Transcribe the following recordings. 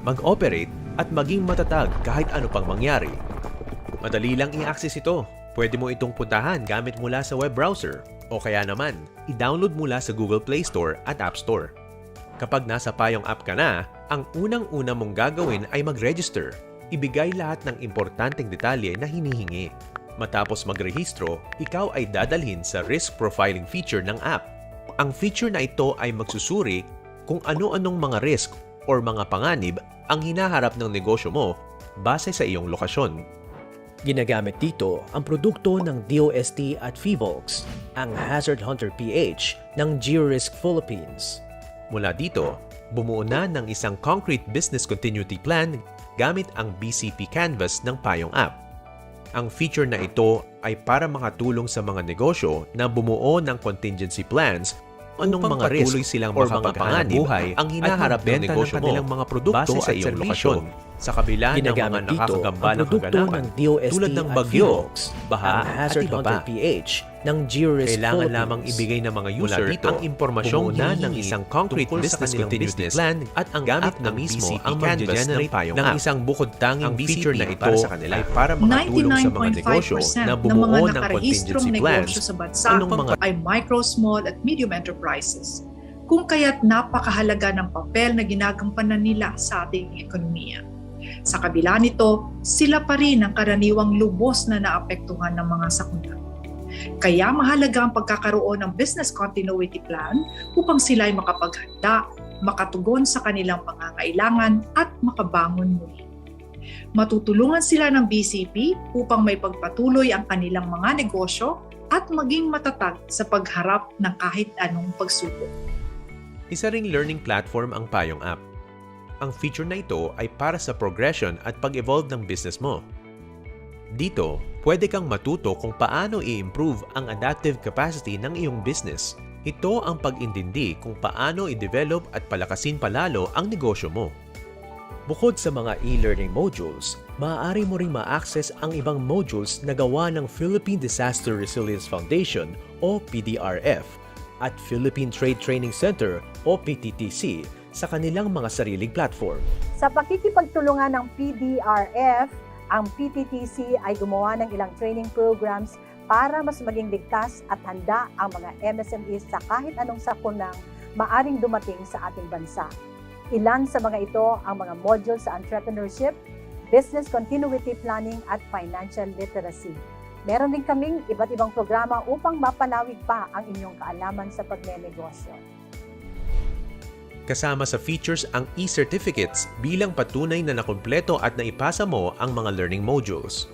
mag-operate at maging matatag kahit ano pang mangyari. Madali lang i-access ito. Pwede mo itong puntahan gamit mula sa web browser o kaya naman, i-download mula sa Google Play Store at App Store. Kapag nasa Payong app ka na, ang unang-una mong gagawin ay mag-register. Ibigay lahat ng importanteng detalye na hinihingi. Matapos magrehistro, ikaw ay dadalhin sa risk profiling feature ng app. Ang feature na ito ay magsusuri kung ano-anong mga risk or mga panganib ang hinaharap ng negosyo mo base sa iyong lokasyon. Ginagamit dito ang produkto ng DOST at FIVOLX, ang Hazard Hunter PH ng GeoRisk Philippines. Mula dito, bumuo na ng isang concrete business continuity plan gamit ang BCP Canvas ng Payong app. Ang feature na ito ay para makatulong sa mga negosyo na bumuo ng contingency plans anong mga risk silang makapaghanap buhay ang hinaharap ng negosyo mo mga produkto base sa iyong lokasyon. Sa kabila ng mga nakakagambalang kaganapan tulad ng bagyo, baha at iba pa. PH ng GeoRisk Kailangan lamang ibigay ng mga user dito ang impormasyong ng isang concrete business continuity plan at ang gamit na mismo ang mag-generate ng isang bukod-tanging feature na ito ay para makatulong sa mga negosyo na bumuo ng contingency plans sa bansa ay micro, small at medium enterprises. Kung kaya't napakahalaga ng papel na ginagampanan nila sa ating ekonomiya. Sa kabila nito, sila pa rin ang karaniwang lubos na naapektuhan ng mga sakuna. Kaya mahalaga ang pagkakaroon ng business continuity plan upang sila ay makapaghanda, makatugon sa kanilang pangangailangan at makabangon muli. Matutulungan sila ng BCP upang may pagpatuloy ang kanilang mga negosyo at maging matatag sa pagharap ng kahit anong pagsubok. Isa ring learning platform ang Payong app. Ang feature na ito ay para sa progression at pag-evolve ng business mo. Dito, pwede kang matuto kung paano i-improve ang adaptive capacity ng iyong business. Ito ang pag-intindi kung paano i-develop at palakasin palalo ang negosyo mo. Bukod sa mga e-learning modules, maaari mo ring ma-access ang ibang modules na gawa ng Philippine Disaster Resilience Foundation o PDRF at Philippine Trade Training Center o PTTC sa kanilang mga sariling platform. Sa pakikipagtulungan ng PDRF, ang PTTC ay gumawa ng ilang training programs para mas maging ligtas at handa ang mga MSMEs sa kahit anong sakunang maaring dumating sa ating bansa. Ilan sa mga ito ang mga modules sa entrepreneurship, business continuity planning at financial literacy. Meron din kaming iba't ibang programa upang mapanawig pa ang inyong kaalaman sa pagnenegosyo. Kasama sa features ang e-certificates bilang patunay na nakumpleto at naipasa mo ang mga learning modules.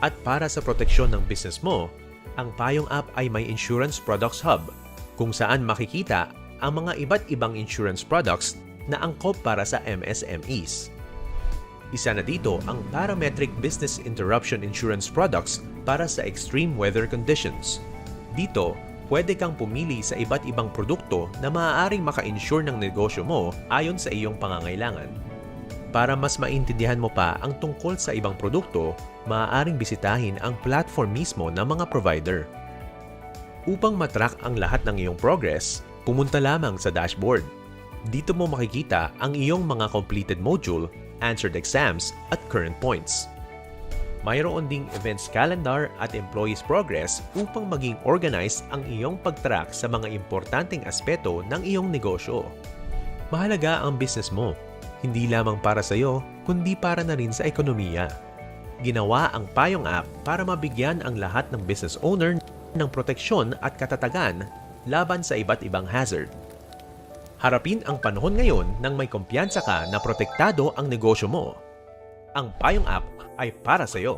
At para sa proteksyon ng business mo, ang Payong app ay may Insurance Products Hub kung saan makikita ang mga iba't ibang insurance products na angkop para sa MSMEs. Isa na dito ang Parametric Business Interruption Insurance Products para sa extreme weather conditions. Dito, pwede kang pumili sa iba't ibang produkto na maaaring maka-insure ng negosyo mo ayon sa iyong pangangailangan. Para mas maintindihan mo pa ang tungkol sa ibang produkto, maaaring bisitahin ang platform mismo ng mga provider. Upang matrack ang lahat ng iyong progress, pumunta lamang sa dashboard. Dito mo makikita ang iyong mga completed module, answered exams at current points. Mayroon ding events calendar at employees progress upang maging organized ang iyong pag-track sa mga importanteng aspeto ng iyong negosyo. Mahalaga ang business mo, hindi lamang para sa iyo, kundi para na rin sa ekonomiya. Ginawa ang Payong app para mabigyan ang lahat ng business owner ng proteksyon at katatagan laban sa iba't ibang hazard. Harapin ang panahon ngayon nang may kumpiyansa ka na protektado ang negosyo mo. Ang Payong app ay para sa iyo.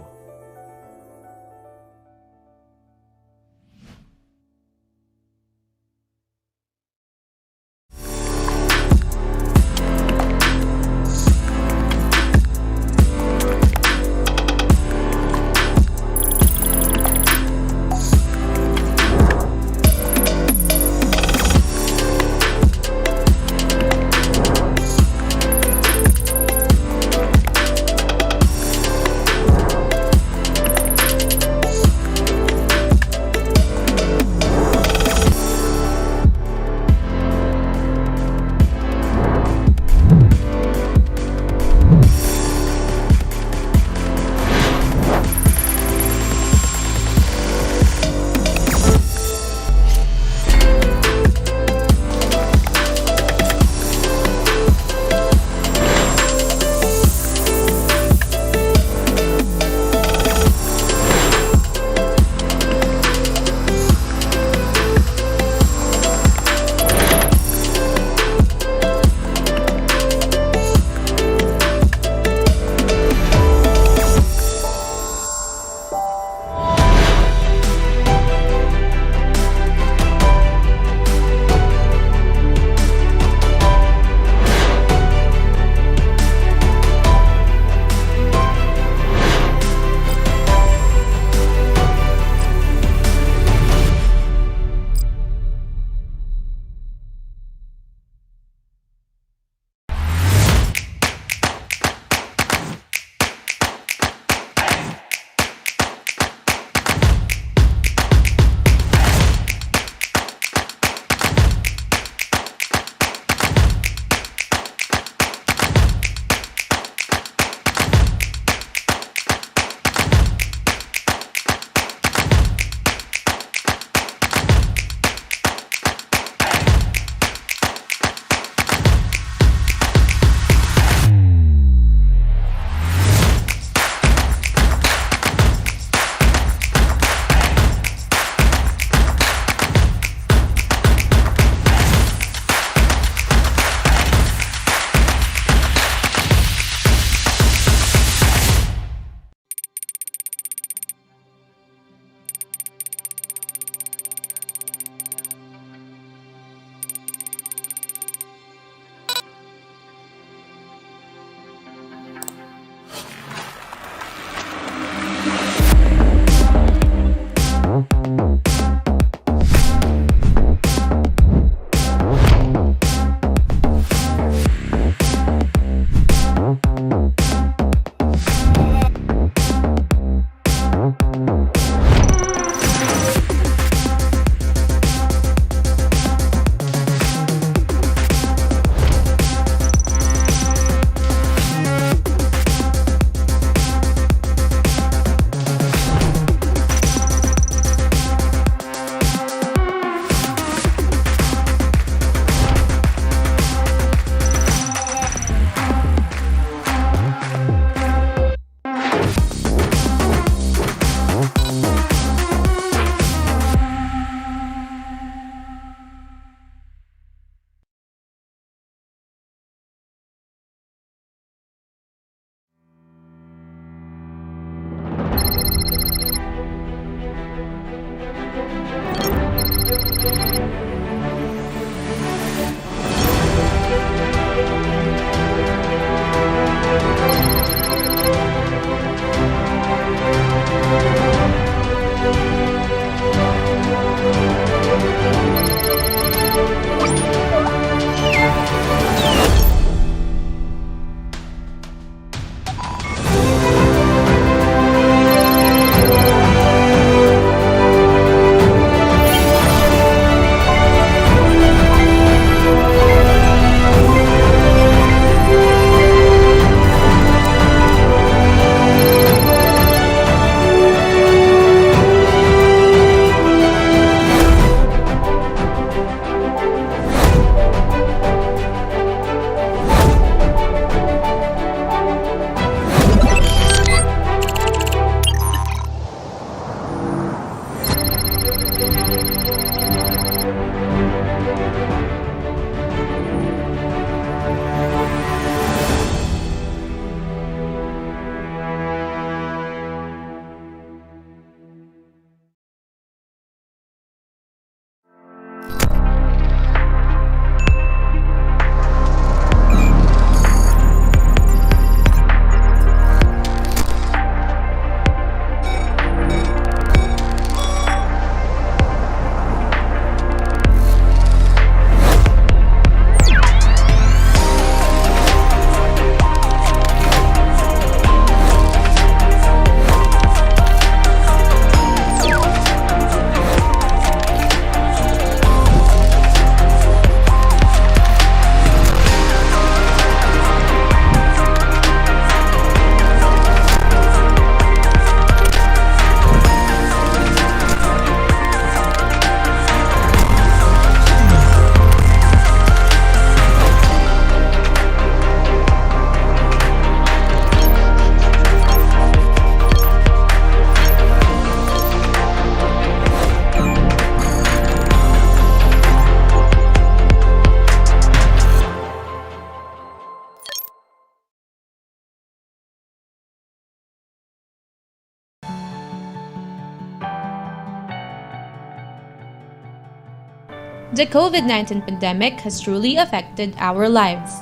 The COVID-19 pandemic has truly affected our lives.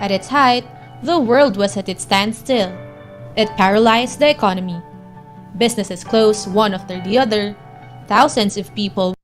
At its height, the world was at its standstill. It paralyzed the economy. Businesses closed one after the other. Thousands of people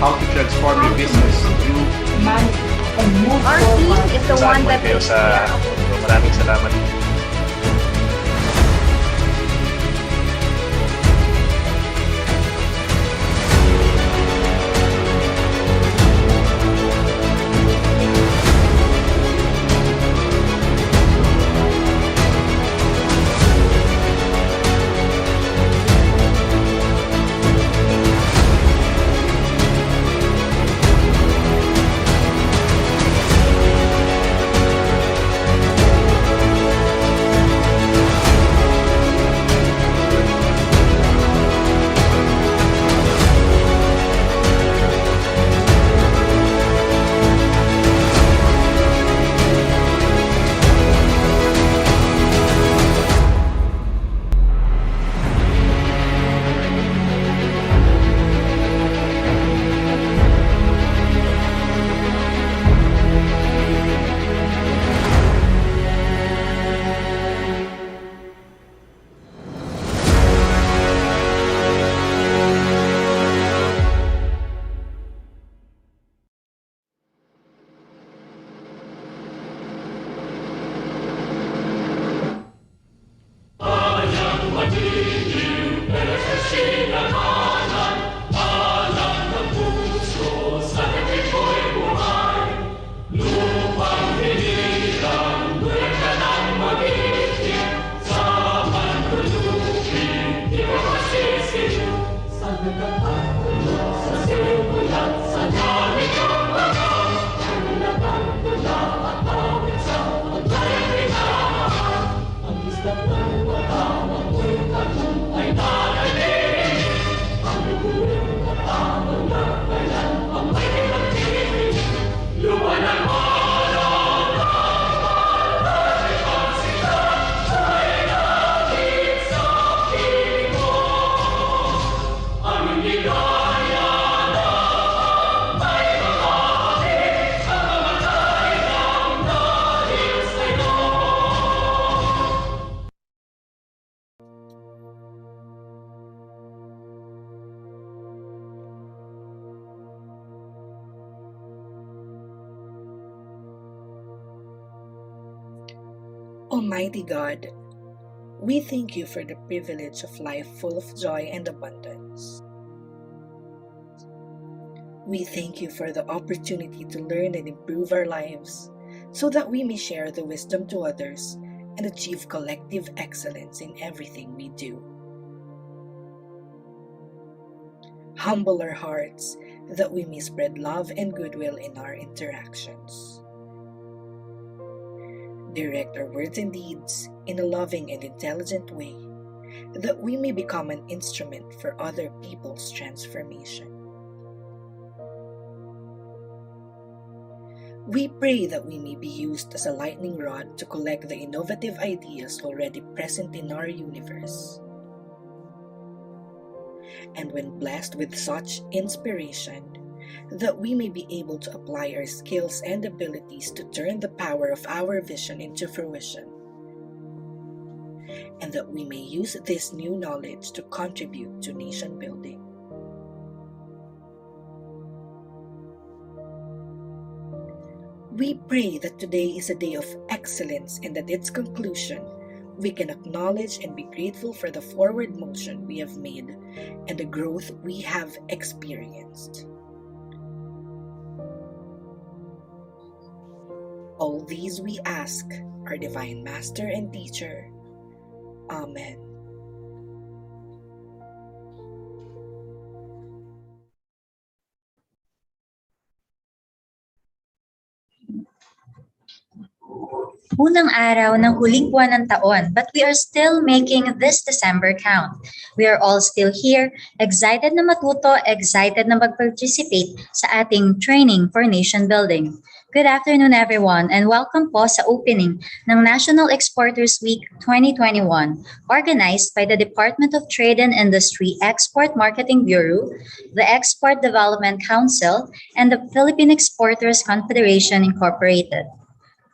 how to transform your business through Our team is the one saan that kayo takes sa care of maraming salamat. Almighty God, we thank you for the privilege of life full of joy and abundance. We thank you for the opportunity to learn and improve our lives so that we may share the wisdom to others and achieve collective excellence in everything we do. Humble our hearts that we may spread love and goodwill in our interactions. Direct our words and deeds in a loving and intelligent way that we may become an instrument for other people's transformation. We pray that we may be used as a lightning rod to collect the innovative ideas already present in our universe. And when blessed with such inspiration, that we may be able to apply our skills and abilities to turn the power of our vision into fruition, and that we may use this new knowledge to contribute to nation building. We pray that today is a day of excellence and at its conclusion, we can acknowledge and be grateful for the forward motion we have made and the growth we have experienced. All these we ask, our Divine Master and Teacher. Amen. Unang araw ng huling buwan ng taon, but we are still making this December count. We are all still here, excited na matuto, excited na mag-participate sa ating training for nation building. Good afternoon everyone and welcome po sa opening ng National Exporters Week 2021 organized by the Department of Trade and Industry Export Marketing Bureau, the Export Development Council, and the Philippine Exporters Confederation Incorporated.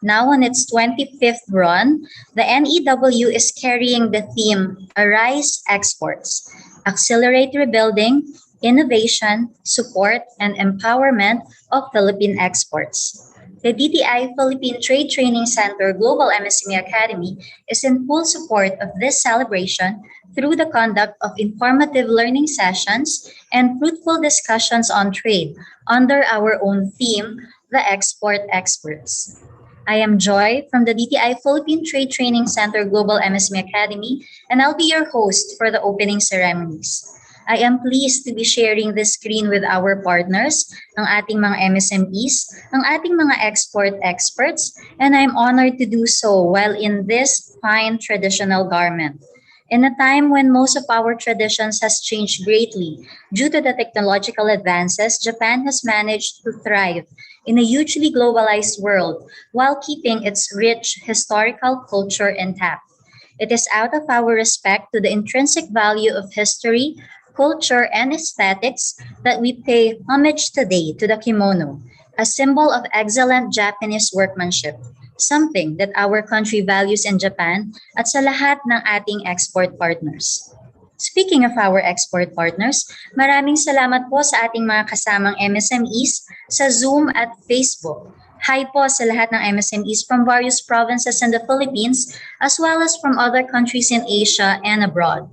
Now on its 25th run, the NEW is carrying the theme Arise Exports, Accelerate Rebuilding, Innovation, Support, and Empowerment of Philippine Exports. The DTI Philippine Trade Training Center Global MSME Academy is in full support of this celebration through the conduct of informative learning sessions and fruitful discussions on trade under our own theme, the Export Experts. I am Joy from the DTI Philippine Trade Training Center Global MSME Academy, and I'll be your host for the opening ceremonies. I am pleased to be sharing this screen with our partners, ang ating mga MSMEs, ang ating mga export experts, and I'm honored to do so while in this fine traditional garment. In a time when most of our traditions has changed greatly due to the technological advances, Japan has managed to thrive in a hugely globalized world while keeping its rich historical culture intact. It is out of our respect to the intrinsic value of history, culture, and aesthetics that we pay homage today to the kimono, a symbol of excellent Japanese workmanship, something that our country values in Japan at sa lahat ng ating export partners. Speaking of our export partners, maraming salamat po sa ating mga kasamang MSMEs sa Zoom at Facebook. Hi po sa lahat ng MSMEs from various provinces in the Philippines as well as from other countries in Asia and abroad.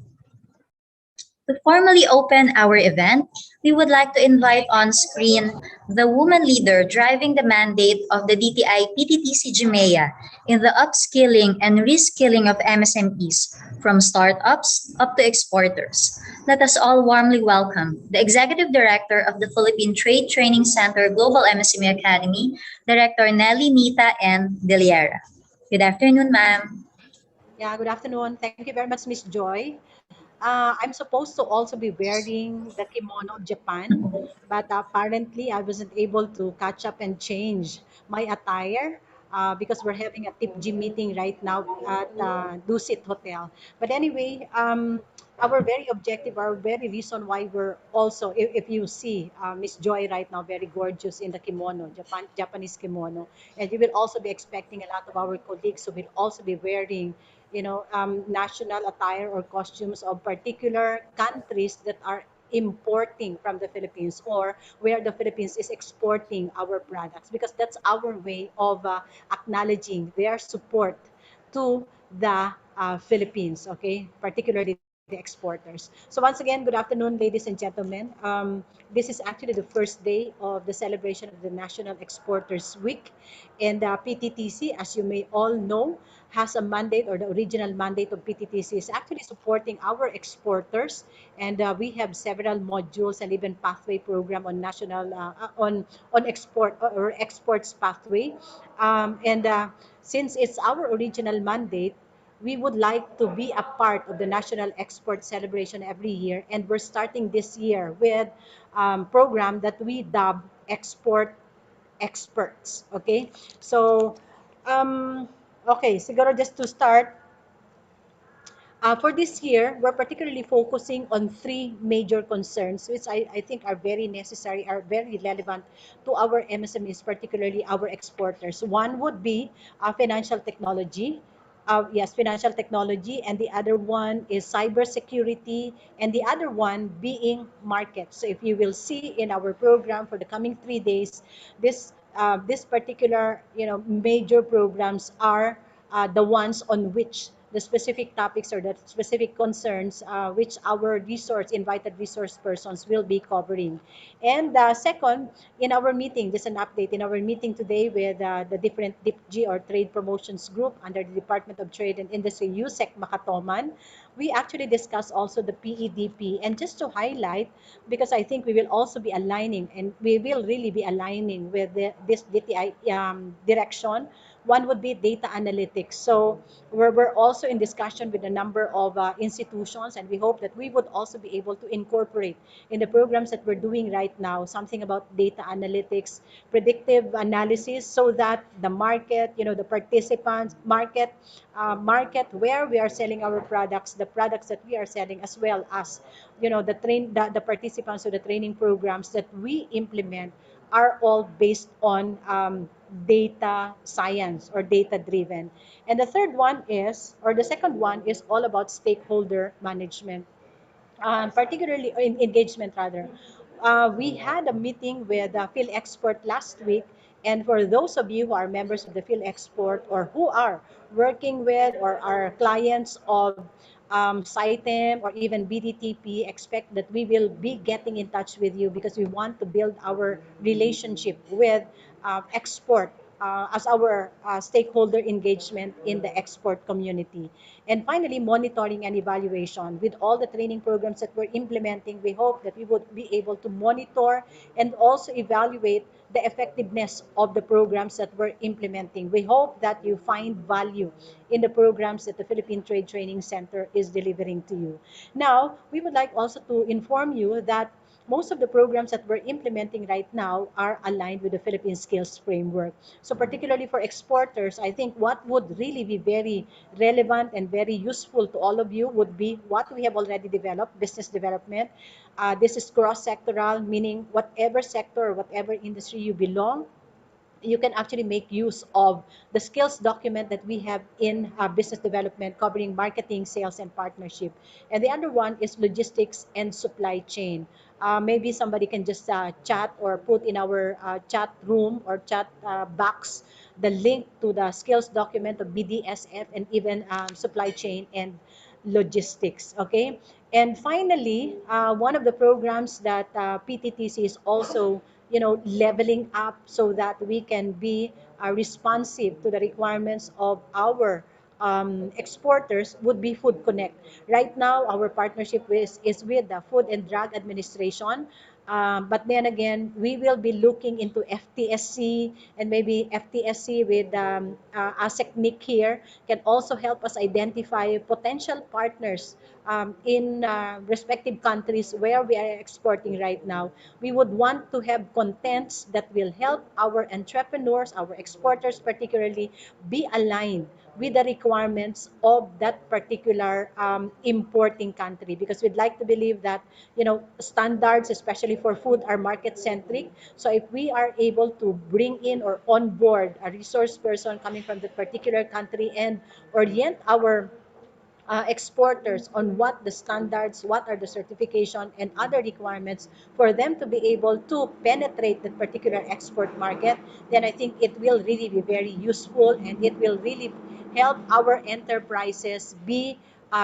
To formally open our event, we would like to invite on screen the woman leader driving the mandate of the DTI PTTC-GMEA in the upskilling and reskilling of MSMEs from startups up to exporters. Let us all warmly welcome the Executive Director of the Philippine Trade Training Center Global MSME Academy, Director Nelly Nita N. Deliera. Good afternoon, ma'am. Yeah, good afternoon. Thank you very much, Miss Joy. I'm supposed to also be wearing the kimono of Japan, but apparently I wasn't able to catch up and change my attire because we're having a TIP-G meeting right now at Dusit Hotel. But anyway, our very objective, our very reason why we're also, if you see Miss Joy right now, very gorgeous in the kimono, Japanese kimono, and you will also be expecting a lot of our colleagues who will also be wearing national attire or costumes of particular countries that are importing from the Philippines or where the Philippines is exporting our products because that's our way of acknowledging their support to the Philippines, okay, particularly the exporters. So once again, good afternoon, ladies and gentlemen. This is actually the first day of the celebration of the National Exporters Week. And PTTC, as you may all know, has a mandate, or the original mandate of PTTC is actually supporting our exporters. And we have several modules and even pathway program on national, on export or exports pathway. And since it's our original mandate, we would like to be a part of the national export celebration every year, and we're starting this year with program that we dub export experts. Okay, so um, okay, siguro just to start, for this year, we're particularly focusing on three major concerns, which I think are very necessary, are very relevant to our MSMEs, particularly our exporters. One would be financial technology. Yes, financial technology, and the other one is cybersecurity, and the other one being markets. So if you will see in our program for the coming 3 days, this particular major programs are the ones on which the specific topics or the specific concerns which our invited resource persons will be covering. And second, in our meeting, just an update, in our meeting today with the different DIPG or Trade Promotions Group under the Department of Trade and Industry, USEC Makatoman, we actually discussed also the PEDP. And just to highlight, because I think we will also be aligning, and we will really be aligning with this DTI direction, one would be data analytics. So we're also in discussion with a number of institutions, and we hope that we would also be able to incorporate in the programs that we're doing right now something about data analytics, predictive analysis, so that the market, the participants, market where we are selling our products, the products that we are selling, as well as the participants of the training programs that we implement are all based on data science or data driven. And the third one is, or the second one is all about stakeholder management, particularly in engagement rather. We had a meeting with Phil Export last week, and for those of you who are members of the Phil Export or who are working with or are clients of SITEM or even BDTP, expect that we will be getting in touch with you because we want to build our relationship with export as our stakeholder engagement in the export community. And finally, monitoring and evaluation. With all the training programs that we're implementing, we hope that we would be able to monitor and also evaluate the effectiveness of the programs that we're implementing. We hope that you find value in the programs that the Philippine Trade Training Center is delivering to you. Now, we would like also to inform you that most of the programs that we're implementing right now are aligned with the Philippine Skills Framework. So particularly for exporters, I think what would really be very relevant and very useful to all of you would be what we have already developed, business development. This is cross-sectoral, meaning whatever sector or whatever industry you belong, you can actually make use of the skills document that we have in business development covering marketing, sales, and partnership. And the other one is logistics and supply chain. Maybe somebody can just chat or put in our chat room or chat box the link to the skills document of BDSF and even supply chain and logistics. Okay. And finally, one of the programs that PTTC is also leveling up so that we can be responsive to the requirements of our exporters would be Food Connect. Right now, our partnership is with the Food and Drug Administration. But then again, we will be looking into FTSC, and maybe FTSC with ASECNIC here can also help us identify potential partners in respective countries where we are exporting right now. We would want to have contents that will help our entrepreneurs, our exporters particularly, be aligned with the requirements of that particular importing country, because we'd like to believe that standards, especially for food, are market centric. So if we are able to bring in or onboard a resource person coming from that particular country and orient our exporters on what the standards, what are the certification and other requirements for them to be able to penetrate that particular export market, then I think it will really be very useful, and it will really help our enterprises be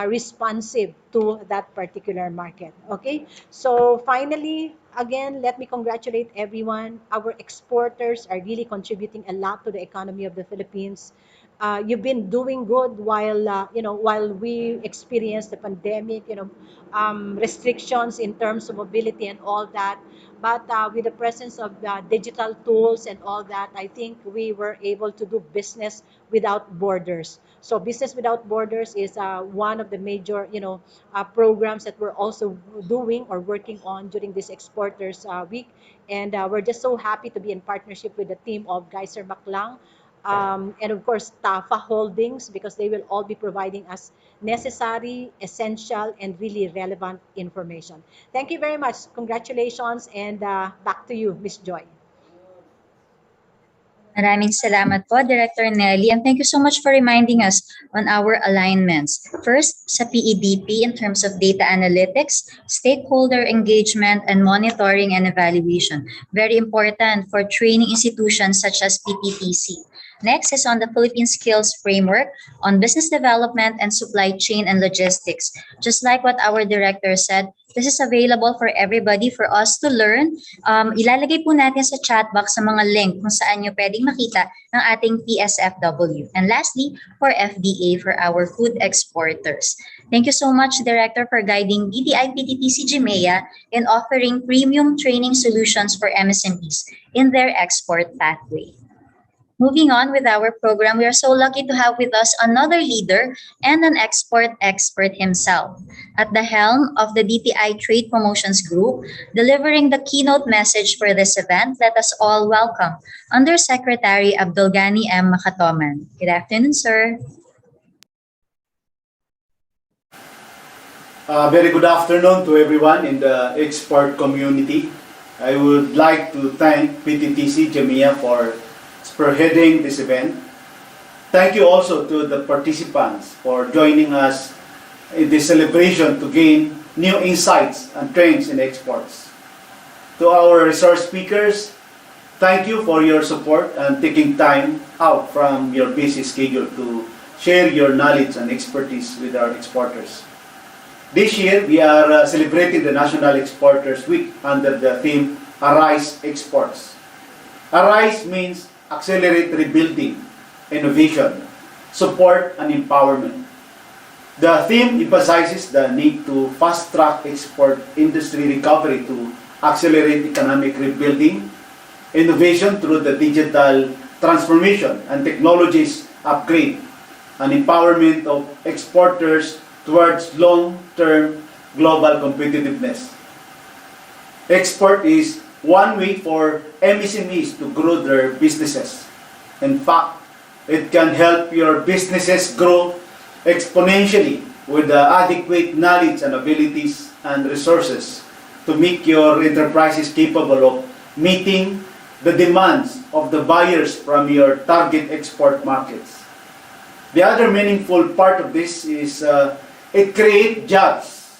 responsive to that particular market. Okay, so finally, again, let me congratulate everyone. Our exporters are really contributing a lot to the economy of the Philippines. You've been doing good while while we experience the pandemic, restrictions in terms of mobility and all that. But with the presence of digital tools and all that, I think we were able to do business without borders. So business without borders is one of the major, programs that we're also doing or working on during this exporters week. And we're just so happy to be in partnership with the team of Geyser Maklang, and of course Tafa Holdings, because they will all be providing us necessary, essential, and really relevant information. Thank you very much. Congratulations, and back to you, Miss Joy. Maraming salamat po, Director Nelly, and thank you so much for reminding us on our alignments. First, sa PEDP in terms of data analytics, stakeholder engagement, and monitoring and evaluation. Very important for training institutions such as PTTC. Next is on the Philippine Skills Framework on business development and supply chain and logistics. Just like what our director said, this is available for everybody for us to learn. Ilalagay po natin sa chat box sa mga link kung saan nyo pwedeng makita ng ating PSFW. And lastly, for FDA, for our food exporters. Thank you so much, Director, for guiding BDI PTTC-GMEA in offering premium training solutions for MSMEs in their export pathway. Moving on with our program, we are so lucky to have with us another leader and an export expert himself. At the helm of the DTI Trade Promotions Group, delivering the keynote message for this event, let us all welcome Undersecretary Abdulgani M. Makatoman. Good afternoon, sir. Very good afternoon to everyone in the export community. I would like to thank PTTC-GMEA for spearheading this event. Thank you also to the participants for joining us in this celebration to gain new insights and trends in exports. To our resource speakers, thank you for your support and taking time out from your busy schedule to share your knowledge and expertise with our exporters. This year, we are celebrating the National Exporters Week under the theme Arise Exports. Arise means accelerate rebuilding, innovation, support, and empowerment. The theme emphasizes the need to fast-track export industry recovery to accelerate economic rebuilding, innovation through the digital transformation and technologies upgrade, and empowerment of exporters towards long-term global competitiveness. Export is one way for MSMEs to grow their businesses. In fact, it can help your businesses grow exponentially with the adequate knowledge and abilities and resources to make your enterprises capable of meeting the demands of the buyers from your target export markets. The other meaningful part of this is it creates jobs.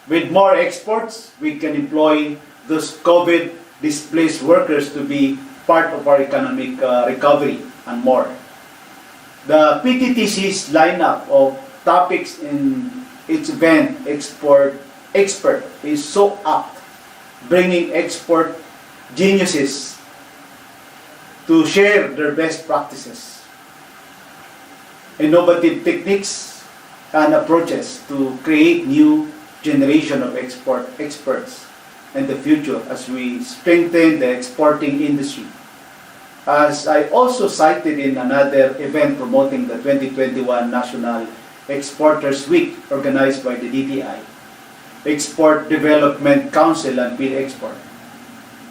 With more exports, we can employ those COVID-displaced workers to be part of our economic recovery and more. The PTTC's lineup of topics in its event, Export Expert, is so apt, bringing export geniuses to share their best practices, innovative techniques, and approaches to create new generation of export experts in the future as we strengthen the exporting industry. As I also cited in another event promoting the 2021 National Exporters Week organized by the DTI, Export Development Council and PhilExport.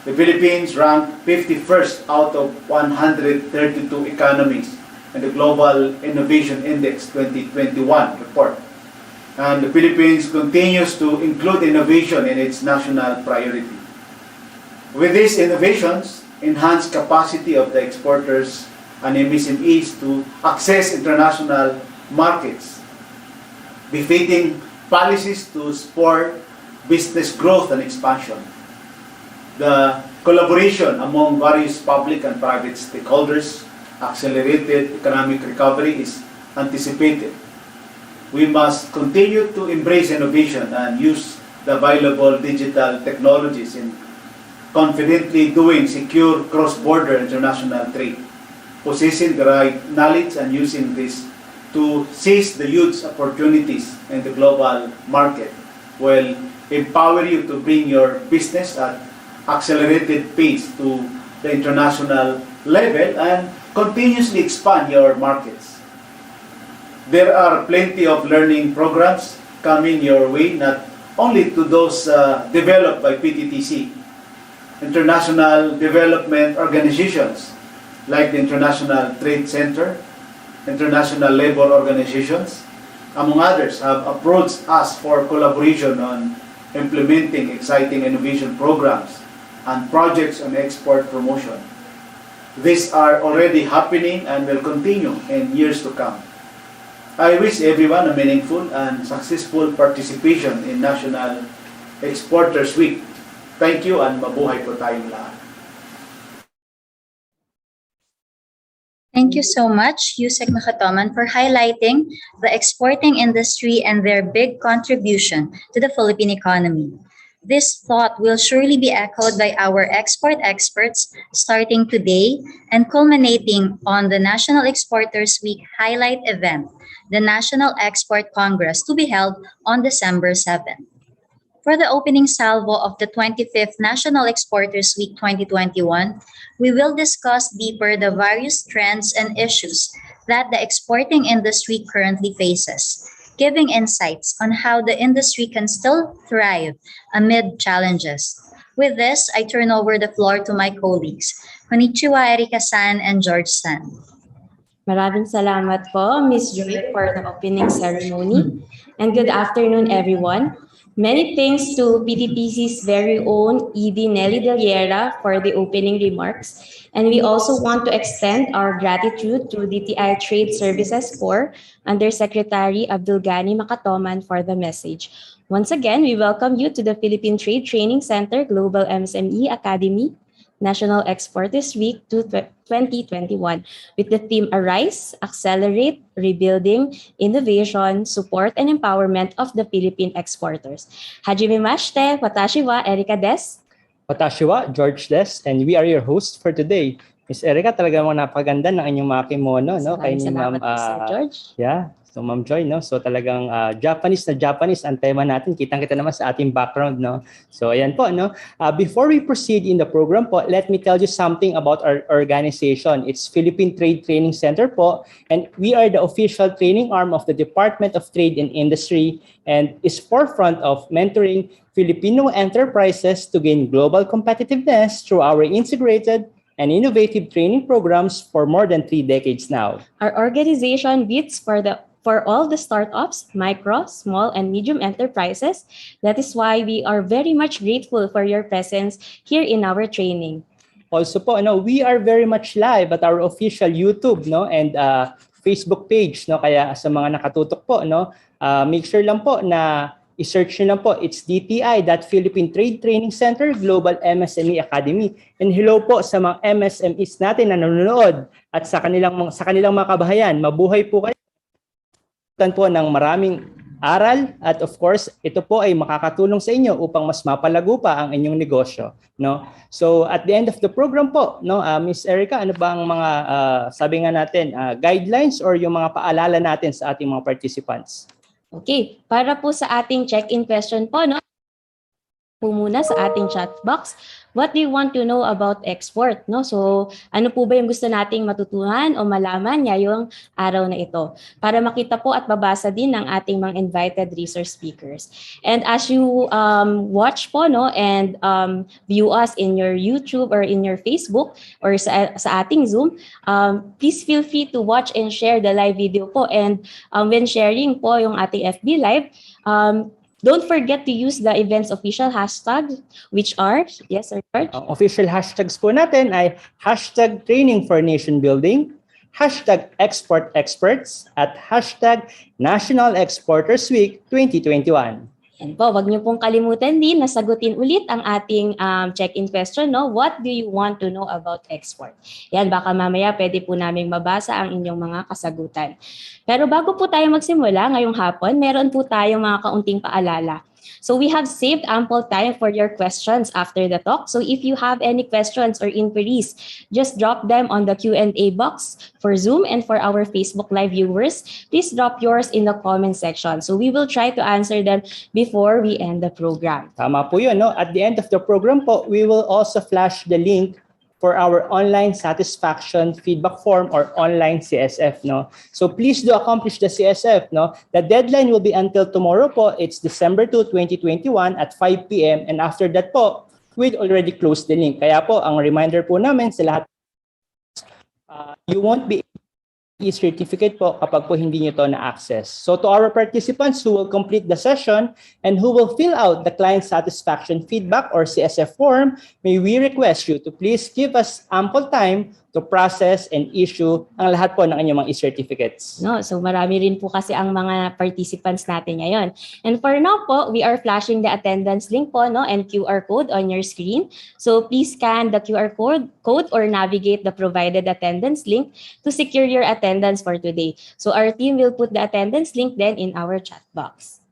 The Philippines ranked 51st out of 132 economies in the Global Innovation Index 2021 report. And the Philippines continues to include innovation in its national priority. With these innovations, enhanced capacity of the exporters and MSMEs to access international markets, befitting policies to support business growth and expansion. The collaboration among various public and private stakeholders, accelerated economic recovery is anticipated. We must continue to embrace innovation and use the available digital technologies in confidently doing secure cross-border international trade, possessing the right knowledge and using this to seize the huge opportunities in the global market will empower you to bring your business at accelerated pace to the international level and continuously expand your markets. There are plenty of learning programs coming your way, not only to those developed by PTTC, international development organizations like the International Trade Center, International Labor Organizations, among others, have approached us for collaboration on implementing exciting innovation programs and projects on export promotion. These are already happening and will continue in years to come. I wish everyone a meaningful and successful participation in National Exporters Week. Thank you and mabuhay po tayong lahat. Thank you so much, Yusek Makatoman, for highlighting the exporting industry and their big contribution to the Philippine economy. This thought will surely be echoed by our export experts starting today and culminating on the National Exporters Week highlight event, the National Export Congress, to be held on December 7th. For the opening salvo of the 25th National Exporters Week 2021, we will discuss deeper the various trends and issues that the exporting industry currently faces, giving insights on how the industry can still thrive amid challenges. With this, I turn over the floor to my colleagues, Konnichiwa Erika-san and George-san. Maraming salamat po, Ms. Joy, for the opening ceremony. And good afternoon, everyone. Many thanks to PTTC's very own ED Nelly Del Hiera for the opening remarks. And we also want to extend our gratitude to DTI Trade Services Corps Undersecretary Abdulgani Makatoman for the message. Once again, we welcome you to the Philippine Trade Training Center Global MSME Academy National Exporters Week 2021 with the theme Arise, Accelerate, Rebuilding, Innovation, Support, and Empowerment of the Philippine Exporters. Hajime Mashite, Watashi wa Erika des. Watashi wa George des, and we are your hosts for today. Miss Erika, talaga mga napaganda ng inyong mga kimono, no? Kay ni Ma'am George. Yeah. So Ma'am Joy, no? So talagang Japanese na Japanese ang tema natin. Kitang-kita naman sa ating background, no? So ayan po, no? Before we proceed in the program po, let me tell you something about our organization. It's Philippine Trade Training Center po, and we are the official training arm of the Department of Trade and Industry and is forefront of mentoring Filipino enterprises to gain global competitiveness through our integrated and innovative training programs for more than 3 decades now. Our organization beats for all the startups, micro, small, and medium enterprises. That is why we are very much grateful for your presence here in our training. Also po, no, we are very much live at our official YouTube, no, and Facebook page, no. Kaya sa mga nakatutok po, no, make sure lang po na i-search nyo lang po. It's DTI.Philippine Trade Training Center Global MSME Academy. And hello po sa mga MSMEs natin na nanonood at sa kanilang mga kabahayan. Mabuhay po kayo po ng maraming aral at of course ito po ay makakatulong sa inyo upang mas mapalago pa ang inyong negosyo, no? So at the end of the program po, no, Miss Erika, ano ba ang mga sabi nga natin guidelines or yung mga paalala natin sa ating mga participants? Okay, para po sa ating check-in question po, no, po muna sa ating chat box. What do you want to know about export? No? So, ano po ba yung gusto nating matutunan o malaman ngayong araw na ito? Para makita po at babasa din ng ating mga invited resource speakers. And as you watch po, no, and view us in your YouTube or in your Facebook or sa ating Zoom, please feel free to watch and share the live video po. And when sharing po yung ating FB Live, don't forget to use the event's official hashtag, which are, yes, sir, George? Official hashtags po natin ay hashtag Training for Nation Building, hashtag Export Experts, at hashtag National Exporters Week 2021. Yan po, wag niyo pong kalimutan din na sagutin ulit ang ating check-in question, no? What do you want to know about export? Yan, baka mamaya pwede po naming mabasa ang inyong mga kasagutan. Pero bago po tayo magsimula ngayong hapon, meron po tayong mga kaunting paalala. So we have saved ample time for your questions after the talk. So if you have any questions or inquiries, just drop them on the Q&A box for Zoom, and for our Facebook Live viewers, please drop yours in the comment section. So we will try to answer them before we end the program. Tama po yun, no? At the end of the program po, we will also flash the link for our online satisfaction feedback form or online CSF, no? So please do accomplish the CSF, no? The deadline will be until tomorrow po. It's December 2, 2021 at 5 p.m. And after that po, we'd already close the link. Kaya po, ang reminder po namin sa lahat, you won't be e-certificate po kapag po hindi nyo to na-access. So to our participants who will complete the session and who will fill out the client satisfaction feedback or CSF form, may we request you to please give us ample time to process and issue ang lahat po ng inyong mga e-certificates. No, so marami rin po kasi ang mga participants natin ngayon. And for now po, we are flashing the attendance link po, no, and QR code on your screen. So please scan the QR code or navigate the provided attendance link to secure your attendance for today. So our team will put the attendance link then in our chat box.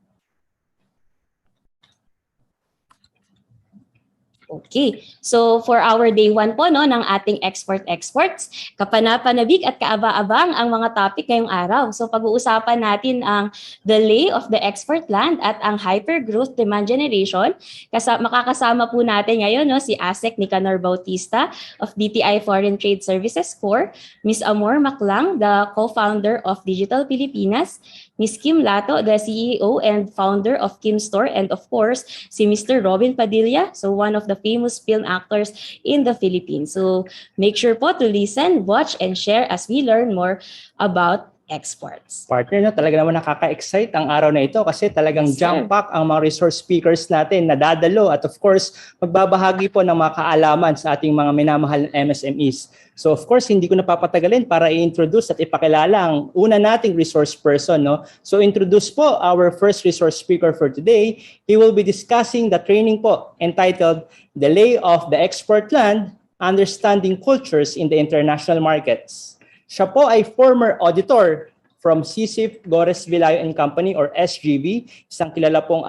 Okay, so for our day 1 po, no, ng ating exports, kapanapanabik at kaaba-abang ang mga topic ngayong araw. So pag-uusapan natin ang delay of the export land at ang hyper-growth demand generation. Makakasama po natin ngayon, no, si ASEC Nicanor Bautista of DTI Foreign Trade Services Corps, Ms. Amor Maclang, the co-founder of Digital Pilipinas, Ms. Kim Lato, the CEO and founder of Kim Store, and of course, si Mr. Robin Padilla, so one of the famous film actors in the Philippines. So make sure po to listen, watch, and share as we learn more about exports. Partner, no, talaga naman nakaka-excite ang araw na ito kasi talagang jam-pack ang mga resource speakers natin na dadalo at of course, magbabahagi po ng mga kaalaman sa ating mga minamahal MSMEs. So of course, hindi ko napapatagalin para i-introduce at ipakilala ang una nating resource person, no? So introduce po our first resource speaker for today. He will be discussing the training po entitled Delay of the Export Land, Understanding Cultures in the International Markets. Siya po ay former auditor from CICIF Gores Vilayo and Company or SGV, isang kilala pong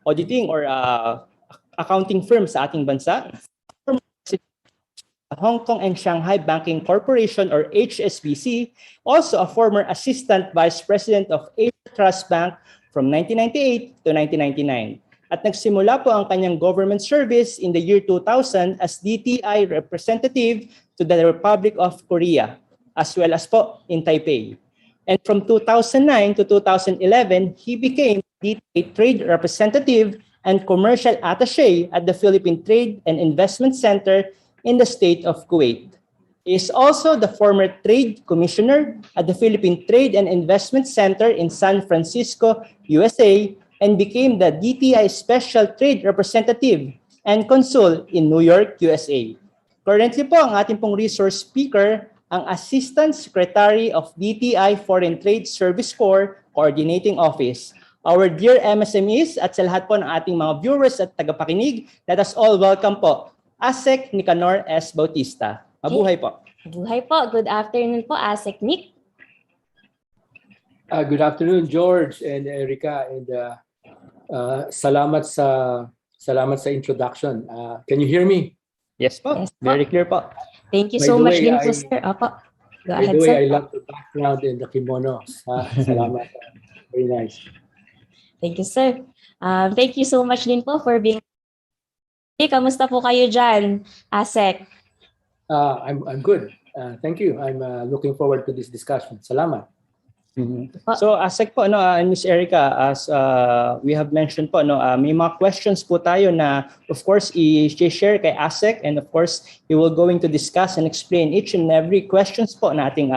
auditing or accounting firm sa ating bansa. Hong Kong and Shanghai Banking Corporation or HSBC, also a former Assistant Vice President of Asia Trust Bank from 1998 to 1999. At nagsimula po ang kanyang government service in the year 2000 as DTI representative to the Republic of Korea, as well as po in Taipei. And from 2009 to 2011, he became DTI Trade Representative and Commercial Attaché at the Philippine Trade and Investment Center in the state of Kuwait. He is also the former Trade Commissioner at the Philippine Trade and Investment Center in San Francisco, USA, and became the DTI Special Trade Representative and Consul in New York, USA. Currently po, ang ating pong resource speaker, ang Assistant Secretary of DTI Foreign Trade Service Corps Coordinating Office. Our dear MSMEs at sa lahat po ng ating mga viewers at tagapakinig, let us all welcome po ASEC Nicanor S. Bautista. Mabuhay po. Mabuhay po. Good afternoon po, ASEC Nick. Good afternoon, George and Erica, and salamat sa introduction. Can you hear me? Yes po. Yes, very clear po. Thank you so much din po, sir. Opo. Go ahead, by the way, sir. I love the background and the kimono. Salamat. Very nice. Thank you, sir. Thank you so much din po for being. Kamusta po kayo dyan, ASEC? I'm good. Thank you. I'm looking forward to this discussion. Salamat. Mm-hmm. So ASEC po, no, Ms. Erica, as we have mentioned po, no, may mga questions po tayo na of course i-share kay ASEC, and of course we will going to discuss and explain each and every questions po nating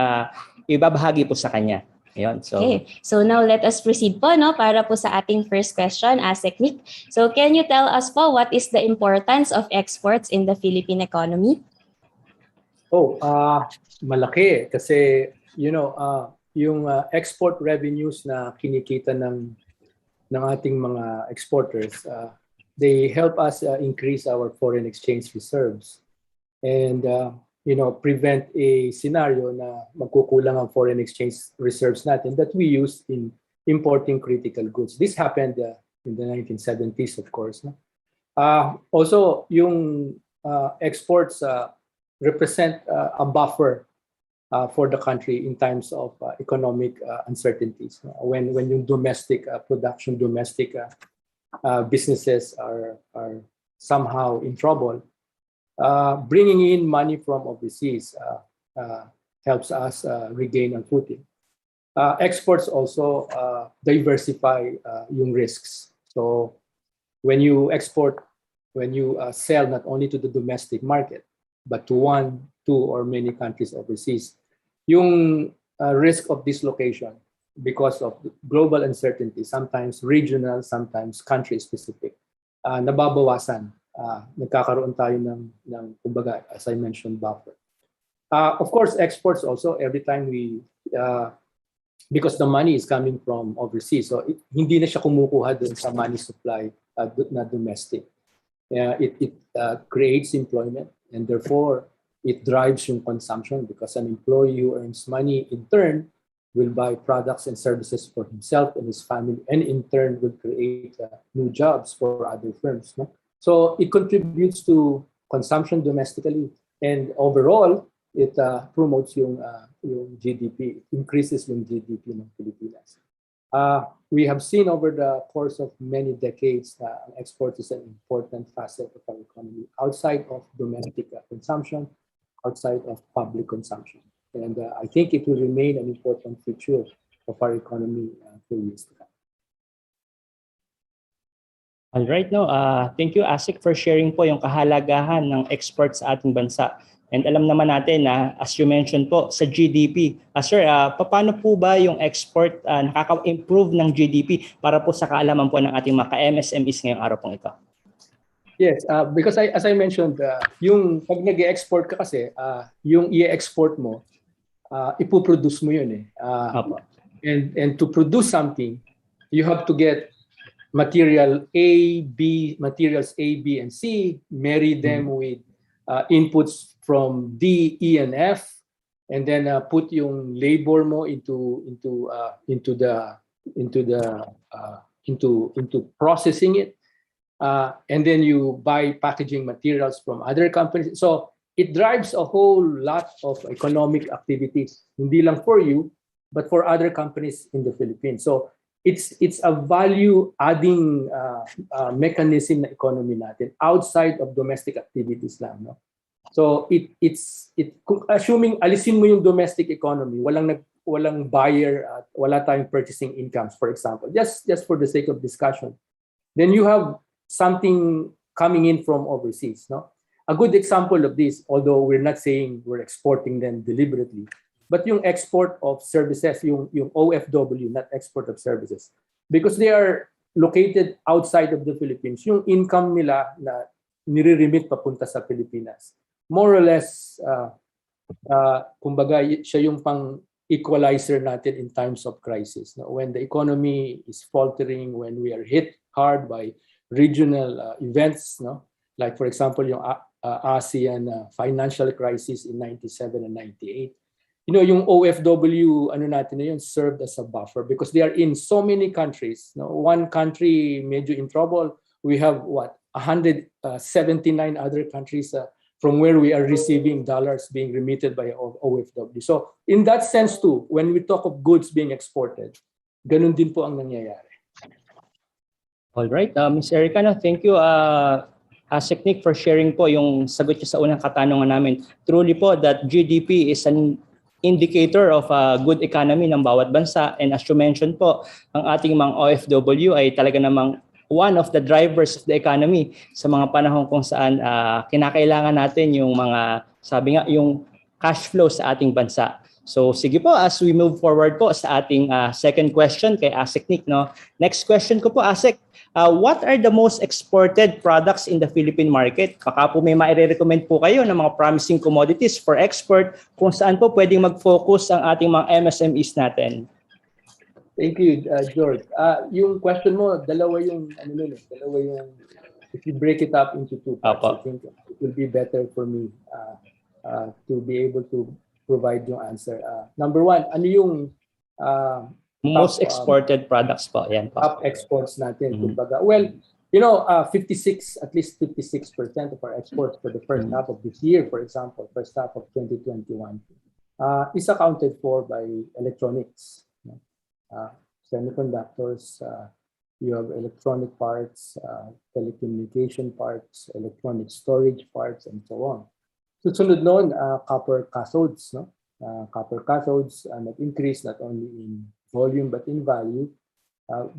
ibabahagi po sa kanya. Ayun, so. Okay, so now let us proceed po, no, para po sa ating first question, ASEC Nick. So can you tell us po what is the importance of exports in the Philippine economy? Malaki kasi yung export revenues na kinikita ng ating mga exporters, they help us increase our foreign exchange reserves and prevent a scenario na magkukulang ang foreign exchange reserves natin that we use in importing critical goods. This happened in the 1970s, of course. No? Also, yung exports represent a buffer for the country in times of economic uncertainties. When yung domestic production, domestic businesses are somehow in trouble, bringing in money from overseas helps us regain our footing. Exports also diversify yung risks. So when you export, when you sell not only to the domestic market, but to one, two, or many countries overseas, yung risk of dislocation because of global uncertainty, sometimes regional, sometimes country-specific, nababawasan. Nagkakaroon tayo ng kumbaga, as I mentioned, buffer. Of course, exports also, every time we, because the money is coming from overseas, so hindi na siya kumukuha dun sa money supply na domestic. It creates employment, and therefore, it drives yung consumption because an employee who earns money in turn will buy products and services for himself and his family, and in turn will create new jobs for other firms. No? So it contributes to consumption domestically, and overall, it promotes yung GDP, it increases yung GDP ng Pilipinas. We have seen over the course of many decades that export is an important facet of our economy outside of domestic consumption, outside of public consumption. And I think it will remain an important feature of our economy for years to come. All right, no. Thank you, Asik, for sharing po yung kahalagahan ng exports sa ating bansa. And alam naman natin na, as you mentioned po, sa GDP. Sir, paano po ba yung export nakaka-improve ng GDP para po sa kaalaman po ng ating mga ka-MSMEs ngayong araw pong ito? Yes, because as I mentioned, yung pag nag-export ka kasi, yung i-export mo, ipoproduce mo yun eh. And to produce something, you have to get materials A, B, and C, marry them with inputs from D, E, and F, and then put yung labor mo into processing it, and then you buy packaging materials from other companies. So it drives a whole lot of economic activities, hindi lang for you, but for other companies in the Philippines. So it's a value-adding mechanism na economy natin outside of domestic activities lang, no? So it's assuming alisin mo yung domestic economy, walang buyer at wala tayong purchasing incomes, for example, just for the sake of discussion, then you have something coming in from overseas, no? A good example of this, although we're not saying we're exporting them deliberately, but yung export of services, yung OFW, not export of services, because they are located outside of the Philippines, yung income nila na nire-remit papunta sa Pilipinas, more or less, kumbaga, siya yung pang-equalizer natin in times of crisis. No? When the economy is faltering, when we are hit hard by regional events, no? Like for example, yung ASEAN financial crisis in 97 and 98. You know, yung OFW, ano natin na yun, served as a buffer because they are in so many countries. No? One country medyo in trouble, we have 179 other countries from where we are receiving dollars being remitted by OFW. So in that sense too, when we talk of goods being exported, ganun din po ang nangyayari. All right, Ms. Erica, thank you, Asik Nick, for sharing po yung sagot niyo sa unang katanungan namin. Truly po that GDP is an indicator of a good economy ng bawat bansa, and as you mentioned po, ang ating mga OFW ay talaga namang one of the drivers of the economy sa mga panahon kung saan kinakailangan natin yung mga, sabi nga, yung cash flow sa ating bansa. So sige po, as we move forward po sa ating second question kay Asik Nick, no? Next question ko po, Asik, what are the most exported products in the Philippine market? Baka po may ma-recommend po kayo ng mga promising commodities for export kung saan po pwedeng mag-focus ang ating mga MSMEs natin. Thank you, George. Yung question mo, dalawa yung, if you break it up into two parts, I think it will be better for me to be able to provide yung answer. Number one, ano yung most exported products po? Yan po. Top exports natin. Kumbaga, well, at least 56% of our exports for the first half of this year, for example, first half of 2021, is accounted for by electronics. Semiconductors, you have electronic parts, telecommunication parts, electronic storage parts, and so on. Susunod noon, copper cathodes, no? Copper cathodes nag-increase not only in volume but in value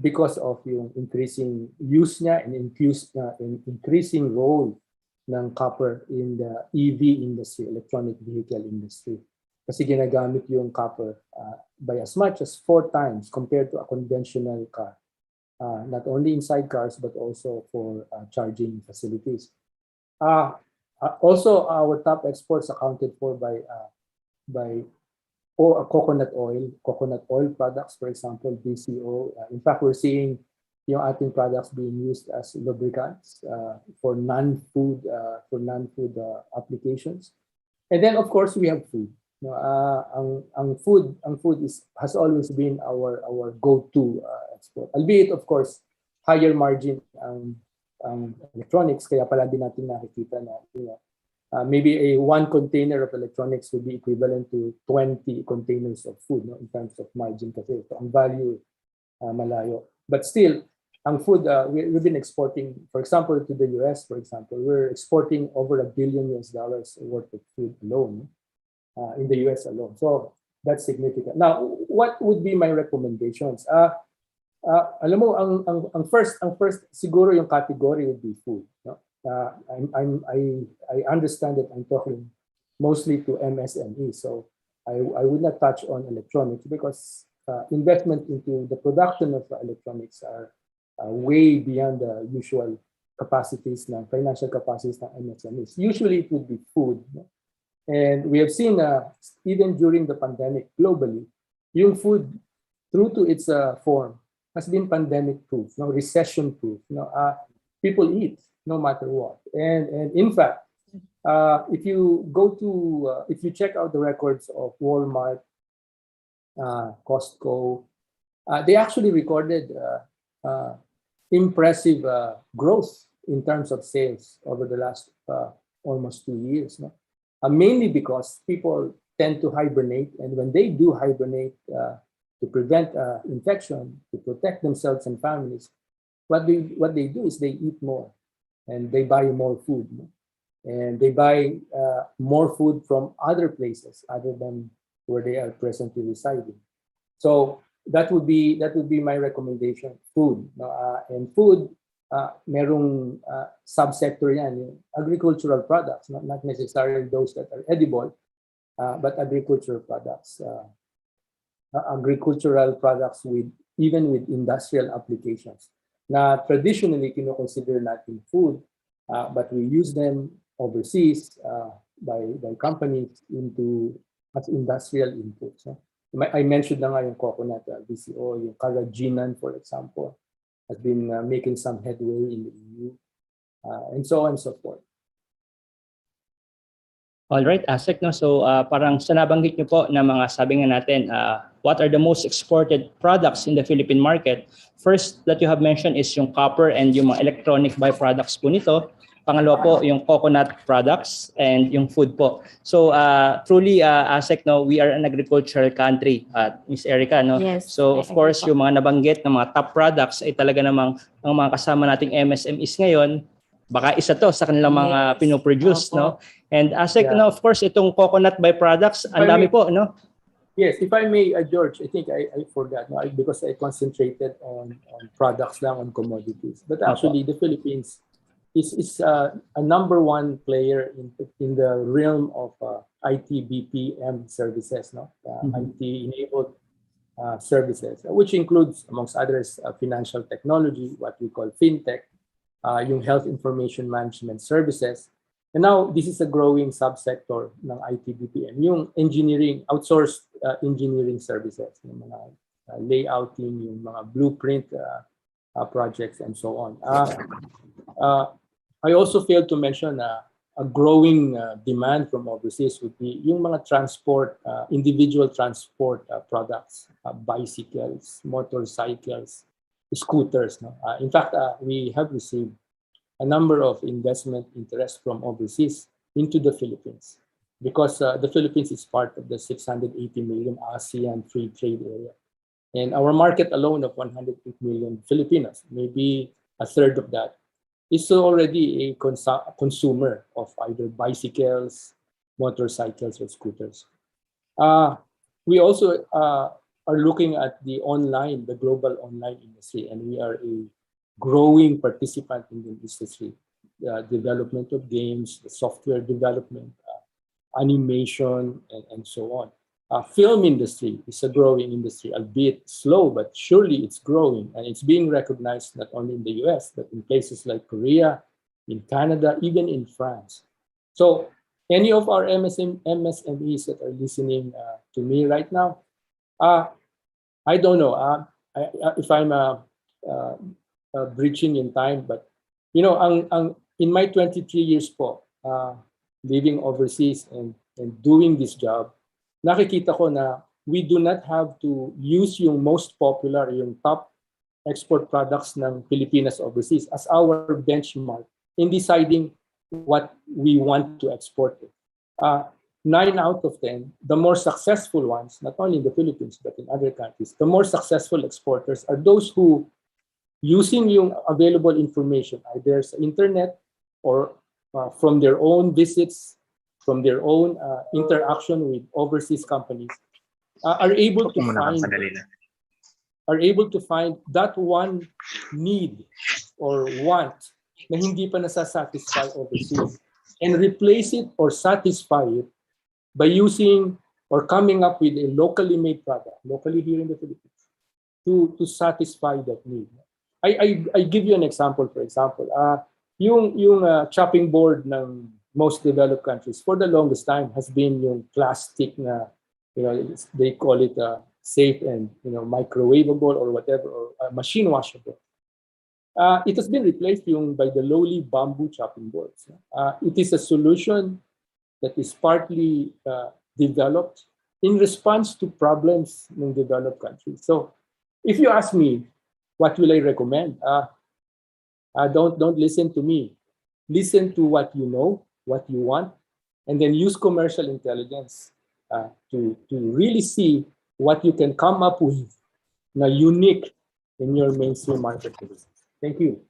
because of yung increasing use niya and increasing role ng copper in the EV industry, electronic vehicle industry. Kasi ginagamit yung copper by as much as 4 times compared to a conventional car. Not only inside cars, but also for charging facilities. Also, our top exports accounted for by coconut oil products, for example, BCO. In fact, we're seeing yung ating products being used as lubricants for non-food applications. And then, of course, we have food. Ang food has always been our go-to export. Albeit, of course, higher margin ang electronics, kaya palagi natin nakikita na maybe one container of electronics would be equivalent to 20 containers of food, in terms of margin kasi ito ang value malayo. But still, ang food, we've been exporting, for example, to the US, for example, we're exporting over $1 billion worth of food alone. In the US alone. So that's significant. Now, what would be my recommendations? Alam mo, ang first siguro yung category would be food. No? I understand that I'm talking mostly to MSME, so I would not touch on electronics because investment into the production of electronics are way beyond the usual capacities ng financial capacities ng MSMEs. Usually it would be food. No? And we have seen even during the pandemic globally, yung food, true to its form, has been pandemic-proof, recession-proof. People eat no matter what. And in fact, if you check out the records of Walmart, Costco, they actually recorded impressive growth in terms of sales over the last almost 2 years. No? Mainly because people tend to hibernate, and when they do hibernate to prevent infection, to protect themselves and families, what they do is they eat more, and they buy more food, and they buy more food from other places other than where they are presently residing. So that would be my recommendation: food, and food. Merong subsector yan, yung agricultural products, not necessarily those that are edible, but agricultural products even with industrial applications. Na traditionally kino-consider natin food, but we use them overseas by companies as industrial inputs. I mentioned na nga yung coconut, BCO, yung carrageenan, for example, has been making some headway in the EU, and so on and so forth. All right, Asek, no? So parang sa nabanggit niyo po na mga sabi nga natin, what are the most exported products in the Philippine market? First that you have mentioned is yung copper and yung mga electronic byproducts po nito. Pangalawa po yung coconut products and yung food po. So truly, Asek, no, we are an agricultural country, Miss Erica, no? Yes, So of course, yung mga nabanggit na mga top products ay talaga namang ang mga kasama nating MSMEs ngayon, baka isa to sa kanilang mga pinoproduce, no? And Asek, no, of course, itong coconut byproducts, ang dami po, no? Yes, if I may, George, I think I forgot, no, because I concentrated on products lang, on commodities. But actually, the Philippines is a number one player in the realm of IT BPM services, no? IT-enabled services, which includes, amongst others, financial technology, what we call fintech, yung health information management services. And now, this is a growing subsector ng IT BPM, yung engineering, outsourced engineering services, yung mga layouting, yung mga blueprint projects, and so on. I also failed to mention a growing demand from overseas would be yung mga transport, individual transport products, bicycles, motorcycles, scooters. No? In fact, we have received a number of investment interest from overseas into the Philippines because the Philippines is part of the 680 million ASEAN free trade area. And our market alone of 108 million Filipinos, maybe a third of that, is already a consumer of either bicycles, motorcycles, or scooters. We also are looking at the global online industry, and we are a growing participant in the industry. The development of games, the software development, animation, and so on. Film industry is a growing industry, albeit slow, but surely it's growing, and it's being recognized not only in the US, but in places like Korea, in Canada, even in France. So any of our MSMEs that are listening to me right now, I don't know if I'm breaching in time, but you know, in my 23 years po, living overseas and doing this job, nakikita ko na we do not have to use yung most popular, yung top export products ng Pilipinas overseas as our benchmark in deciding what we want to export. 9 out of 10, the more successful ones, not only in the Philippines but in other countries, the more successful exporters are those who, using yung available information, either sa internet or from their own visits, from their own interaction with overseas companies, are able to find that one need or want na hindi pa nasasatisfy overseas and replace it or satisfy it by using or coming up with a locally made product, locally here in the Philippines, to satisfy that need. I give you an example, for example. Yung chopping board ng most developed countries for the longest time has been yung plastic na, you know, they call it safe and, you know, microwavable or whatever, or machine washable. It has been replaced by the lowly bamboo chopping boards. It is a solution that is partly developed in response to problems in developed countries. So if you ask me, what will I recommend? Don't listen to me. Listen to what you know, what you want, and then use commercial intelligence to really see what you can come up with na unique in your mainstream marketplace. Thank you.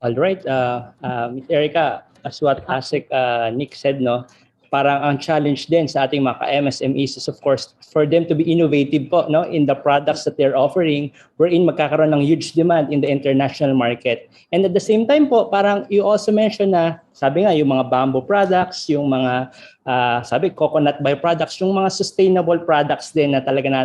All right, Ms. Erica, as what ASEC Nick said, no, parang ang challenge din sa ating mga MSMEs is of course for them to be innovative po, no, in the products that they're offering, wherein magkakaroon ng huge demand in the international market. And at the same time po, parang you also mentioned na, sabi nga, yung mga bamboo products, yung mga coconut byproducts, yung mga sustainable products din na talaga na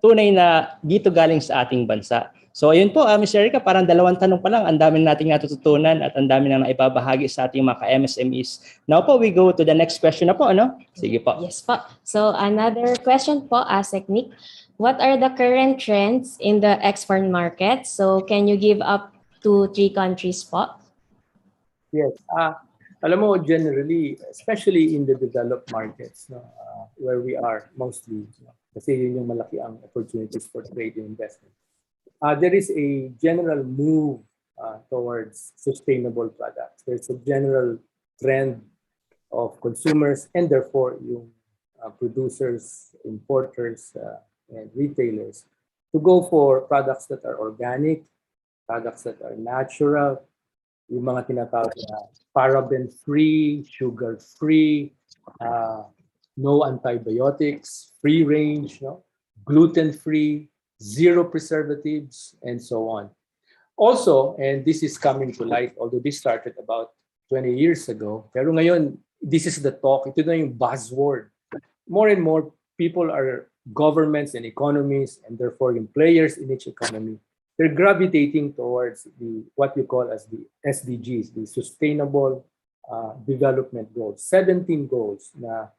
tunay na dito galing sa ating bansa. So ayun po, Ms. Erica, parang 2 tanong pa lang, ang dami nating natututunan at ang dami nang naibabahagi sa ating mga MSMEs. Now po, we go to the next question na po, ano? Sige po. Yes po. So another question po, ASEC Nick. What are the current trends in the export market? So can you give up to 3 countries po? Yes. Alam mo, generally, especially in the developed markets, no, where we are mostly, kasi yun yung malaki ang opportunities for trade and investment. There is a general move towards sustainable products. There's a general trend of consumers and therefore yung producers, importers, and retailers to go for products that are organic, products that are natural, yung mga tinatawag na paraben-free, sugar-free, no antibiotics, free range, no? Gluten-free, zero preservatives, and so on. Also, and this is coming to light, although this started about 20 years ago, pero ngayon, this is the talk, ito na yung buzzword. More and more people are governments and economies, and therefore yung players in each economy, they're gravitating towards what you call as the SDGs, the Sustainable Development Goals. 17 goals na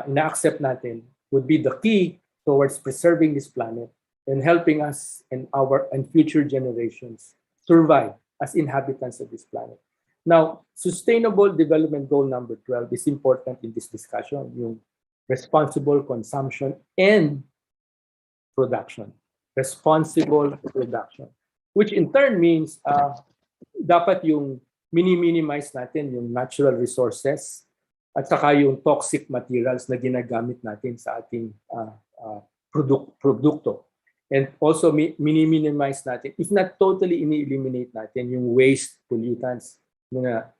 ina-accept natin would be the key towards preserving this planet and helping us and our and future generations survive as inhabitants of this planet. Now, Sustainable Development Goal number 12 is important in this discussion, yung responsible consumption and production. Responsible production, which in turn means dapat yung minimize natin yung natural resources at saka yung toxic materials na ginagamit natin sa ating produkto. And also minimize natin, if not totally eliminate natin yung waste pollutants na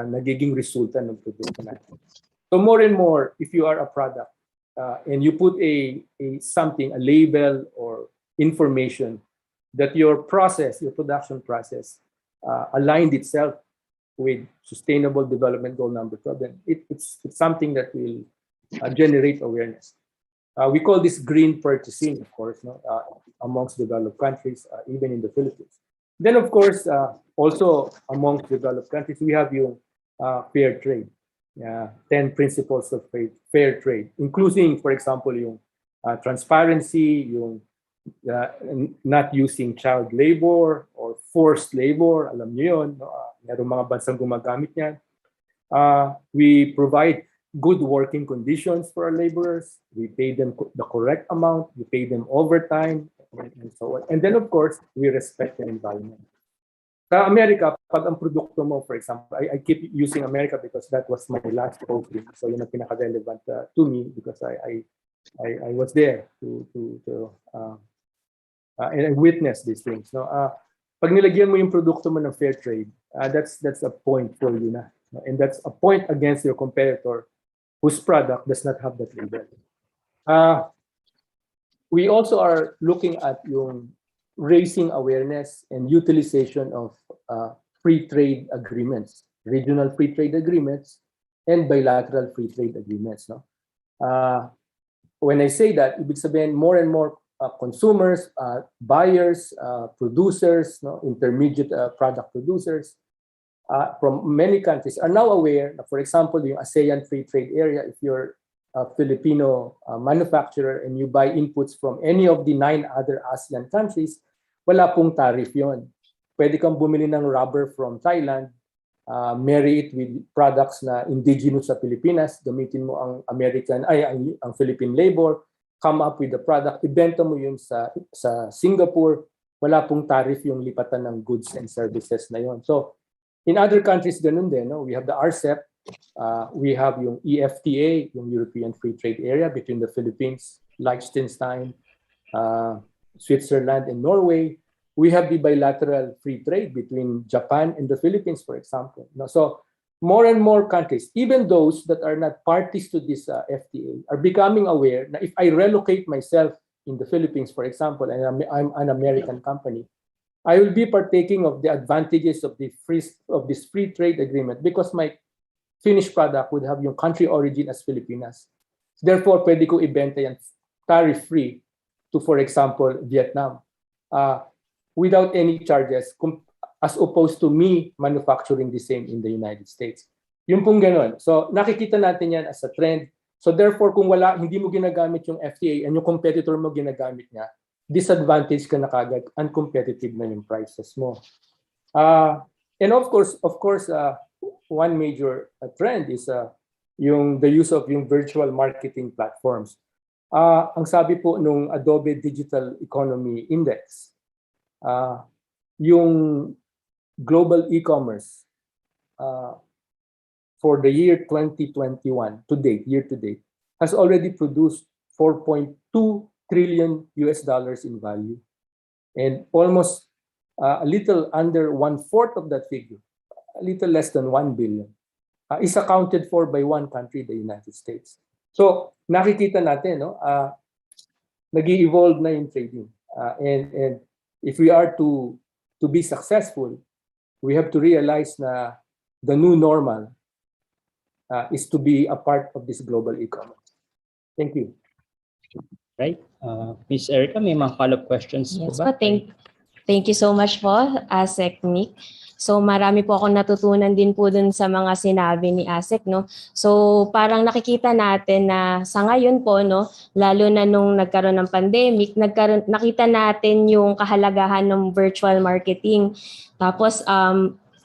nagiging resulta ng produkto natin. So more and more, if you are a product and you put a label or information that your production process aligned itself with Sustainable Development Goal number 12, then it's something that will generate awareness. We call this green purchasing, of course, amongst developed countries, even in the Philippines. Then, of course, also amongst developed countries, we have yung fair trade. 10 principles of fair trade, including, for example, yung transparency, yung not using child labor or forced labor. Alam niyo yun, meron mga bansang gumagamit yan. We provide good working conditions for our laborers. We pay them the correct amount. We pay them overtime, and so on. And then, of course, we respect the environment. Sa Amerika, pag ang produkto mo, for example, I keep using America because that was my last posting. So yun ang pinaka-relevant to me because I was there and I witnessed these things. No? Pag nilagyan mo yung produkto mo ng fair trade, that's a point for you na. And that's a point against your competitor whose product does not have that label. We also are looking at yung raising awareness and utilization of free trade agreements, regional free trade agreements, and bilateral free trade agreements. No? When I say that, ibig sabihin more and more consumers, buyers, producers, intermediate product producers from many countries are now aware that, for example, yung ASEAN Free Trade Area, if you're a Filipino manufacturer and you buy inputs from any of the 9 other ASEAN countries, wala pong tariff yon. Pwede kang bumili ng rubber from Thailand, marry it with products na indigenous sa Pilipinas, gamitin mo ang ang Philippine labor, come up with the product, ibenta mo yun sa Singapore, wala pong tariff yung lipatan ng goods and services na yon. So, in other countries, ganun din. No? We have the RCEP, we have yung EFTA, yung European Free Trade Area between the Philippines, Liechtenstein, Switzerland, and Norway. We have the bilateral free trade between Japan and the Philippines, for example. No? So more and more countries, even those that are not parties to this FTA, are becoming aware that if I relocate myself in the Philippines, for example, and I'm an American company, I will be partaking of the advantages of this free trade agreement because my finished product would have yung country origin as Filipinas. Therefore, pwede ko ibenta yan tariff-free to, for example, Vietnam without any charges as opposed to me manufacturing the same in the United States. Yung pong ganun. So, nakikita natin yan as a trend. So, therefore, kung hindi mo ginagamit yung FTA and yung competitor mo ginagamit niya, disadvantage ka na kagad, uncompetitive na yung prices mo. And of course, one major trend is the use of yung virtual marketing platforms. Ang sabi po nung Adobe Digital Economy Index, yung global e-commerce for the year 2021 year to date, has already produced $4.2 trillion in value, and almost a little under 1/4 of that figure, a little less than 1 billion, is accounted for by one country, the United States. So nakikita natin, nag-evolve na yung trading, and if we are to be successful, we have to realize na the new normal is to be a part of this global e-commerce. Thank you. Right. Ms. Erica, may mga follow-up questions Yes ba? po, Thank you so much po, Asek Nick. So marami po akong natutunan din po dun sa mga sinabi ni Asek, no? So parang nakikita natin na sa ngayon po, no, lalo na nung nagkaroon ng pandemic, nakita natin yung kahalagahan ng virtual marketing. Tapos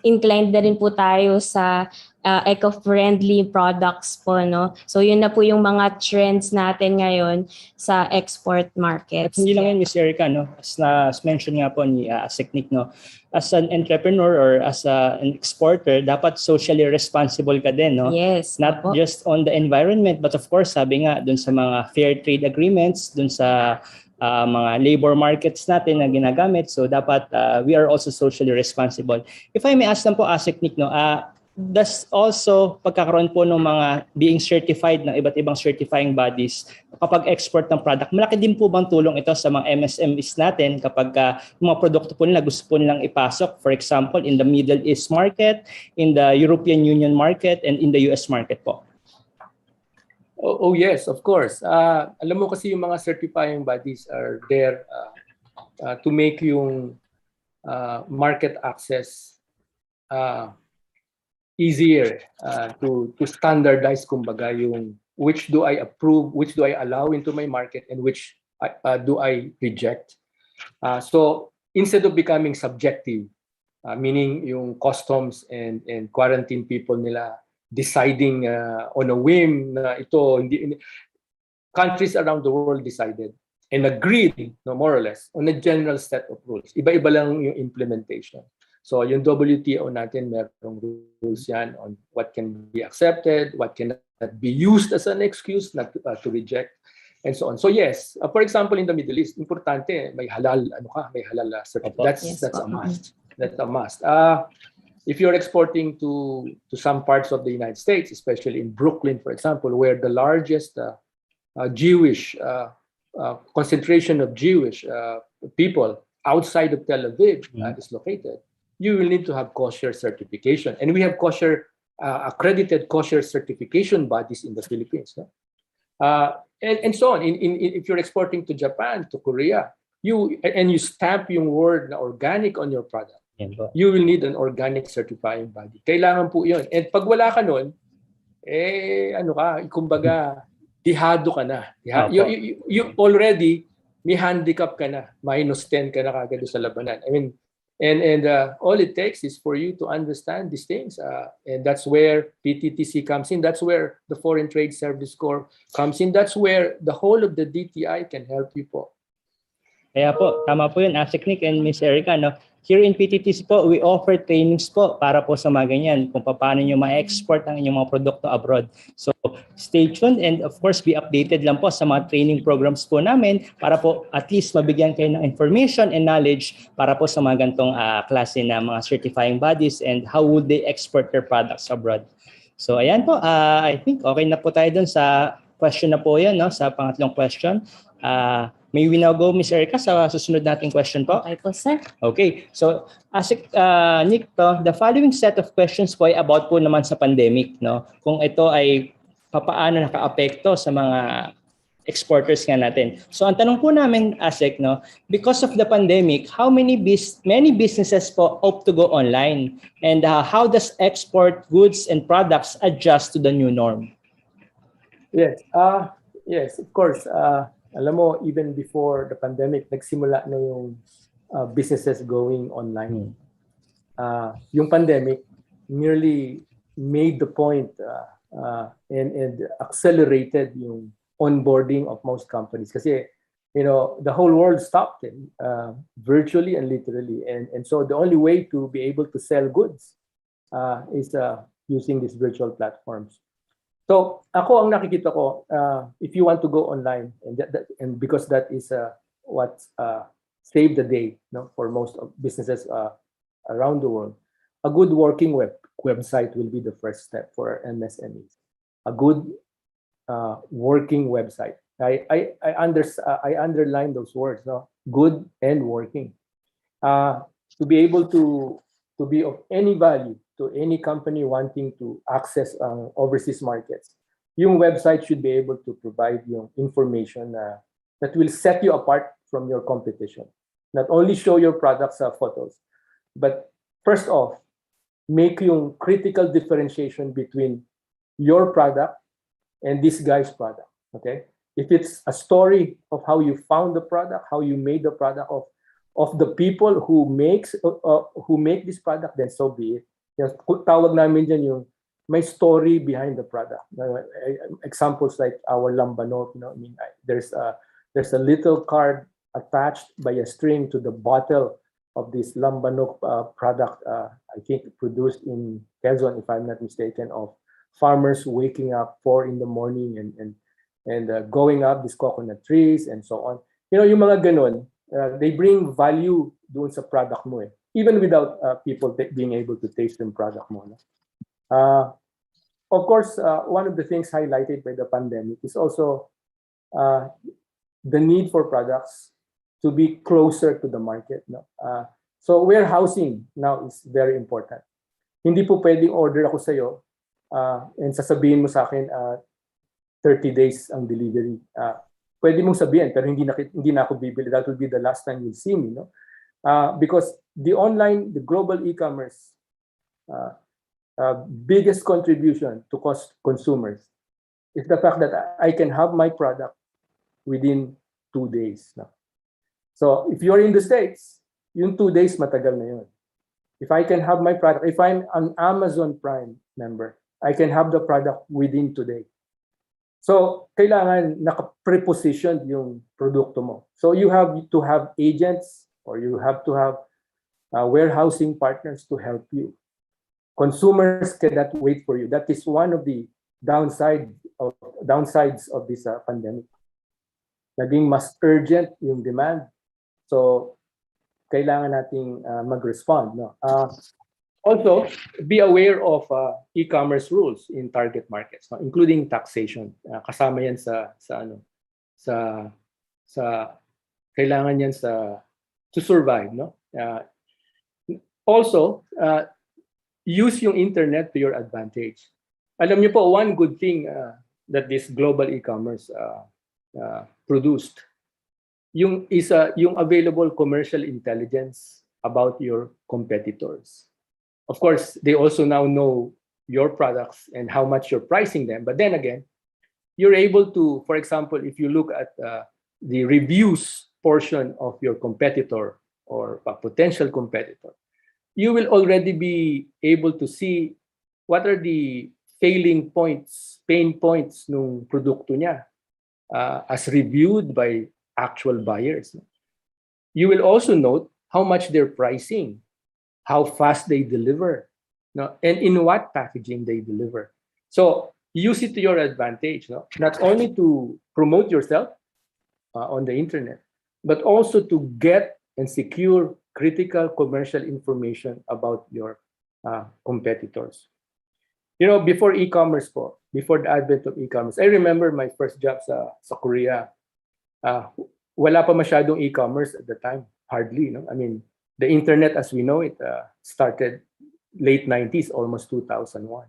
inclined na rin po tayo sa eco-friendly products po, no? So yun na po yung mga trends natin ngayon sa export markets. At hindi lang yun, Miss Erica, no? As mentioned nga po ni Asek Nick, no? As an entrepreneur or as an exporter, dapat socially responsible ka din, no? Yes. Not just on the environment, but of course, sabi nga, dun sa mga fair trade agreements, dun sa mga labor markets natin na ginagamit. So dapat we are also socially responsible. If I may ask lang po, Asek Nick, no? Does also pagkakaroon po ng mga being certified ng iba't ibang certifying bodies kapag export ng product, malaki din po bang tulong ito sa mga MSMEs natin kapag yung mga produkto po nila gusto po nilang ipasok, for example, in the Middle East market, in the European Union market, and in the US market po? Oh yes, of course. Alam mo kasi yung mga certifying bodies are there to make yung market access easier to standardize kumbaga yung which do I approve, which do I allow into my market, and which do I reject. So instead of becoming subjective, meaning yung customs and quarantine people nila deciding on a whim na ito, hindi, countries around the world decided and agreed, no, more or less, on a general set of rules. Iba-iba lang yung implementation. So yung WTO natin, merong rules yan on what can be accepted, what cannot be used as an excuse not to reject, and so on. So yes, for example, in the Middle East, importante, may halal, may halal certificate. That's a must. That's a must. If you're exporting to some parts of the United States, especially in Brooklyn, for example, where the largest Jewish concentration of Jewish people outside of Tel Aviv is located, you will need to have kosher certification. And we have kosher, accredited kosher certification bodies in the Philippines. No? And so on. If you're exporting to Japan, to Korea, you stamp yung word na organic on your product, you will need an organic certifying body. Kailangan po yun. And pag wala ka nun, kumbaga, dihado ka na. You already, may handicap ka na. -10 ka na kagad sa labanan. I mean, and all it takes is for you to understand these things. And that's where PTTC comes in. That's where the Foreign Trade Service Corps comes in. That's where the whole of the DTI can help you po. Kaya po, tama po yun, Asek Nick and Miss Erica, no? Here in PTTC po, we offer trainings po para po sa mga ganyan, kung paano nyo ma-export ang inyong mga produkto abroad. So, stay tuned and of course, be updated lang po sa mga training programs po namin para po at least mabigyan kayo ng information and knowledge para po sa mga gantong klase na mga certifying bodies and how would they export their products abroad. So, ayan po, I think okay na po tayo dun sa question na po yan, no? Sa pangatlong question. May we now go, Ms. Erica, sa susunod nating question po? Okay po, sir. Okay. So, Asek Nick, the following set of questions po ay about po naman sa pandemic, no? Kung ito ay papaano naka-apekto sa mga exporters nga natin. So, ang tanong po namin, Asek, no? Because of the pandemic, how many businesses po opt to go online? And how does export goods and products adjust to the new norm? Yes. Yes, of course. Alam mo, even before the pandemic, nagsimula na yung businesses going online. Yung pandemic merely made the point and accelerated yung onboarding of most companies. Kasi, the whole world stopped virtually and literally. And so the only way to be able to sell goods is using these virtual platforms. So ako ang nakikita ko, if you want to go online, and because that is what saved the day, for most of businesses around the world, a good working website will be the first step for MSMEs. A good working website. I underline those words, good and working, to be able to be of any value to any company wanting to access overseas markets. Yung website should be able to provide yung information that will set you apart from your competition. Not only show your products photos, but first off, make yung critical differentiation between your product and this guy's product. Okay, if it's a story of how you found the product, how you made the product, of the people who make this product, then so be it. Yung tawag namin dyan yung may story behind the product. Examples like our lambanok, I mean, there's a little card attached by a string to the bottle of this lambanok product, I think produced in Quezon, if I'm not mistaken, of farmers waking up 4 in the morning and going up these coconut trees and so on. Yung mga ganun, they bring value doon sa product mo even without people being able to taste the product mo. Of course, one of the things highlighted by the pandemic is also the need for products to be closer to the market. So warehousing now is very important. Hindi po pwedeng order ako sa'yo and sasabihin mo sa akin 30 days ang delivery. Pwede mong sabihin pero hindi na ako bibili. That will be the last time you'll see me. Because the global e-commerce biggest contribution to consumers is the fact that I can have my product within 2 days. So if you're in the States, yung 2 days matagal na yun. If I can have my product, if I'm an Amazon Prime member, I can have the product within today. So kailangan naka-prepositioned yung produkto mo. So you have to have agents or you have to have warehousing partners to help you. Consumers cannot wait for you. That is one of the downsides of this pandemic. Naging mas urgent yung demand. So kailangan nating mag-respond. Also, be aware of e-commerce rules in target markets, including taxation. Kasama yan sa kailangan yan to survive. Also, use yung internet to your advantage. Alam niyo po, one good thing that this global e-commerce produced yung available commercial intelligence about your competitors. Of course, they also now know your products and how much you're pricing them. But then again, you're able to, for example, if you look at the reviews portion of your competitor or a potential competitor, you will already be able to see what are the failing points, pain points nung produkto niya as reviewed by actual buyers. You will also note how much they're pricing, how fast they deliver, and in what packaging they deliver. So use it to your advantage, not only to promote yourself on the internet, but also to get and secure critical commercial information about your competitors. Before e-commerce before the advent of e-commerce, I remember my first job sa Korea. Wala pa masyadong e-commerce at the time, hardly. I mean, the internet as we know it started late 90s, almost 2001.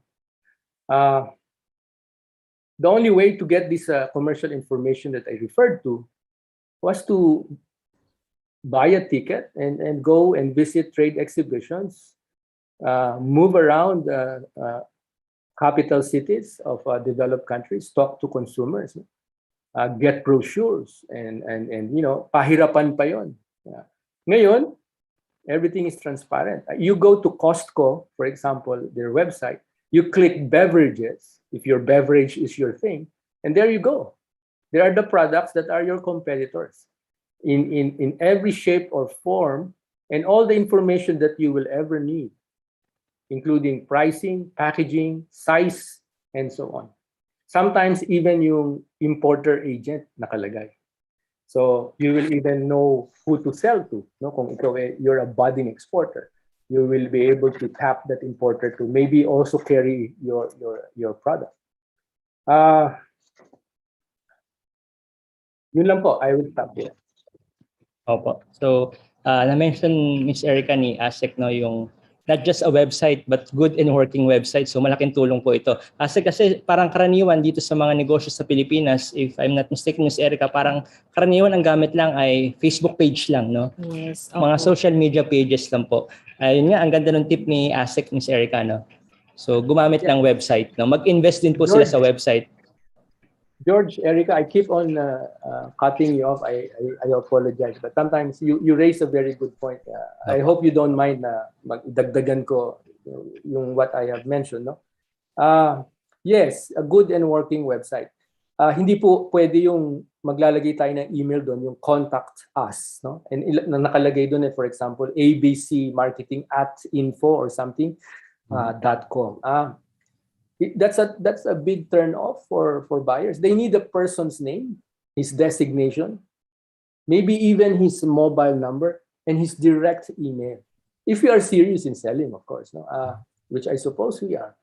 The only way to get this commercial information that I referred to was to buy a ticket and go and visit trade exhibitions, move around capital cities of developed countries, talk to consumers, get brochures, and pahirapan pa yon. Ngayon, everything is transparent. You go to Costco, for example, their website, you click beverages, if your beverage is your thing, and there you go. There are the products that are your competitors in every shape or form, and all the information that you will ever need, including pricing, packaging, size, and so on. Sometimes even yung importer agent nakalagay. So you will even know who to sell to. Kung you're a budding exporter, you will be able to tap that importer to maybe also carry your product. Yun lang po, I will stop here. Opo. So, na-mention Miss Erica ni ASEC yung not just a website but good and working website. So malaking tulong po ito. Kasi parang karaniwan dito sa mga negosyo sa Pilipinas, if I'm not mistaken, Ms. Erica, parang karaniwan ang gamit lang ay Facebook page lang, no? Yes. Mga Opo. social media pages lang po. Ayun nga, ang ganda ng tip ni ASEC, Ms. Erica, no? So gumamit ng website, no? Mag-invest din po sila sa website. George, Erica, I keep on cutting you off. I apologize, but sometimes you raise a very good point. I hope you don't mind na magdagdagan ko yung what I have mentioned. No? Yes, a good and working website. Hindi po pwede yung maglalagay tayo ng email doon, yung contact us. No? And nakalagay doon, for example, abcmarketing@info or something .com. That's a big turn off for buyers. They need a person's name, his designation, maybe even his mobile number and his direct email. If you are serious in selling, of course, no? Which I suppose we are.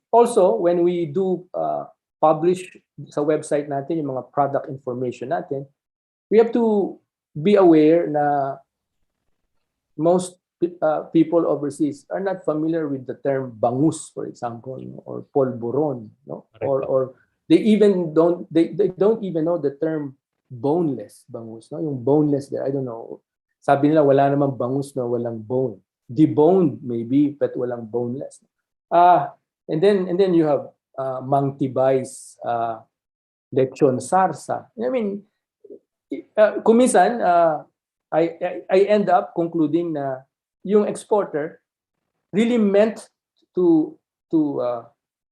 Also, when we do publish sa website natin yung mga product information natin, we have to be aware na most people overseas are not familiar with the term bangus, for example, or polvoron, no? Or they don't even know the term boneless bangus, no? Yung boneless there, I don't know. Sabi nila wala namang bangus na walang bone. Deboned maybe, but walang boneless. And then you have Mang Tibay's lechon sarsa. I mean, kuminsan I end up concluding na yung exporter really meant to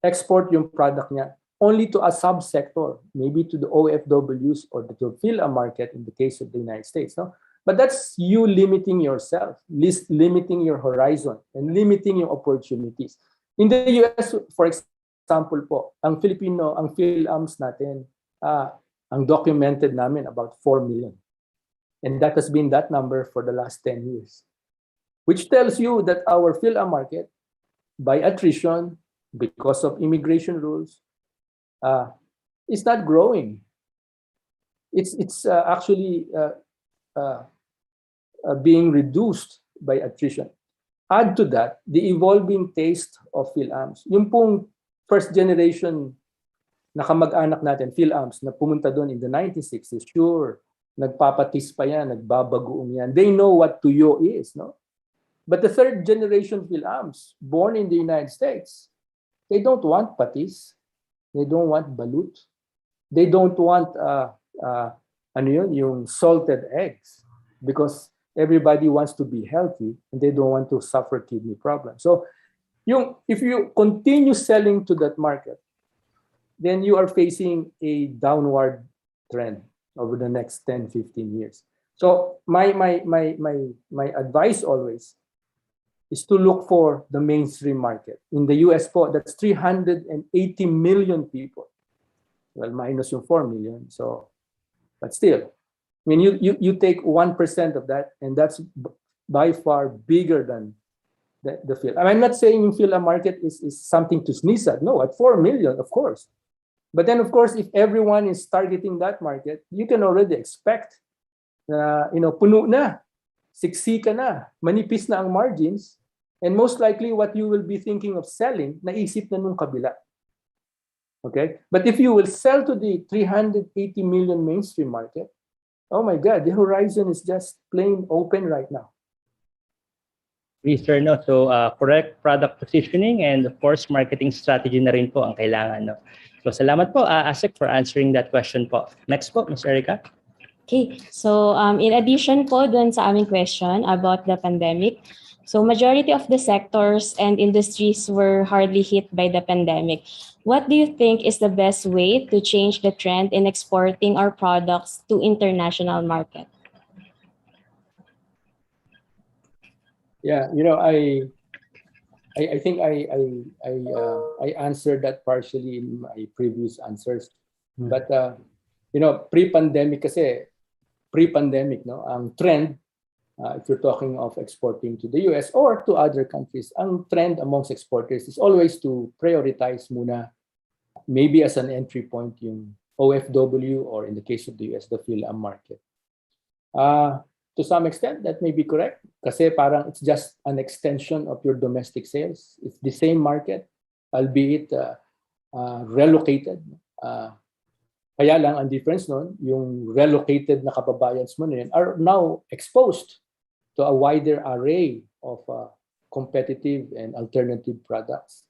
export yung product niya only to a subsector, maybe to the OFWs or to fill a market in the case of the United States. No? But that's you limiting yourself, limiting your horizon, and limiting your opportunities. In the US, for example po, ang PhilAms natin, ang documented namin about 4 million. And that has been that number for the last 10 years. Which tells you that our PhilAm market, by attrition, because of immigration rules, is not growing. It's actually being reduced by attrition. Add to that, the evolving taste of PhilAms. Yung pong first generation na kamag-anak natin, PhilAms, na pumunta doon in the 1960s, sure, nagpapatis pa yan, nagbabagoong yan. They know what tuyo is, no? But the third generation PhilAms, born in the United States, they don't want patis. They don't want balut. They don't want yung salted eggs, because everybody wants to be healthy and they don't want to suffer kidney problems. So if you continue selling to that market, then you are facing a downward trend over the next 10, 15 years. So my advice always is to look for the mainstream market. In the US po, that's 380 million people. Well, minus yung 4 million. So, but still, I mean, you take 1% of that, and that's by far bigger than the field. I'm not saying yung PhilAm market is something to sneeze at. No, at 4 million, of course. But then, of course, if everyone is targeting that market, you can already expect na, puno na, siksika na, manipis na ang margins, and most likely what you will be thinking of selling, naisip na nung kabila. Okay? But if you will sell to the 380 million mainstream market, oh my God, the horizon is just plain open right now. Sir, no? So correct product positioning and of course marketing strategy na rin po ang kailangan. No? So salamat po, ASEC, for answering that question po. Next po, Ms. Erica. Okay, so in addition po dun sa aming question about the pandemic, so majority of the sectors and industries were hardly hit by the pandemic. What do you think is the best way to change the trend in exporting our products to international market? Yeah, I think I answered that partially in my previous answers. But pre-pandemic, no, ang trend, if you're talking of exporting to the US or to other countries, ang trend amongst exporters is always to prioritize muna, maybe as an entry point, yung OFW, or in the case of the US, the PhilAm market. To some extent, that may be correct. Kasi parang it's just an extension of your domestic sales. It's the same market, albeit relocated. Kaya lang, ang difference nun, yung relocated na kababayans mo na yun are now exposed to a wider array of competitive and alternative products.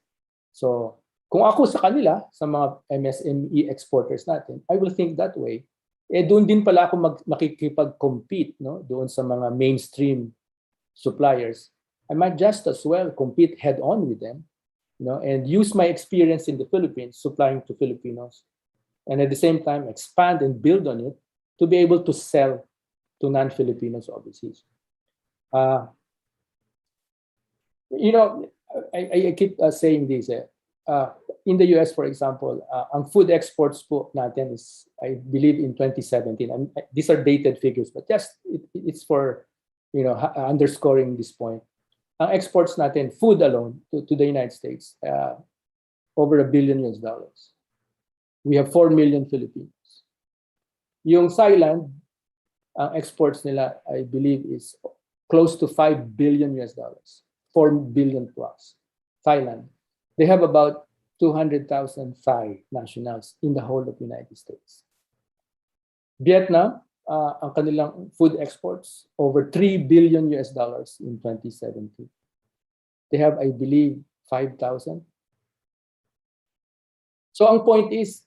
So, kung ako sa kanila, sa mga MSME exporters natin, I will think that way. Doon din pala ako makikipag-compete, no? Doon sa mga mainstream suppliers. I might just as well compete head-on with them, and use my experience in the Philippines, supplying to Filipinos, and at the same time expand and build on it to be able to sell to non-Filipinos overseas. I keep saying this. In the US, for example, ang food exports po natin is, I believe, in 2017. These are dated figures, but just it's for underscoring this point. Ang exports natin, food alone, to the United States, over $1 billion. We have 4 million Filipinos. Yung Thailand, ang exports nila, I believe, is close to $5 billion. 4 billion plus. Thailand. They have about 200,000 Thai nationals in the whole of the United States. Vietnam, ang kanilang food exports, over $3 billion in 2017. They have, I believe, 5,000. So ang point is,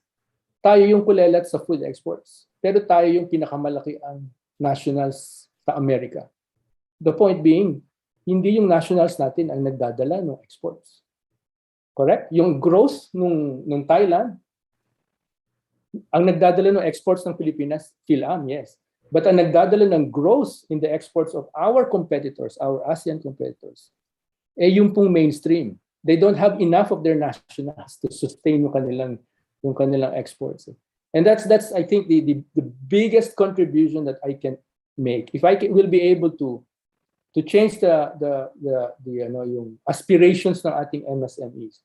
tayo yung kulelat sa food exports, pero tayo yung pinakamalaki ang nationals sa Amerika. The point being, hindi yung nationals natin ang nagdadala ng exports. Correct? Yung growth nung Thailand, ang nagdadala ng exports ng Pilipinas, PhilAm, yes. But ang nagdadala ng growth in the exports of our competitors, our ASEAN competitors, yung pong mainstream. They don't have enough of their nationals to sustain yung kanilang exports. And that's I think the biggest contribution that I can make. If I will be able to change yung aspirations ng ating MSMEs,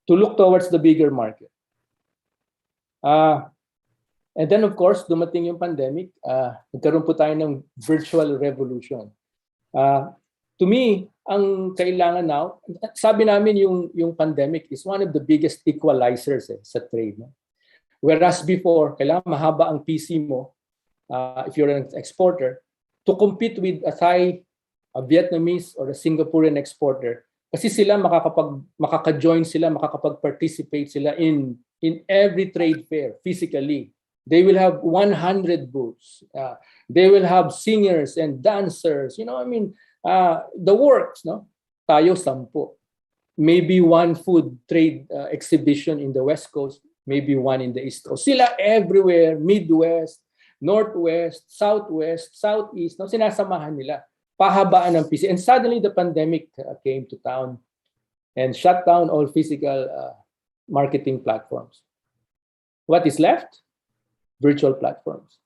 to look towards the bigger market. And then of course, dumating yung pandemic, nagkaroon po tayo ng virtual revolution. To me, ang kailangan now, sabi namin yung pandemic is one of the biggest equalizers sa trade. No? Whereas before, kailangan mahaba ang PC mo, if you're an exporter, to compete with a Thai, a Vietnamese, or a Singaporean exporter, kasi sila makaka-join sila, makakapag-participate sila in every trade fair physically. They will have 100 booths. They will have singers and dancers. The works, no? Tayo 10. Maybe one food trade exhibition in the West Coast, maybe one in the East Coast. Sila everywhere, Midwest, Northwest, Southwest, Southeast, no? Sinasamahan nila. Pahabaan ng PC. And suddenly the pandemic came to town and shut down all physical marketing platforms. What is left? Virtual platforms.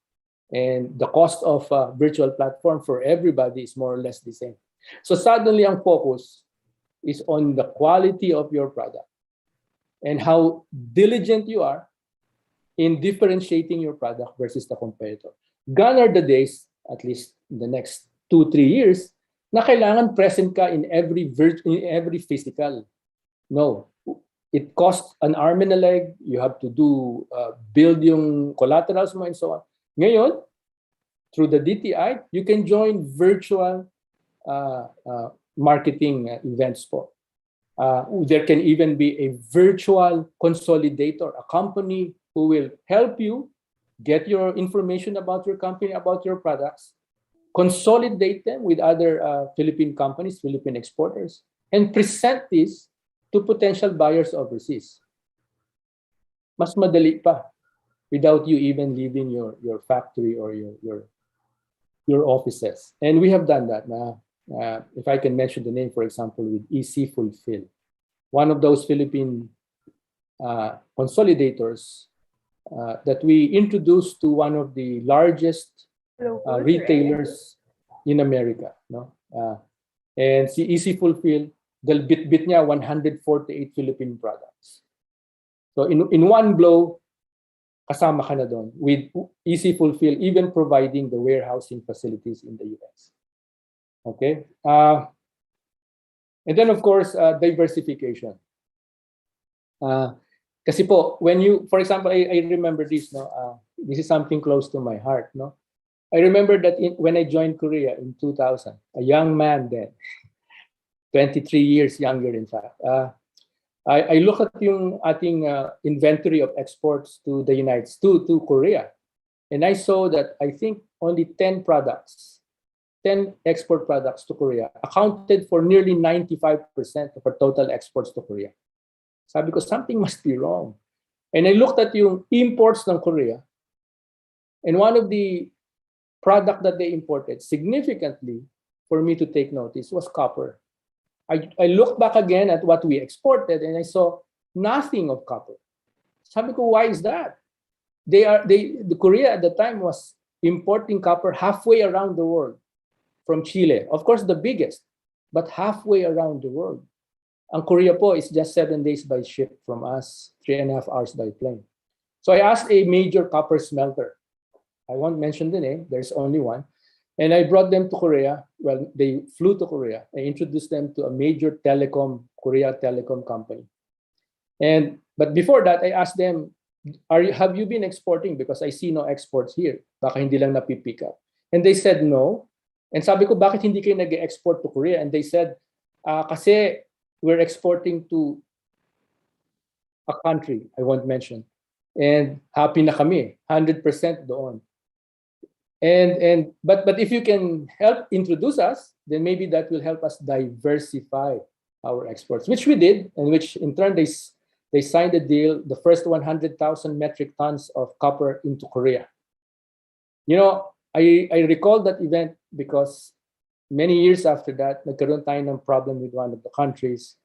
And the cost of a virtual platform for everybody is more or less the same. So suddenly ang focus is on the quality of your product and how diligent you are in differentiating your product versus the competitor. Gone are the days, at least in the next 2-3 years, na kailangan present ka in every physical. No. It costs an arm and a leg. You have to build yung collaterals mo and so on. Ngayon, through the DTI, you can join virtual marketing events po. There can even be a virtual consolidator, a company who will help you get your information about your company, about your products, consolidate them with other Philippine companies, Philippine exporters, and present this to potential buyers overseas. Mas madali pa without you even leaving your factory or your offices. And we have done that. If I can mention the name, for example, with EC Fulfill, one of those Philippine consolidators that we introduced to one of the largest retailers in America. No? And si EC Fulfill, bit niya 148 Philippine products. So in one blow, kasama ka na doon with Easy Fulfill, even providing the warehousing facilities in the US. Okay? And then of course, diversification. Kasi po, when you, for example, I remember this, no? This is something close to my heart, no? I remember that when I joined Korea in 2000, a young man then, 23 years younger in fact, I look at yung ating inventory of exports to the United States, to Korea, and I saw that I think only 10 products, 10 export products to Korea accounted for nearly 95% of our total exports to Korea. Sabi ko, something must be wrong. And I looked at yung imports ng Korea, and one of the product that they imported significantly for me to take notice was copper. I looked back again at what we exported and I saw nothing of copper. Sabi ko, why is that? The Korea at the time was importing copper halfway around the world from Chile. Of course, the biggest, but halfway around the world. Ang Korea po is just 7 days by ship from us, 3.5 hours by plane. So I asked a major copper smelter. I won't mention the name, there's only one. And I brought them to Korea. Well, they flew to Korea. I introduced them to a major Korea telecom company. But before that, I asked them, have you been exporting? Because I see no exports here. Baka hindi lang napipick up. And they said no. And sabi ko, bakit hindi kayo nag-export to Korea? And they said, kasi we're exporting to a country I won't mention. And happy na kami, 100% doon. But if you can help introduce us, then maybe that will help us diversify our exports, which we did, and which in turn they signed a deal, the first 100,000 metric tons of copper into Korea. You know, I recall that event because many years after that, nagkaroon tayo ng problem with one of the countries,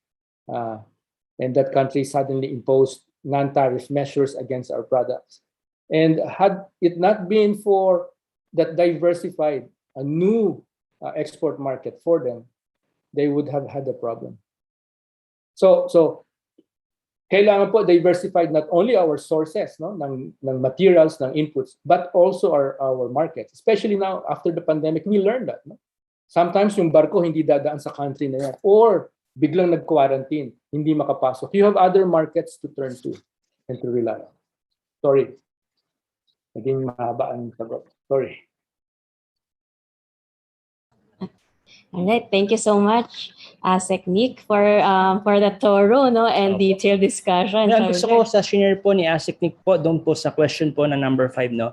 and that country suddenly imposed non-tariff measures against our products. And had it not been for that diversified a new export market for them, they would have had a problem. So kailangan po diversified not only our sources, no, ng materials, ng inputs, but also our markets. Especially now after the pandemic, we learned that. No? Sometimes yung barko hindi dadaan sa country na yan, or biglang nag-quarantine, hindi makapasok. You have other markets to turn to and to rely on. Sorry. Naging mahaba ang sagot. Sorry. All right, thank you so much, Asek Nick, for the thorough and detailed discussion. Yeah, gusto ko sa senior po ni Asek Nick po, doon po sa question po na number 5, no,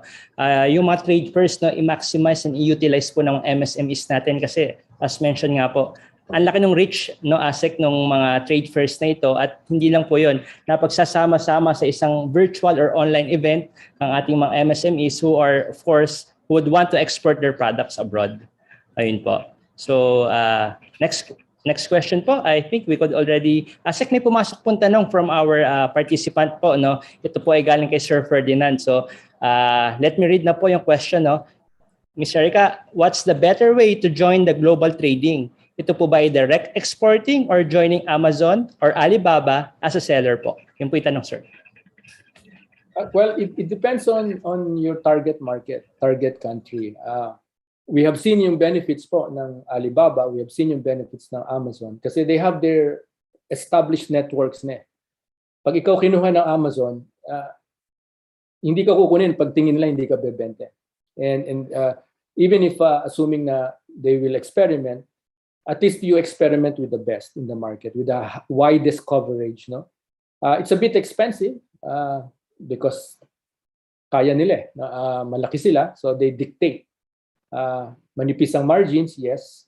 yung mga trade first, no, i-maximize and i-utilize po ng MSMEs natin kasi as mentioned nga po, ang laki ng reach, no, Asek, nung mga trade first na ito, at hindi lang po yun, napagsasama-sama sa isang virtual or online event ang ating mga MSMEs who are, of course, who would want to export their products abroad. Ayun po. So, next question po, I think we could already, Asek, may pumasok pong tanong from our participant po, no? Ito po ay galing kay Sir Ferdinand. So, let me read na po yung question, no? Ms. Erica, what's the better way to join the global trading? Ito po ba ay direct exporting or joining Amazon or Alibaba as a seller po? Yun po yung tanong, sir. Well, it depends on your target market, target country. We have seen yung benefits po ng Alibaba, we have seen yung benefits ng Amazon kasi they have their established networks na. Pag ikaw kinuha ng Amazon, hindi ka kukunin, pag tingin nila hindi ka bebente. And even if assuming na they will experiment, at least you experiment with the best in the market, with the widest coverage. No, it's a bit expensive because kaya nila, malaki sila, so they dictate. Manipis ang margins, yes.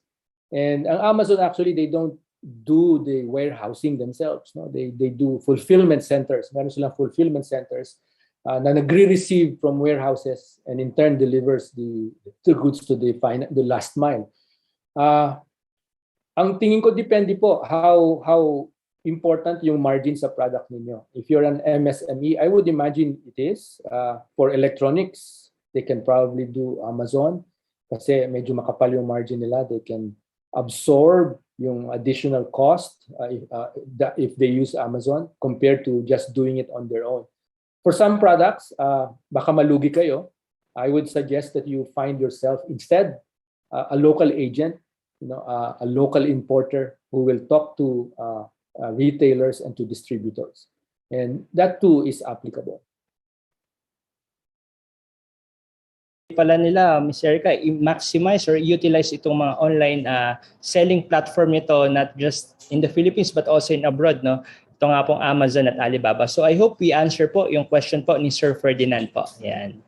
And ang Amazon actually, they don't do the warehousing themselves. No, they do fulfillment centers. Meron silang fulfillment centers na nagre-receive from warehouses and in turn delivers the goods to the last mile. Ang tingin ko depende po how important yung margin sa product ninyo. If you're an MSME, I would imagine it is. For electronics, they can probably do Amazon kasi medyo makapal yung margin nila. They can absorb yung additional cost if they use Amazon compared to just doing it on their own. For some products, baka malugi kayo. I would suggest that you find yourself instead a local agent, a local importer who will talk to retailers and to distributors. And that too is applicable. Pala nila, Ms. Erica, i-maximize or utilize itong mga online selling platform nito, not just in the Philippines but also in abroad, no? Ito nga pong Amazon at Alibaba. So I hope we answer po yung question po ni Sir Ferdinand po. Yan.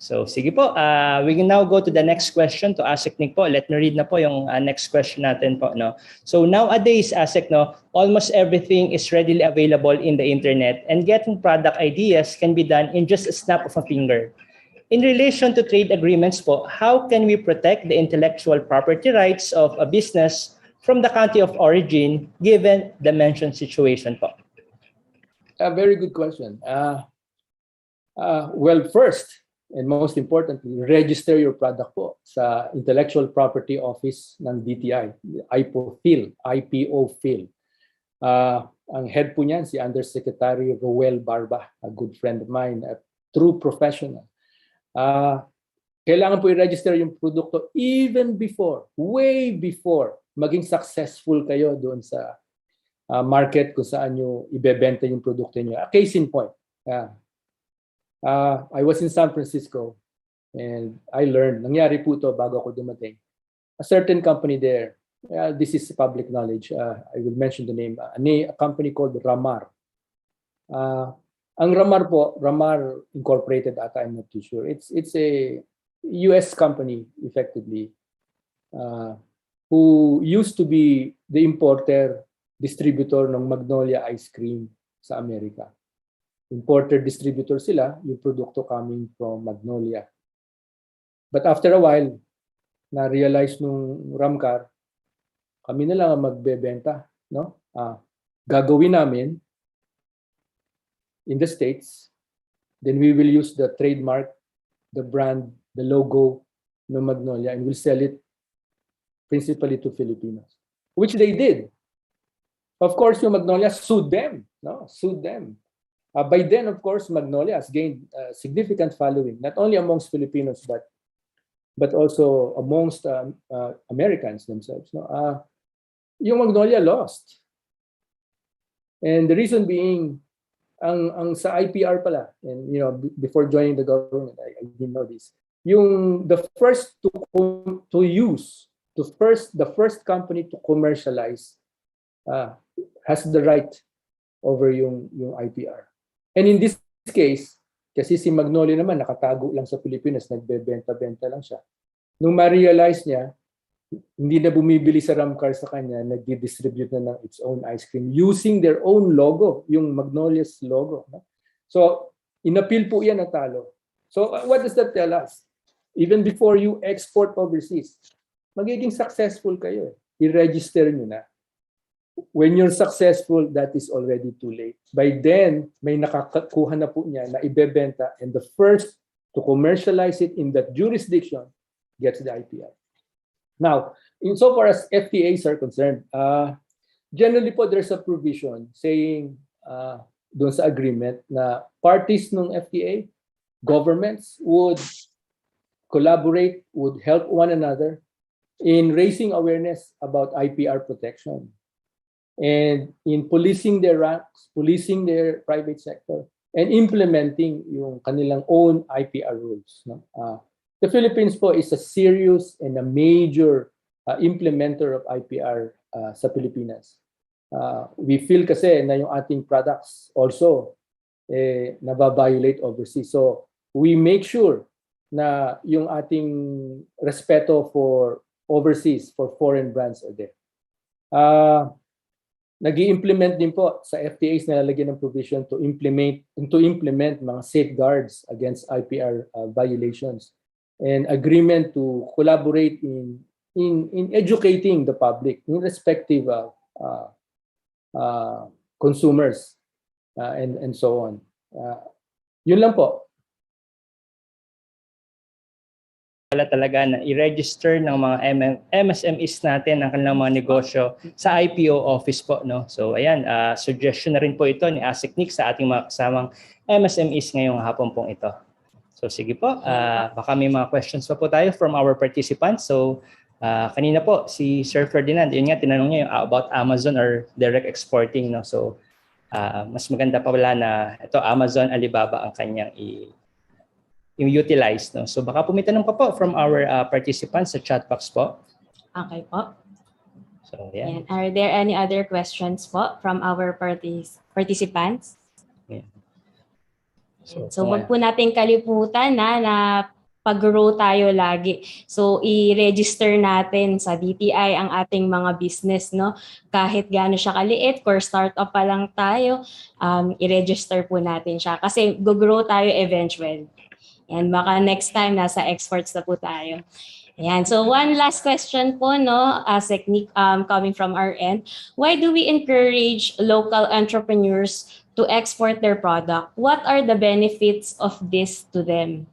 So sige po, we can now go to the next question to Asik Nick po. Let me read na po yung next question natin po, no. So nowadays, Asik, no, almost everything is readily available in the internet, and getting product ideas can be done in just a snap of a finger. In relation to trade agreements po, how can we protect the intellectual property rights of a business from the country of origin given the mentioned situation po? A very good question. Well, first and most importantly, register your product po sa Intellectual Property Office ng DTI, IPO Phil. Ang head po niyan, si Undersecretary Roel Barba, a good friend of mine, a true professional. Kailangan po i-register yung produkto even before, way before, maging successful kayo doon sa market kung saan nyo ibebenta yung produkto nyo. A case in point, I was in San Francisco and I learned, nangyari po ito bago ako dumating. A certain company there, this is public knowledge, I will mention the name, a company called Ramar. Ang Ramar po, Ramar Incorporated ata, I'm not too sure. It's a US company, effectively, who used to be the importer, distributor ng Magnolia ice cream sa Amerika. Importer, distributor sila, yung produkto coming from Magnolia. But after a while, na-realize nung Ramcar, kami na lang ang magbebenta, no? Gagawin namin in the States, then we will use the trademark, the brand, the logo ng Magnolia, and we'll sell it principally to Filipinos, which they did. Of course, yung Magnolia sued them, no? Sued them. By then, of course, Magnolia has gained significant following, not only amongst Filipinos, but also amongst Americans themselves. No? Yung Magnolia lost. And the reason being, ang sa IPR pala, and before joining the government, I didn't know this. The first the first company to commercialize has the right over yung IPR. And in this case, kasi si Magnolia naman nakatago lang sa Pilipinas, nagbebenta-benta lang siya. Nung ma-realize niya, hindi na bumibili sa Ramcar sa kanya, nag-distribute na ng its own ice cream using their own logo, yung Magnolia's logo. So, inappeal po yan natalo. So, what does that tell us? Even before you export overseas, magiging successful kayo. I-register nyo na. When you're successful, that is already too late. By then, may nakakakuha na po niya na ibebenta, and the first to commercialize it in that jurisdiction gets the IPR. Now, insofar as FTAs are concerned, generally po there's a provision saying doon sa agreement na parties ng FTA, governments would collaborate, would help one another in raising awareness about IPR protection and in policing their ranks, policing their private sector, and implementing yung kanilang own IPR rules. No? The Philippines po is a serious and a major implementer of IPR sa Pilipinas. We feel kasi na yung ating products also nababiolate overseas. So we make sure na yung ating respeto for overseas, for foreign brands are there. Nag-i-implement din po sa FTAs na lalagyan ng provision to implement mga safeguards against IPR violations and agreement to collaborate in educating the public in respective consumers and so on. Yun lang po. pala talaga na i-register ng mga MSMEs natin ang kanilang mga negosyo sa IPO office po, no? So ayan, suggestion na rin po ito ni ASECNIC sa ating mga kasamang MSMEs ngayong hapon pong ito. So sige po, baka may mga questions pa po tayo from our participants. So kanina po si Sir Ferdinand, yun nga tinanong niya yung about Amazon or direct exporting, no? So mas maganda pa wala na ito Amazon, Alibaba ang kanyang i-utilize, no? So baka po may tanong pa po from our participants sa chat box po. Okay po. So yeah. And are there any other questions po from our participants? Yeah. So wag po natin kalimutan na pag-grow tayo lagi. So i-register natin sa DTI ang ating mga business, no? Kahit gaano siya kaliit, core startup pa lang tayo, i-register po natin siya kasi go-grow tayo eventually. And baka next time nasa exports na po tayo. Ayan. So one last question po, no, ASECNIC, coming from our end. Why do we encourage local entrepreneurs to export their product? What are the benefits of this to them?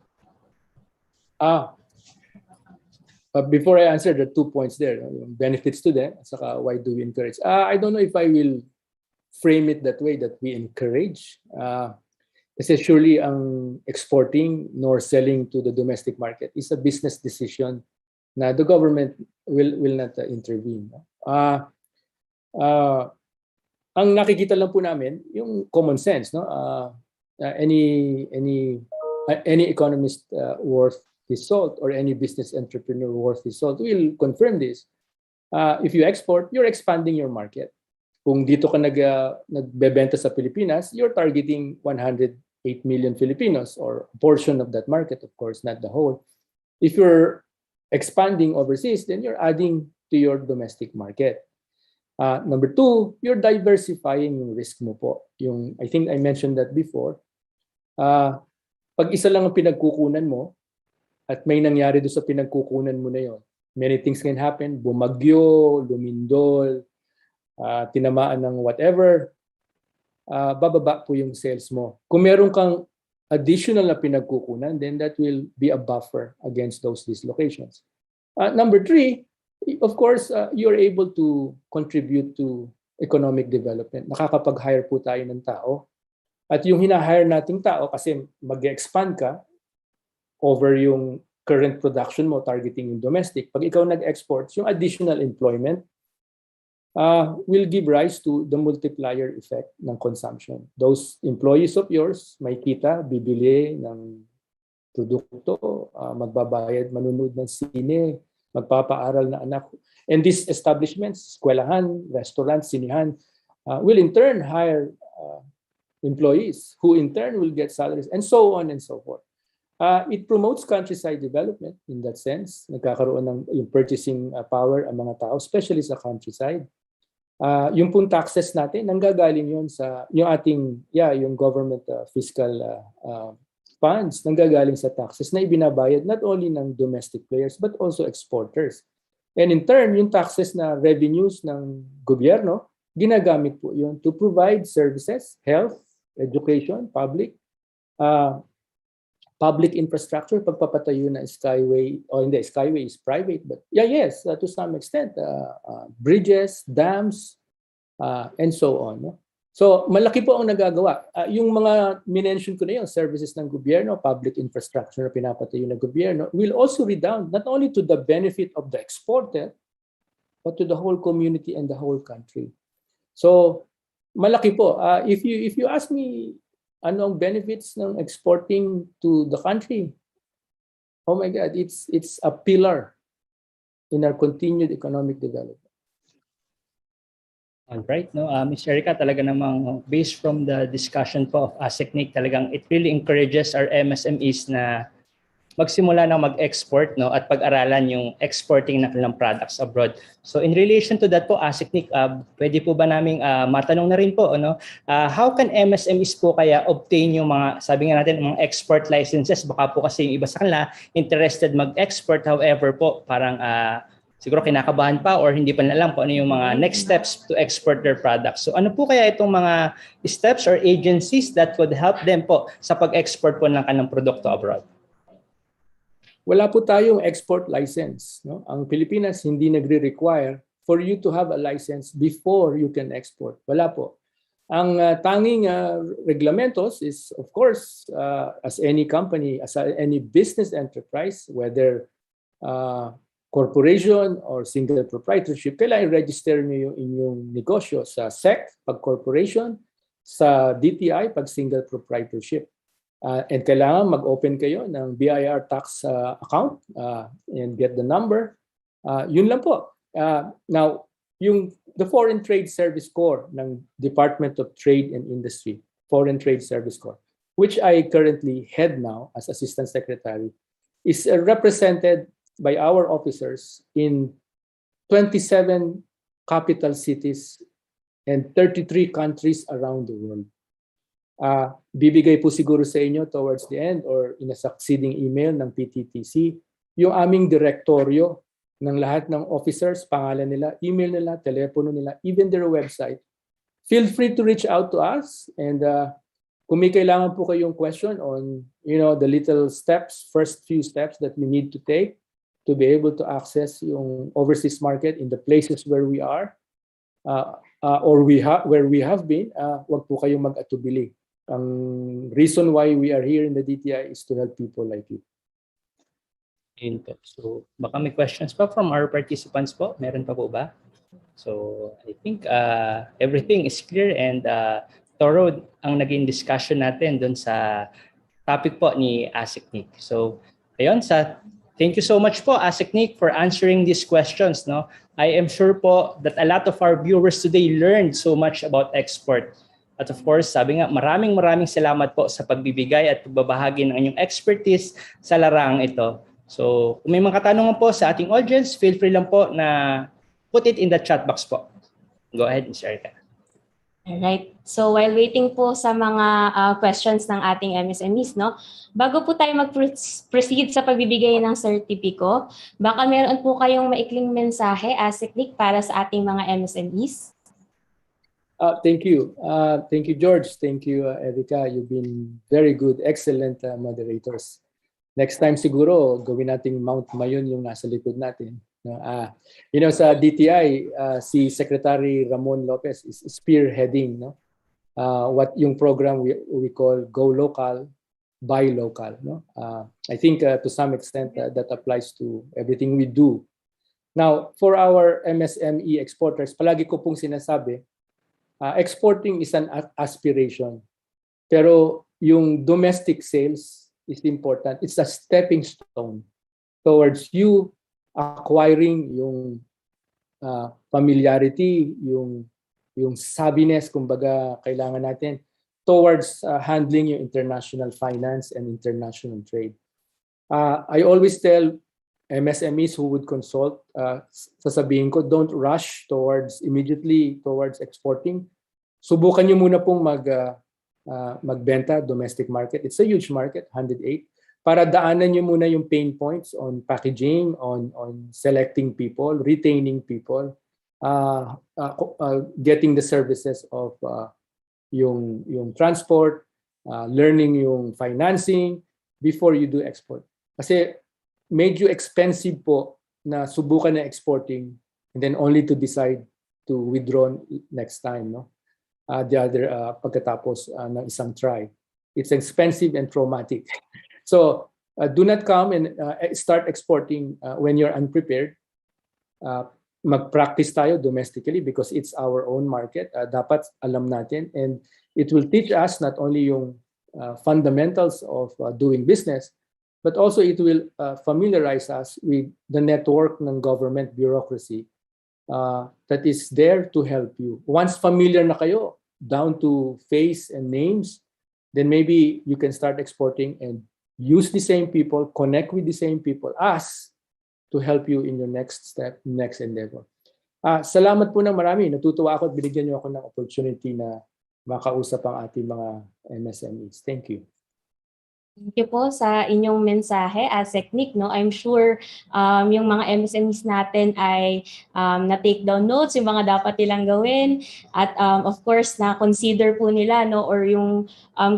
Before I answer the 2 points there, benefits to them, saka why do we encourage? I don't know if I will frame it that way, that we encourage. Kasi surely ang exporting nor selling to the domestic market is a business decision na the government will not intervene. Ang nakikita lang po namin yung common sense, no? Any economist worth his salt or any business entrepreneur worth his salt will confirm this. If you export, you're expanding your market. Kung dito ka nagbebenta sa Pilipinas, you're targeting 108 million Filipinos or a portion of that market, of course, not the whole. If you're expanding overseas, then you're adding to your domestic market. Number two, you're diversifying yung risk mo po. I think I mentioned that before. Pag isa lang ang pinagkukunan mo at may nangyari doon sa pinagkukunan mo na yon, many things can happen. Bumagyo, lumindol, tinamaan ng whatever, bababa po yung sales mo. Kung meron kang additional na pinagkukunan, then that will be a buffer against those dislocations. Number three, of course, you're able to contribute to economic development. Nakakapag-hire po tayo ng tao. At yung hina-hire nating tao, kasi mag-expand ka over yung current production mo, targeting yung domestic. Pag ikaw nag-exports, yung additional employment will give rise to the multiplier effect ng consumption. Those employees of yours may kita, bibili ng produkto, magbabayad, manunood ng sine, magpapaaral na anak. And these establishments, eskwelahan, restaurants, sinihan, will in turn hire employees who in turn will get salaries and so on and so forth. It promotes countryside development in that sense. Nagkakaroon ng yung purchasing power ang mga tao, especially sa countryside. Yung pong taxes natin, nanggagaling yun sa yung ating, yung government fiscal funds, nanggagaling sa taxes na ibinabayad not only ng domestic players but also exporters. And in turn, yung taxes na revenues ng gobyerno, ginagamit po yun to provide services, health, education, public infrastructure, pagpapatayo na skyway, o hindi, skyway is private, but yes, to some extent, bridges, dams, and so on. No? So, malaki po ang nagagawa. Yung mga minention ko na yun, services ng gobyerno, public infrastructure na pinapatayo ng gobyerno, will also redound not only to the benefit of the exporter, but to the whole community and the whole country. So, malaki po. If you ask me, anong benefits ng exporting to the country? Oh my God, it's a pillar in our continued economic development. All right, no, Ms. Erica, talaga namang based from the discussion po of ASECNIC, talagang it really encourages our MSMEs na magsimula na mag-export, no, at pag-aralan yung exporting ng kanilang products abroad. So in relation to that po, ASECNIC, pwede po ba naming matanong na rin po, ano, how can MSMEs po kaya obtain yung mga, sabi nga natin, mga export licenses? Baka po kasi yung iba sa kanila interested mag-export, however po, parang siguro kinakabahan pa or hindi pa nila alam kung ano yung mga next steps to export their products. So ano po kaya itong mga steps or agencies that would help them po sa pag-export po ng kanilang produkto abroad? wala po tayong export license. No? Ang Pilipinas hindi nagre-require for you to have a license before you can export. Wala po. Ang tanging reglamentos is, of course, as any company, as any business enterprise, whether corporation or single proprietorship, kailangan i-register nyo yung inyong negosyo sa SEC pag corporation, sa DTI pag single proprietorship. And kailangan mag-open kayo ng BIR tax account and get the number. Yun lang po. Now, the Foreign Trade Service Corps ng Department of Trade and Industry, Foreign Trade Service Corps, which I currently head now as Assistant Secretary, is represented by our officers in 27 capital cities and 33 countries around the world. Bibigay po siguro sa inyo towards the end or in a succeeding email ng PTTC yung aming direktoryo ng lahat ng officers, pangalan nila, email nila, telepono nila, even their website. Feel free to reach out to us, and kung may kailangan po kayong question on the little steps, first few steps that you need to take to be able to access yung overseas market in the places where we are or where we have been, wag po kayong mag-atubili. Ang reason why we are here in the DTI is to help people like you. So, baka may questions pa from our participants po? Meron pa po ba? So, I think everything is clear and thorough ang naging discussion natin dun sa topic po ni Asik Nick. So, ayun, thank you so much po, Asik Nick, for answering these questions. No? I am sure po that a lot of our viewers today learned so much about export. At of course, sabi nga, maraming salamat po sa pagbibigay at pagbabahagi ng inyong expertise sa laraang ito. So, kung may mga katanungan po sa ating audience, feel free lang po na put it in the chat box po. Go ahead, Ms. Erica. Alright. So, while waiting po sa mga questions ng ating MSMEs, no? Bago po tayo mag-proceed sa pagbibigay ng sertipiko, baka meron po kayong maikling mensahe, Asik Nick, para sa ating mga MSMEs? Thank you. Thank you, George. Thank you, Erica. You've been very good, excellent moderators. Next time siguro, gawin nating Mount Mayon yung nasa likod natin. Sa DTI, si Secretary Ramon Lopez is spearheading what yung program we call Go Local, Buy Local. I think to some extent that applies to everything we do. Now, for our MSME exporters, palagi ko pong sinasabi, exporting is an aspiration. Pero yung domestic sales is important. It's a stepping stone towards you acquiring yung familiarity, yung savviness, kumbaga, kailangan natin towards handling yung international finance and international trade. I always tell MSMEs who would consult, sasabihin ko, don't rush immediately towards exporting. Subukan nyo muna pong magbenta domestic market. It's a huge market, 108. Para daanan nyo muna yung pain points on packaging, on selecting people, retaining people, getting the services of yung transport, learning yung financing before you do export. Kasi medyo expensive po na subukan na exporting and then only to decide to withdraw next time, no? The other pagkatapos ng isang try. It's expensive and traumatic. So do not come and start exporting when you're unprepared. Mag-practice tayo domestically because it's our own market. Dapat alam natin, and it will teach us not only yung fundamentals of doing business, but also it will familiarize us with the network ng government bureaucracy that is there to help you. Once familiar na kayo, down to face and names, then maybe you can start exporting and use the same people, connect with the same people, ask to help you in your next step, next endeavor. Salamat po ng marami. Natutuwa ako at binigyan niyo ako ng opportunity na makausap ang ating mga MSMEs. Thank you. Thank you po sa inyong mensahe, Asek Nick. No? I'm sure yung mga MSMEs natin ay na-take down notes, yung mga dapat nilang gawin. At of course, na-consider po nila, no? Or yung,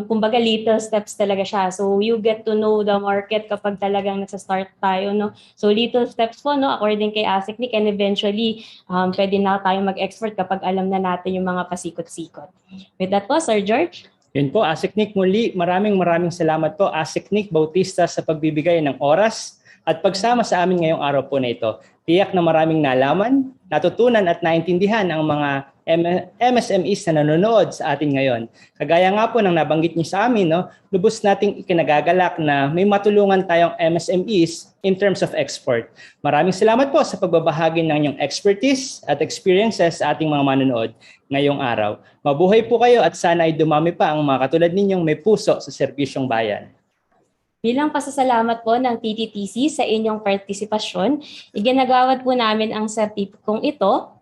kumbaga, little steps talaga siya. So you get to know the market kapag talagang nasa-start tayo. No? So little steps po, no? According kay Asek Nick, and eventually, pwede na tayo mag-export kapag alam na natin yung mga pasikot-sikot. With that po, Sir George. Yun po, Asik Nick, muli maraming salamat po, Asik Nick Bautista, sa pagbibigay ng oras at pagsama sa amin ngayong araw po na ito. Tiyak na maraming nalaman, natutunan at naintindihan ang mga MSMEs na nanonood sa atin ngayon. Kagaya nga po ng nabanggit niyo sa amin, no, lubos nating ikinagagalak na may matulungan tayong MSMEs in terms of export. Maraming salamat po sa pagbabahagi ng inyong expertise at experiences sa ating mga manonood ngayong araw. Mabuhay po kayo at sana ay dumami pa ang mga katulad ninyong may puso sa serbisyong bayan. Bilang pasasalamat po ng PTTC sa inyong partisipasyon, iginagawad po namin ang sertipikong ito.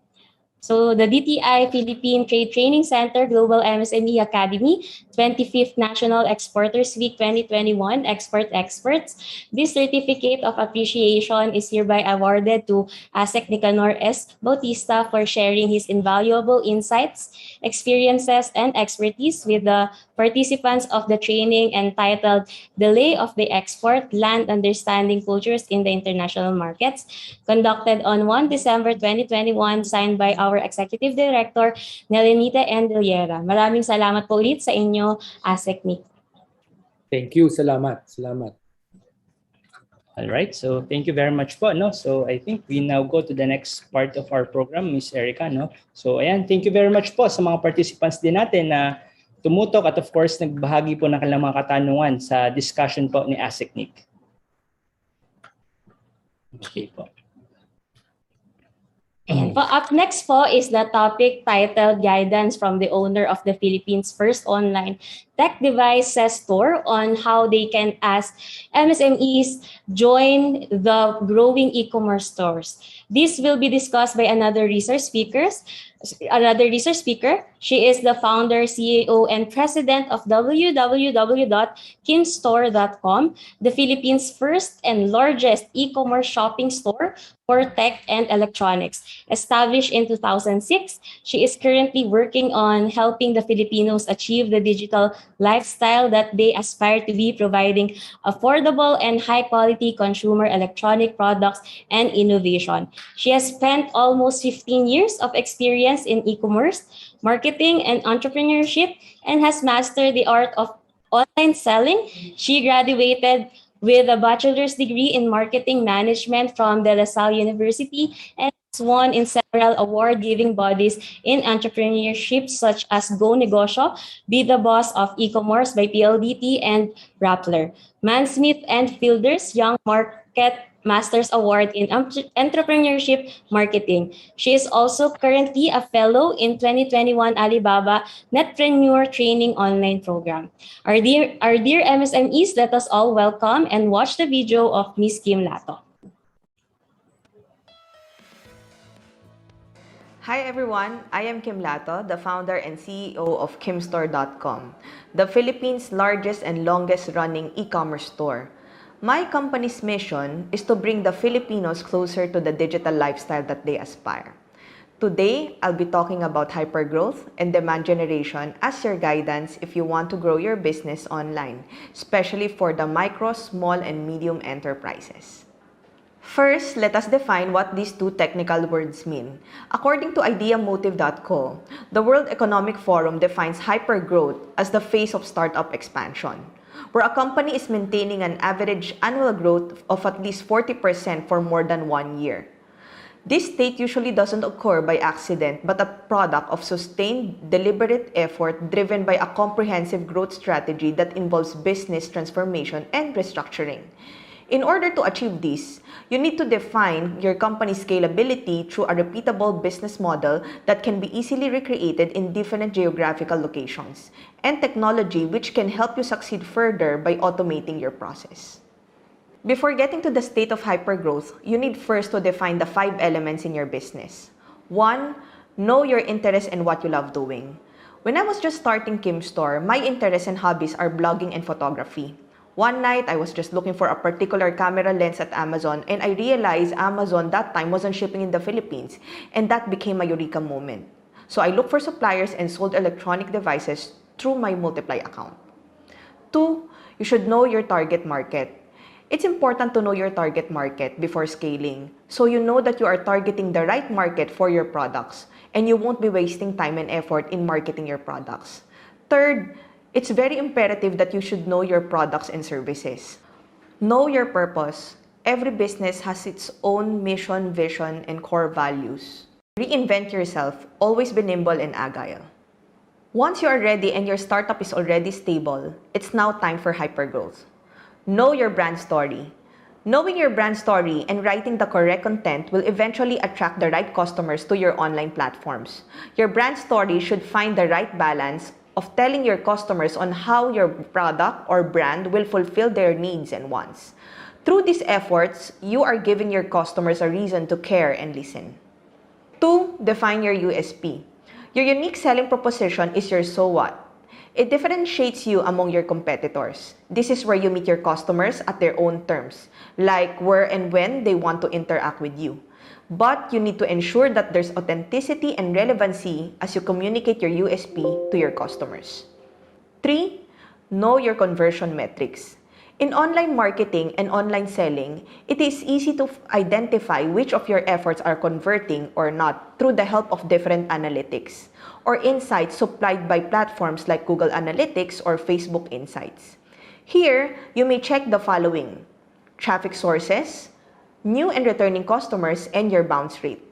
So the DTI Philippine Trade Training Center Global MSME Academy 25th National Exporters Week 2021 Export Experts. This certificate of appreciation is hereby awarded to Asek Nicanor S. Bautista for sharing his invaluable insights, experiences, and expertise with the participants of the training entitled Delay of the Export, Land Understanding Cultures in the International Markets, conducted on 1 December 2021, signed by our Executive Director, Nelenita Endeliera. Maraming salamat po ulit sa inyo, Asek Nick. Thank you. Salamat. Salamat. All right, so thank you very much po. No? So I think we now go to the next part of our program, Ms. Erica. No? So ayan, thank you very much po sa mga participants din natin na tumutok at of course nagbahagi po ng kanilang mga katanungan sa discussion po ni Asek Nick. Okay po. Ayan po. Up next po is the topic titled Guidance from the Owner of the Philippines' First Online Tech Devices Store on how they can, as MSMEs, join the growing e-commerce stores. This will be discussed by another research speaker. She is the founder, CEO, and president of www.kimstore.com, the Philippines' first and largest e-commerce shopping store for tech and electronics. Established in 2006, she is currently working on helping the Filipinos achieve the digital lifestyle that they aspire to be, providing affordable and high-quality consumer electronic products and innovation. She has spent almost 15 years of experience in e-commerce, marketing, and entrepreneurship, and has mastered the art of online selling. She graduated with a bachelor's degree in marketing management from De La Salle University and has won in several award-giving bodies in entrepreneurship such as Go Negosyo, Be the Boss of E-commerce by PLDT, and Rappler. Mansmith and Fielder's Young Market Master's Award in Entrepreneurship Marketing. She is also currently a fellow in 2021 Alibaba Netpreneur Training Online Program. Our dear MSMEs, let us all welcome and watch the video of Ms. Kim Lato. Hi everyone, I am Kim Lato, the founder and CEO of Kimstore.com, the Philippines' largest and longest running e-commerce store. My company's mission is to bring the Filipinos closer to the digital lifestyle that they aspire. Today, I'll be talking about hypergrowth and demand generation as your guidance if you want to grow your business online, especially for the micro, small, and medium enterprises. First, let us define what these two technical words mean. According to ideamotive.co, the World Economic Forum defines hypergrowth as the phase of startup expansion, where a company is maintaining an average annual growth of at least 40% for more than 1 year. This state usually doesn't occur by accident, but a product of sustained, deliberate effort driven by a comprehensive growth strategy that involves business transformation and restructuring. In order to achieve this, you need to define your company's scalability through a repeatable business model that can be easily recreated in different geographical locations, and technology which can help you succeed further by automating your process. Before getting to the state of hypergrowth, you need first to define the 5 elements in your business. 1. Know your interests and what you love doing. When I was just starting Kimstore, my interests and hobbies are blogging and photography. One night, I was just looking for a particular camera lens at Amazon, and I realized Amazon that time wasn't shipping in the Philippines, and that became a eureka moment. So I looked for suppliers and sold electronic devices through my Multiply account. 2, you should know your target market. It's important to know your target market before scaling, so you know that you are targeting the right market for your products, and you won't be wasting time and effort in marketing your products. Third, it's very imperative that you should know your products and services. Know your purpose. Every business has its own mission, vision, and core values. Reinvent yourself. Always be nimble and agile. Once you are ready and your startup is already stable, it's now time for hypergrowth. Know your brand story. Knowing your brand story and writing the correct content will eventually attract the right customers to your online platforms. Your brand story should find the right balance of telling your customers on how your product or brand will fulfill their needs and wants. Through these efforts, you are giving your customers a reason to care and listen. 2, define your USP. Your unique selling proposition is your so what. It differentiates you among your competitors. This is where you meet your customers at their own terms, like where and when they want to interact with you. But you need to ensure that there's authenticity and relevancy as you communicate your USP to your customers. 3, know your conversion metrics. In online marketing and online selling, it is easy to identify which of your efforts are converting or not through the help of different analytics or insights supplied by platforms like Google Analytics or Facebook Insights. Here, you may check the following: traffic sources, new and returning customers, and your bounce rate.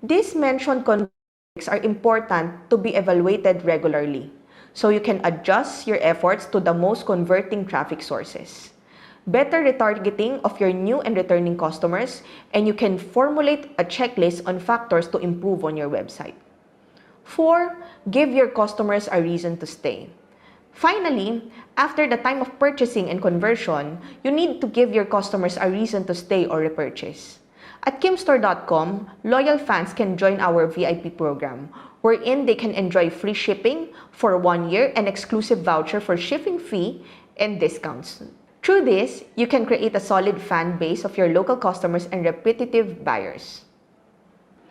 These mentioned metrics are important to be evaluated regularly, so you can adjust your efforts to the most converting traffic sources. Better retargeting of your new and returning customers, and you can formulate a checklist on factors to improve on your website. 4, give your customers a reason to stay. Finally, after the time of purchasing and conversion, you need to give your customers a reason to stay or repurchase. At kimstore.com, loyal fans can join our VIP program, wherein they can enjoy free shipping for 1 year and exclusive voucher for shipping fee and discounts. Through this, you can create a solid fan base of your local customers and repetitive buyers.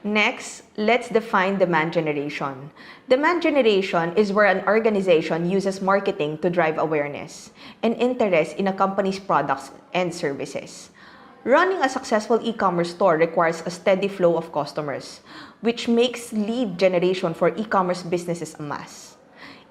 Next, let's define demand generation. Demand generation is where an organization uses marketing to drive awareness and interest in a company's products and services. Running a successful e-commerce store requires a steady flow of customers, which makes lead generation for e-commerce businesses a must.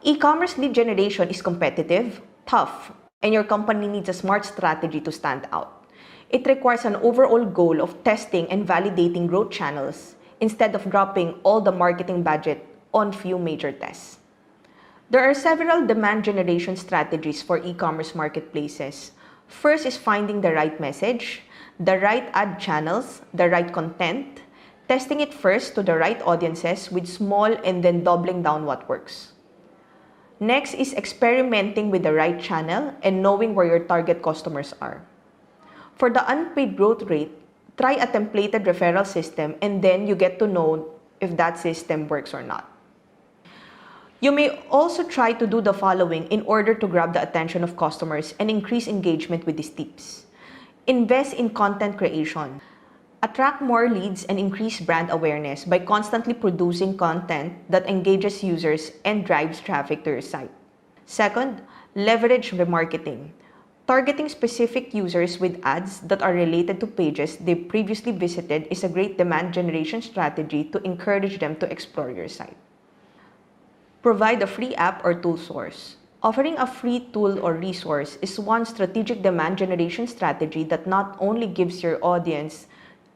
E-commerce lead generation is competitive, tough, and your company needs a smart strategy to stand out. It requires an overall goal of testing and validating growth channels instead of dropping all the marketing budget on few major tests. There are several demand generation strategies for e-commerce marketplaces. First is finding the right message, the right ad channels, the right content, testing it first to the right audiences with small and then doubling down what works. Next is experimenting with the right channel and knowing where your target customers are. For the unpaid growth rate, try a templated referral system and then you get to know if that system works or not. You may also try to do the following in order to grab the attention of customers and increase engagement with these tips. Invest in content creation. Attract more leads and increase brand awareness by constantly producing content that engages users and drives traffic to your site. Second, leverage remarketing. Targeting specific users with ads that are related to pages they previously visited is a great demand generation strategy to encourage them to explore your site. Provide a free app or tool source. Offering a free tool or resource is one strategic demand generation strategy that not only gives your audience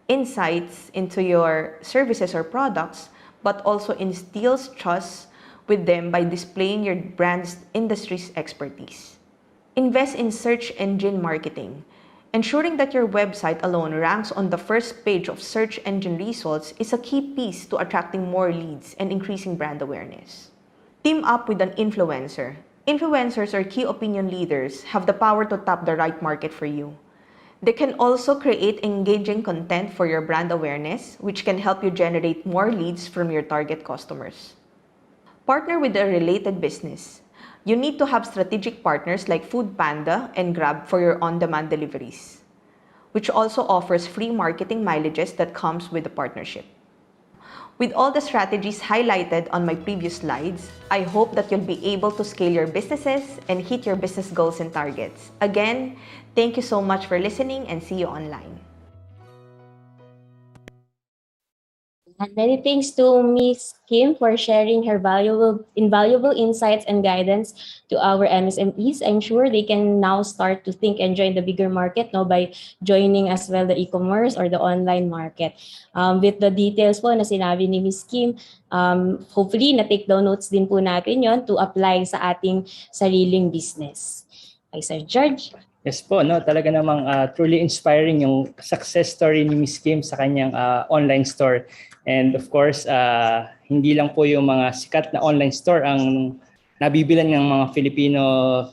insights into your services or products, but also instills trust with them by displaying your brand's industry's expertise. Invest in search engine marketing. Ensuring that your website alone ranks on the first page of search engine results is a key piece to attracting more leads and increasing brand awareness. Team up with an influencer. Influencers or key opinion leaders have the power to tap the right market for you. They can also create engaging content for your brand awareness, which can help you generate more leads from your target customers. Partner with a related business. You need to have strategic partners like Foodpanda and Grab for your on-demand deliveries, which also offers free marketing mileages that comes with the partnership. With all the strategies highlighted on my previous slides, I hope that you'll be able to scale your businesses and hit your business goals and targets. Again, thank you so much for listening and see you online. And many thanks to Ms. Kim for sharing her invaluable insights and guidance to our MSMEs. I'm sure they can now start to think and join the bigger market by joining as well the e-commerce or the online market. With the details po na sinabi ni Ms. Kim, hopefully na-take down notes din po natin yon to apply sa ating sariling business. Okay, Sir George. Yes po, no, talaga namang truly inspiring yung success story ni Miss Kim sa kanyang online store. And of course, hindi lang po yung mga sikat na online store ang nabibilan ng mga Filipino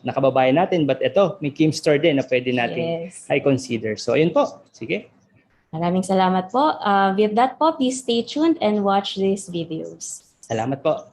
na kababayan natin, but ito, may Kim store din na pwede natin i-consider. So ayun po, sige. Maraming salamat po. With that po, please stay tuned and watch these videos. Salamat po.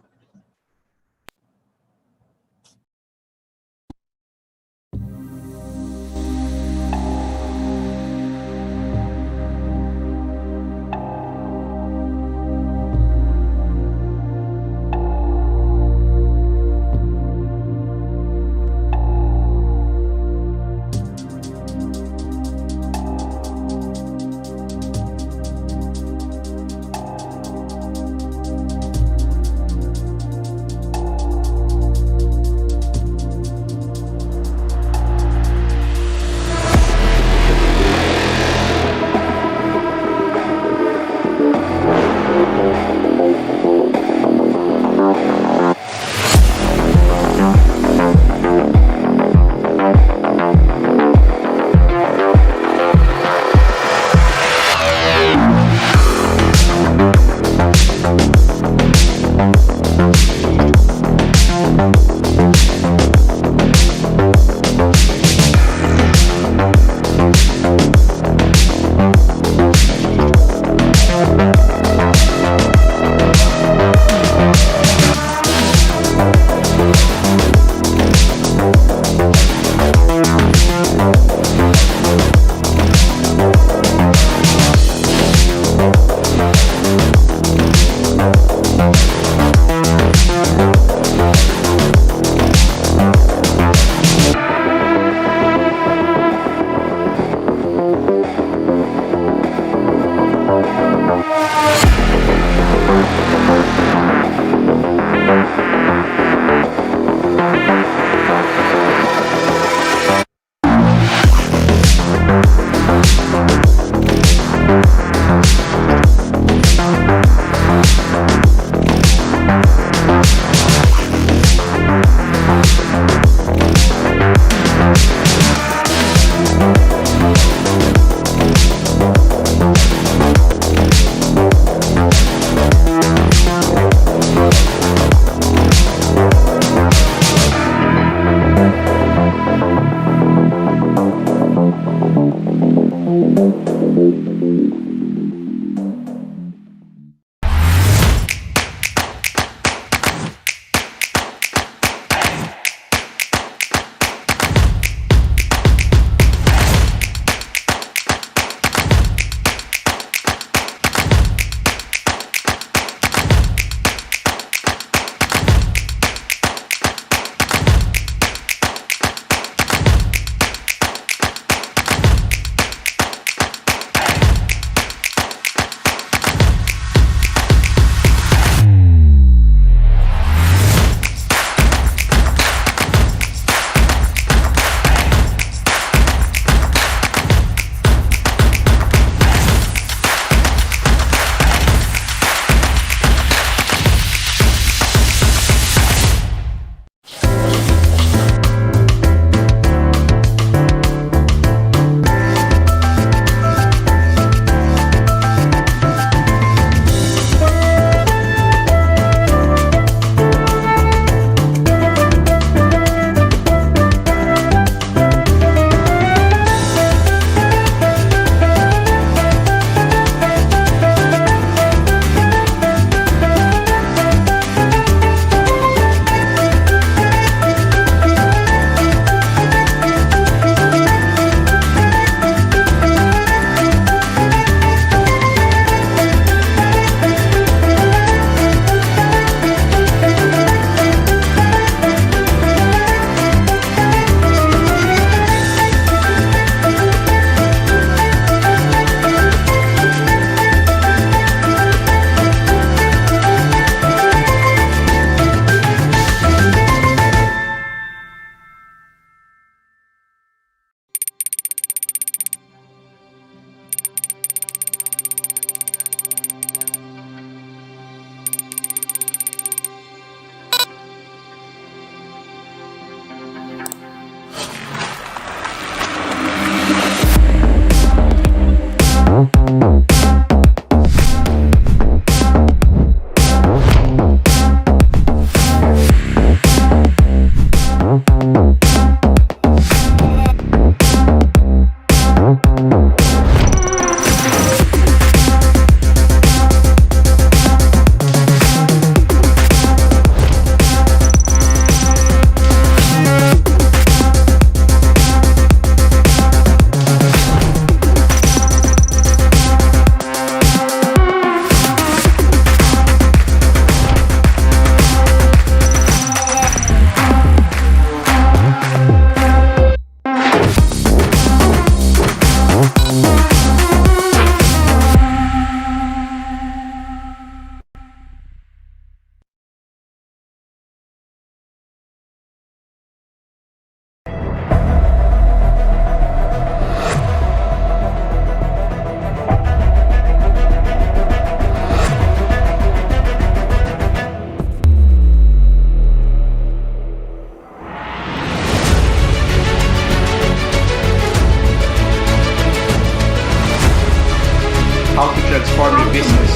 to transform your business.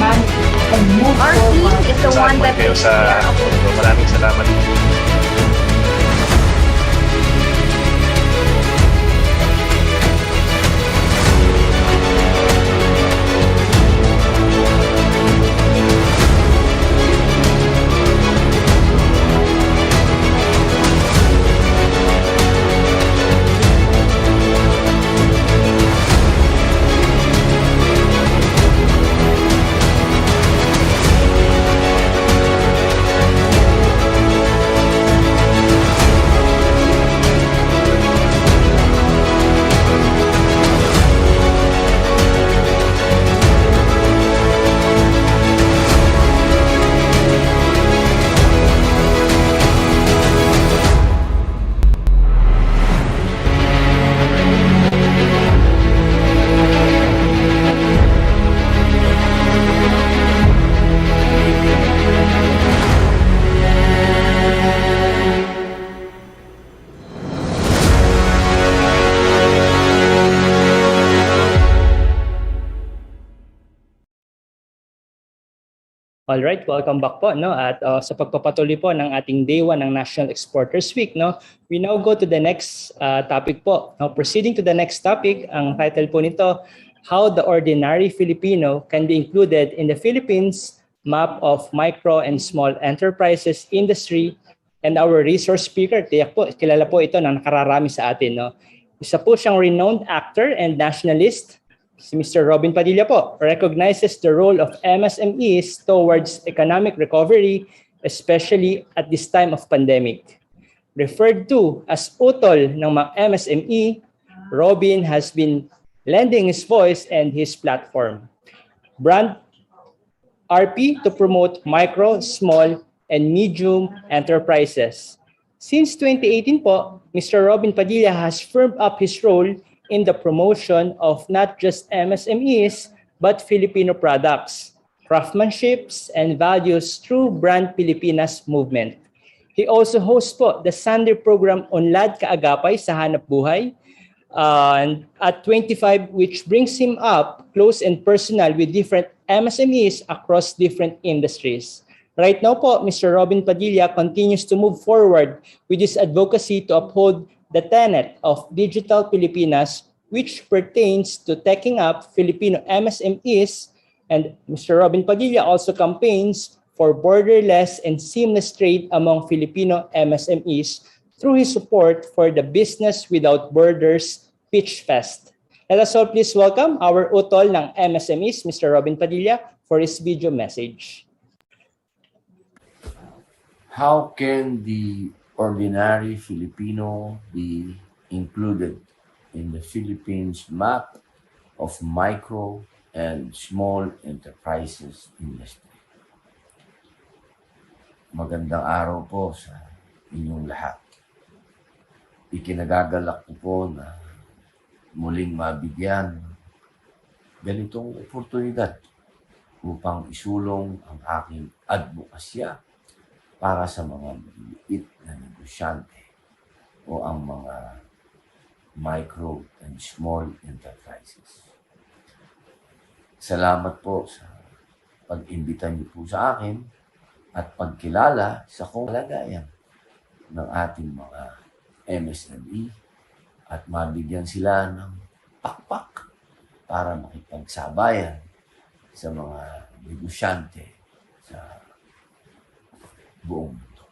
Our team is the one that kayo takes sa care of mundo. Maraming salamat. Alright, welcome back po, no? At sa pagpapatuloy po ng ating Day 1 ng National Exporters Week, no? We now go to the next topic po. Now, proceeding to the next topic, ang title po nito, How the Ordinary Filipino Can Be Included in the Philippines Map of Micro and Small Enterprises Industry. And our resource speaker, tiyak po, kilala po ito na nakararami sa atin, no? Isa po siyang renowned actor and nationalist. Si Mr. Robin Padilla po recognizes the role of MSMEs towards economic recovery, especially at this time of pandemic. Referred to as utol ng mga MSME, Robin has been lending his voice and his platform. Brand RP to promote micro, small, and medium enterprises. Since 2018 po, Mr. Robin Padilla has firmed up his role in the promotion of not just MSMEs, but Filipino products, craftsmanships, and values through Brand Pilipinas movement. He also hosts po the Sunday program Unlad Kaagapay sa Hanap Buhay and at 25, which brings him up close and personal with different MSMEs across different industries. Right now po, Mr. Robin Padilla continues to move forward with his advocacy to uphold the tenet of Digital Pilipinas, which pertains to taking up Filipino MSMEs, and Mr. Robin Padilla also campaigns for borderless and seamless trade among Filipino MSMEs through his support for the Business Without Borders Pitch Fest. Let us all please welcome our utol ng MSMEs, Mr. Robin Padilla, for his video message. How can the ordinary Filipino be included in the Philippines map of micro and small enterprises industry? Magandang araw po sa inyong lahat. Ikinagagalak ko po na muling mabigyan ganitong oportunidad upang isulong ang aking advokasya para sa mga maliit na negosyante o ang mga micro and small enterprises. Salamat po sa pag-imbita niyo po sa akin at pagkilala sa kalagayan ng ating mga MSME at mabigyan sila ng pakpak para makipagsabayan sa mga negosyante sa buong mundo.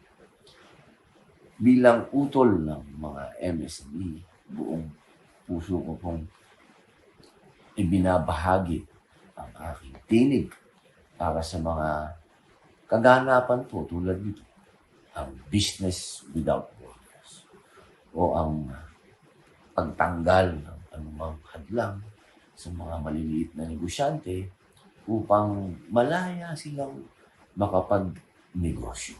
Bilang utol ng mga MSME, buong puso ko pong ibinabahagi ang aking tinig para sa mga kaganapan po tulad nito, ang Business Without Borders o ang pagtanggal ng anumang hadlang sa mga maliliit na negosyante upang malaya silang makapagnegosyo.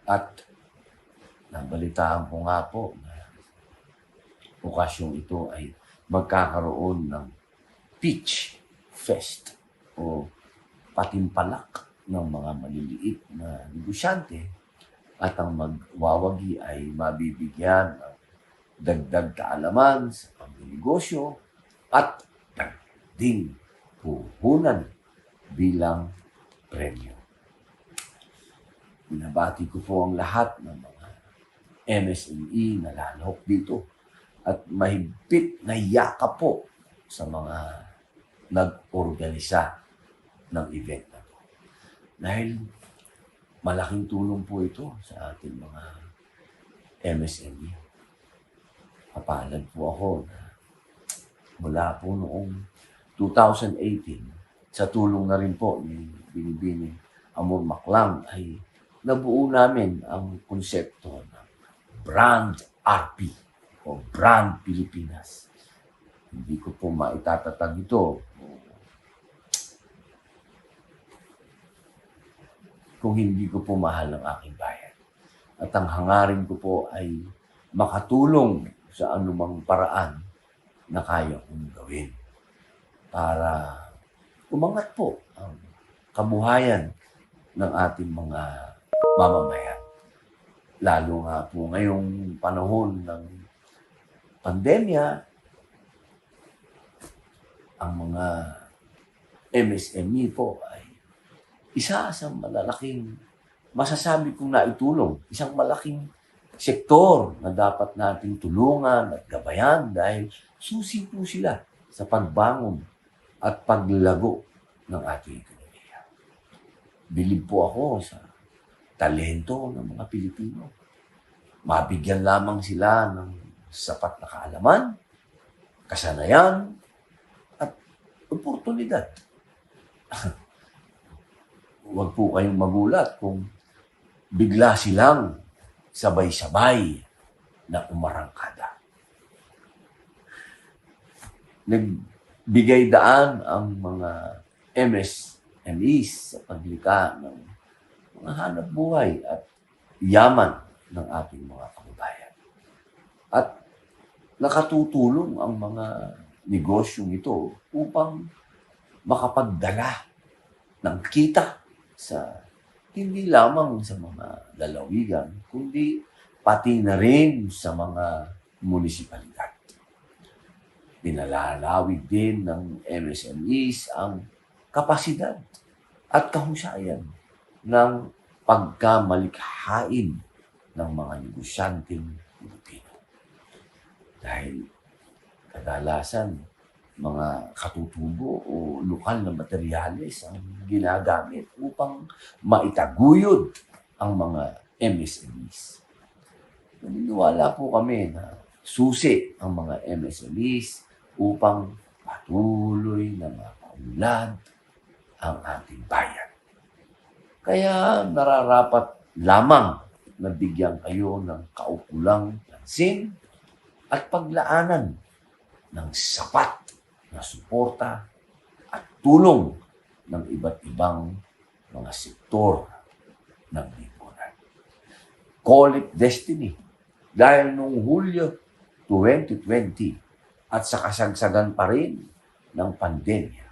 At nabalitaan ko nga po na okasyong ito ay magkakaroon ng Pitch Fest o patimpalak ng mga maliliit na negosyante at ang magwawagi ay mabibigyan ng dagdag kaalaman sa pagnegosyo at ding puhunan bilang premyo. Binabati ko po ang lahat ng mga MSME na lalahok dito at mahigpit na yakap po sa mga nag-organisa ng event na to. Dahil malaking tulong po ito sa ating mga MSME. Kapalad po ako na mula po noong 2018, sa tulong na rin po ni Binibining Amor Maclang ay nabuo namin ang konsepto ng Brand RP o Brand Pilipinas. Hindi ko po maitatatag ito kung hindi ko po mahal ang aking bayan. At ang hangarin ko po ay makatulong sa anumang paraan na kaya kong gawin para umangat po ang kabuhayan ng ating mga mamamayan. Lalo nga po ngayong panahon ng pandemya, ang mga MSME po ay isa sa malalaking masasabi kong naitulong, isang malaking sektor na dapat nating tulungan at gabayan dahil susi po sila sa pagbangon at paglago ng ating ekonomiya. Bilib po ako sa talento ng mga Pilipino. Mabigyan lamang sila ng sapat na kaalaman, kasanayan, at oportunidad. Huwag po kayong magulat kung bigla silang sabay-sabay na umarangkada. Nagbigay daan ang mga MSMEs sa paglika ng mga hanap buhay at yaman ng ating mga kababayan. At nakatutulong ang mga negosyong ito upang makapagdala ng kita sa hindi lamang sa mga lalawigan, kundi pati na rin sa mga munisipalidad. Pinalalawig din ng MSMEs ang kapasidad at kahusayan ng pagkamalikhain ng mga negosyanteng Pilipino. Dahil kadalasan, mga katutubo o lokal na materyales ang ginagamit upang maitaguyod ang mga MSMEs. Naniniwala po kami na susi ang mga MSMEs upang patuloy na mapaunlad ang ating bayan. Kaya nararapat lamang na bigyan kayo ng kaukulang pansin at paglaanan ng sapat na suporta at tulong ng iba't ibang mga sektor ng lipunan. Call it destiny. Dahil noong Hulyo 2020 at sa kasagsagan pa rin ng pandemya,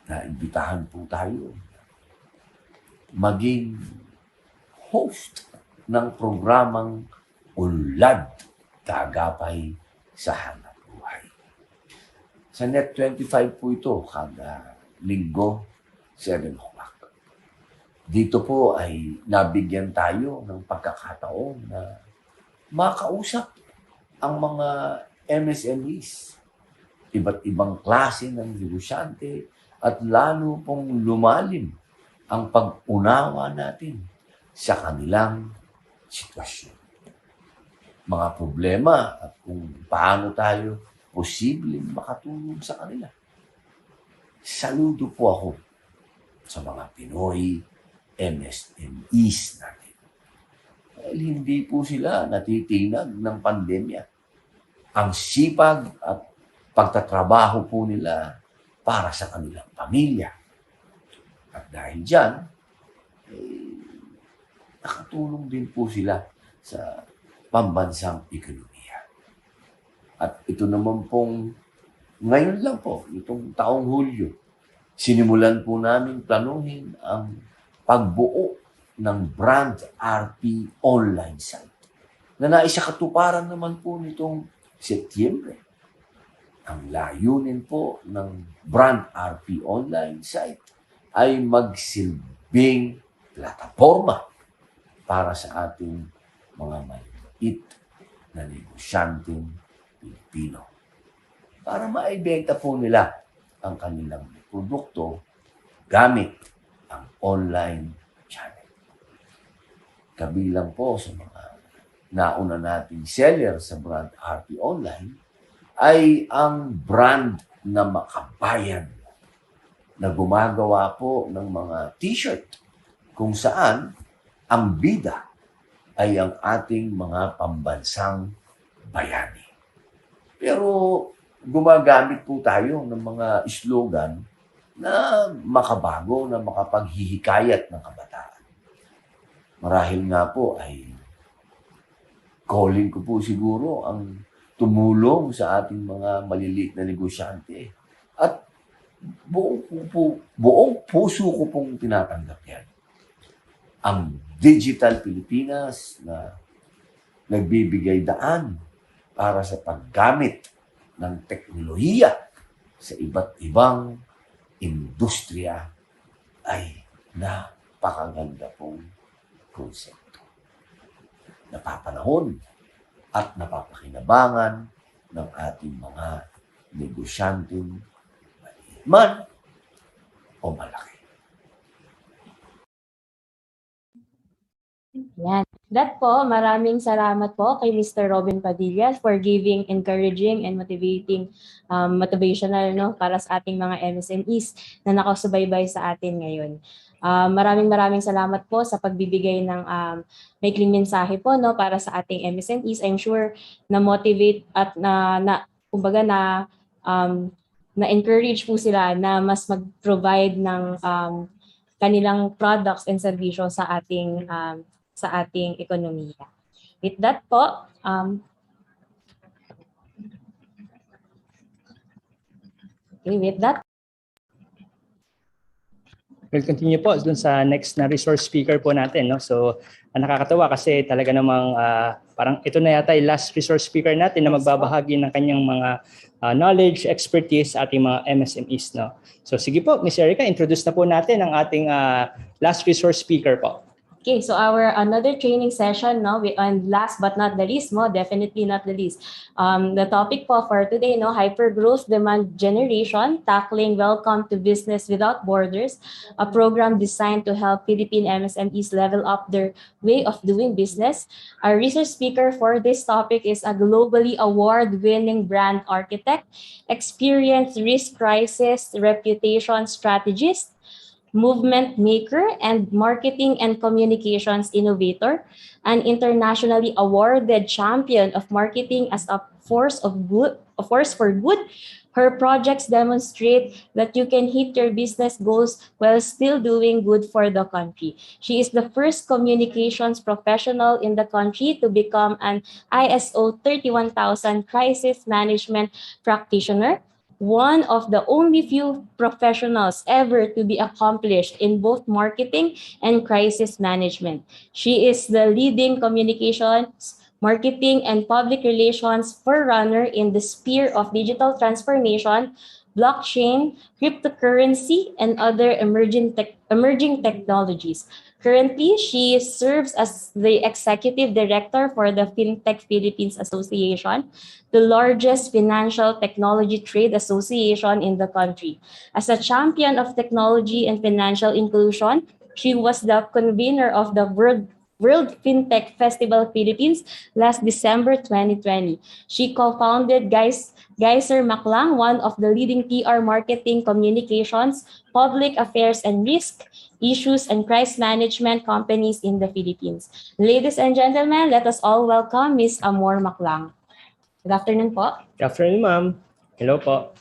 naimbitahan po tayo maging host ng programang Unlad Tagapay sa Hanap. Sa Net 25 po ito, kada linggo, 7 o'clock. Dito po ay nabigyan tayo ng pagkakataon na makausap ang mga MSMEs, iba't ibang klase ng negosyante, at lalo pong lumalim ang pag-unawa natin sa kanilang sitwasyon. Mga problema at kung paano tayo posibleng makatulong sa kanila. Saludo po ako sa mga Pinoy MSMEs natin. Dahil hindi po sila natitinag ng pandemya. Ang sipag at pagtatrabaho po nila para sa kanilang pamilya. At dahil dyan, nakatulong din po sila sa pambansang ekonomiya. At ito naman pong ngayon lang po, itong taong Hulyo, sinimulan po namin planuhin ang pagbuo ng Brand RP online site na naisakatuparan naman po nitong Setyembre. Ang layunin po ng Brand RP online site ay magsilbing plataforma para sa ating mga maliit na negosyanteng Pilipino para maibenta po nila ang kanilang produkto gamit ang online channel. Kabilang po sa mga nauna nating seller sa Brand RP online ay ang brand na Makabayan na gumagawa po ng mga t-shirt kung saan ang bida ay ang ating mga pambansang bayani. Pero gumagamit po tayo ng mga slogan na makabago, na makapaghihikayat ng kabataan. Marahil nga po ay calling ko po siguro ang tumulong sa ating mga maliliit na negosyante. At buong puso ko pong tinatanggap yan. Ang Digital Pilipinas na nagbibigay daan para sa paggamit ng teknolohiya sa iba't ibang industriya ay napakaganda pong konsepto. Napapanahon at napapakinabangan ng ating mga negosyanteng maliit man o malaki. Yan. That po, maraming salamat po kay Mr. Robin Padilla for giving encouraging and motivational para sa ating mga MSMEs na nakasubaybay sa atin ngayon. Maraming salamat po sa pagbibigay ng maikling mensahe po para sa ating MSMEs. I'm sure na motivate at kumbaga na encourage po sila na mas mag-provide ng kanilang products and serbisyo sa ating ekonomiya. With that po, with that, we'll continue po dun sa next na resource speaker po natin. No? So, nakakatawa kasi talaga namang parang ito na yata yung last resource speaker natin na magbabahagi ng kanyang mga knowledge, expertise sa ating mga MSMEs. No? So, sige po, Ms. Erica, introduce na po natin ang ating last resource speaker po. Okay, so our another training session, and last but not the least, definitely not the least. The topic po for today, hyper-growth demand generation, tackling welcome to business without borders, a program designed to help Philippine MSMEs level up their way of doing business. Our research speaker for this topic is a globally award-winning brand architect, experienced risk crisis reputation strategist, movement maker, and marketing and communications innovator, an internationally awarded champion of marketing as a force for good. Her projects demonstrate that you can hit your business goals while still doing good for the country. She is the first communications professional in the country to become an ISO 31000 crisis management practitioner, one of the only few professionals ever to be accomplished in both marketing and crisis management. She is the leading communications, marketing, and public relations forerunner in the sphere of digital transformation, blockchain, cryptocurrency, and other emerging technologies. Currently, she serves as the executive director for the FinTech Philippines Association, the largest financial technology trade association in the country. As a champion of technology and financial inclusion, she was the convener of the World FinTech Festival Philippines last December 2020. She co-founded Geyser Maclang, one of the leading PR marketing, communications, public affairs and risk, issues, and crisis management companies in the Philippines. Ladies and gentlemen, let us all welcome Ms. Amor Maclang. Good afternoon po. Good afternoon, ma'am. Hello po.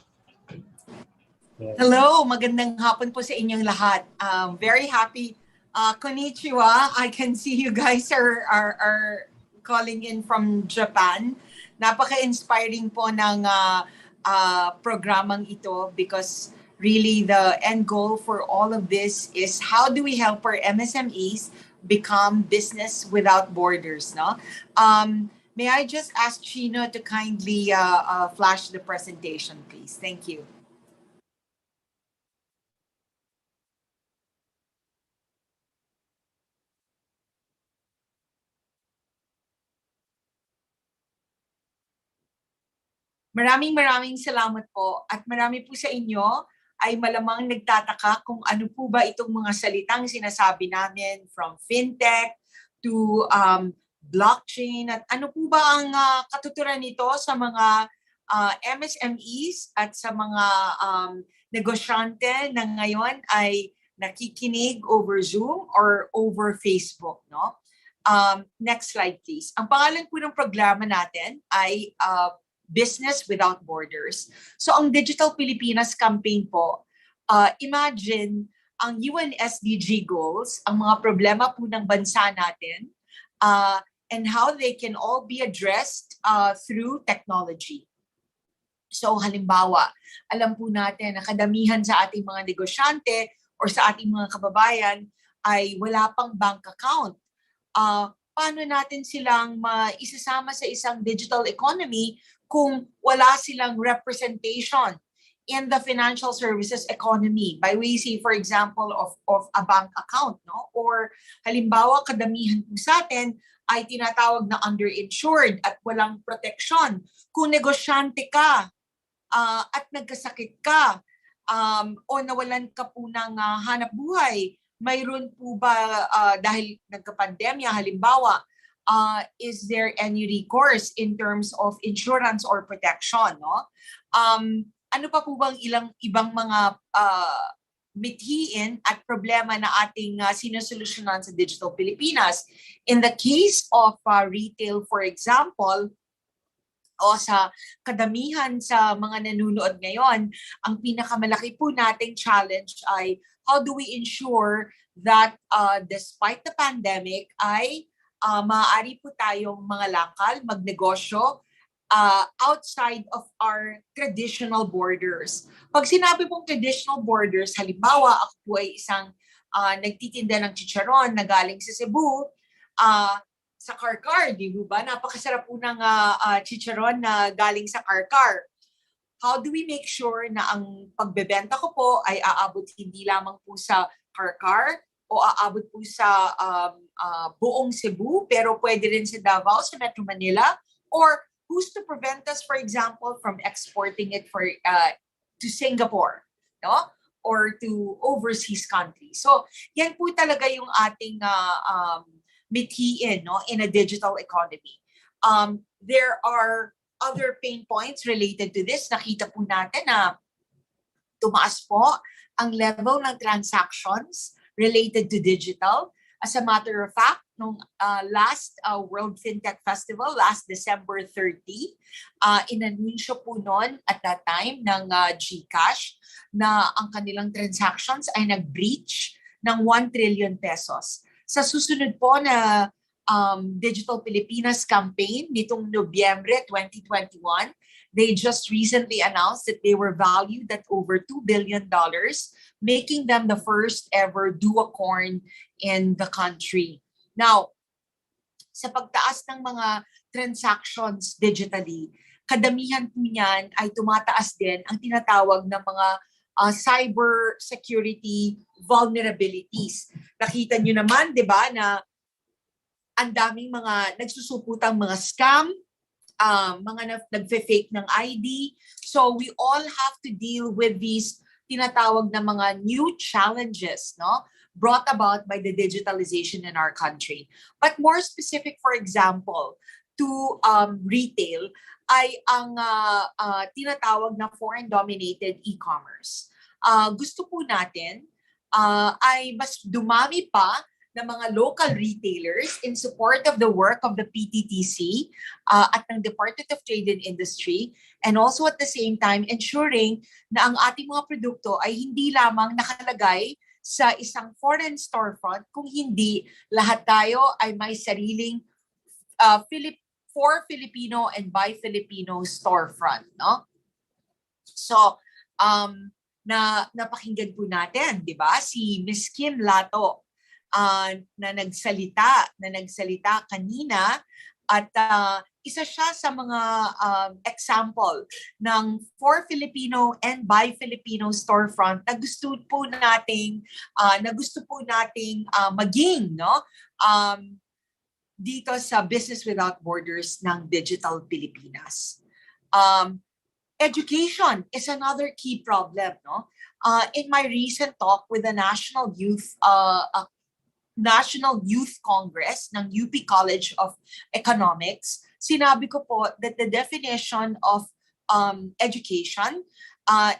Hello, magandang hapon po sa inyong lahat. Very happy. Konnichiwa. I can see you guys are calling in from Japan. Napaka-inspiring po ng programang ito because really the end goal for all of this is how do we help our MSMEs become business without borders, no? May I just ask Chino to kindly flash the presentation, please? Thank you. Maraming salamat po at marami po sa inyo ay malamang nagtataka kung ano po ba itong mga salitang sinasabi namin from fintech to blockchain at ano po ba ang katuturan nito sa mga MSMEs at sa mga negosyante na ngayon ay nakikinig over Zoom or over Facebook, no? Next slide please. Ang pangalan po ng programa natin ay Business Without Borders. So ang Digital Pilipinas campaign po, imagine ang UN SDG goals, ang mga problema po ng bansa natin, and how they can all be addressed through technology. So halimbawa, alam po natin na kadamihan sa ating mga negosyante or sa ating mga kababayan ay wala pang bank account. Paano natin silang maisasama sa isang digital economy kung wala silang representation in the financial services economy by way, say, for example, of a bank account, no? Or halimbawa, kadamihan po sa atin ay tinatawag na underinsured at walang protection. Kung negosyante ka at nagkasakit ka o nawalan ka po ng hanap buhay, mayroon po ba dahil nagka-pandemya, halimbawa, is there any recourse in terms of insurance or protection, no? Ano pa po bang ibang mga mithiin at problema na ating sinusolusyonan sa Digital Pilipinas? In the case of retail, for example, o sa kadamihan sa mga nanonood ngayon, ang pinakamalaki po nating challenge ay how do we ensure that despite the pandemic ay maaari po tayong mga lakal, magnegosyo outside of our traditional borders. Pag sinabi pong traditional borders, halimbawa ako po ay isang nagtitinda ng chicharon na galing sa Cebu, sa Karkar, di ba? Napakasarap po ng chicharon na galing sa Karkar. How do we make sure na ang pagbebenta ko po ay aabot hindi lamang po sa Karkar o aabot po sa buong Cebu, pero pwede rin sa Davao, sa Metro Manila, or who's to prevent us, for example, from exporting it to Singapore, no? Or to overseas countries. So, yan po talaga yung ating mithiin, no, in a digital economy. There are other pain points related to this. Nakita po natin na tumaas po ang level ng transactions related to digital. As a matter of fact, nung last World FinTech Festival, last December 30, inanunsyo po noon at that time ng GCash na ang kanilang transactions ay nag-breach ng 1 trillion pesos. Sa susunod po na Digital Pilipinas campaign nitong Nobyembre 2021, they just recently announced that they were valued at over $2 billion, making them the first ever duocorn in the country. Now, sa pagtaas ng mga transactions digitally, kadamihan po niyan ay tumataas din ang tinatawag na mga cyber security vulnerabilities. Nakita nyo naman, di ba, na ang daming mga nagsusuputang mga scam, mga nagfe-fake ng ID. So we all have to deal with these tinatawag na mga new challenges, no, brought about by the digitalization in our country. But more specific, for example, to retail, ay ang tinatawag na foreign-dominated e-commerce. Gusto po natin ay mas dumami pa ng mga local retailers in support of the work of the PTTC at ng Department of Trade and Industry, and also at the same time ensuring na ang ating mga produkto ay hindi lamang nakalagay sa isang foreign storefront, kung hindi lahat tayo ay may sariling for Filipino and by Filipino storefront, no? So, napakinggan po natin, di ba? Si Ms. Kim Lato, na nagsalita kanina at isa siya sa mga example ng for Filipino and by Filipino storefront na gusto po nating maging, no? Dito sa Business Without Borders ng Digital Pilipinas. Education is another key problem, no? In my recent talk with the National Youth Congress ng UP College of Economics, sinabi ko po that the definition of education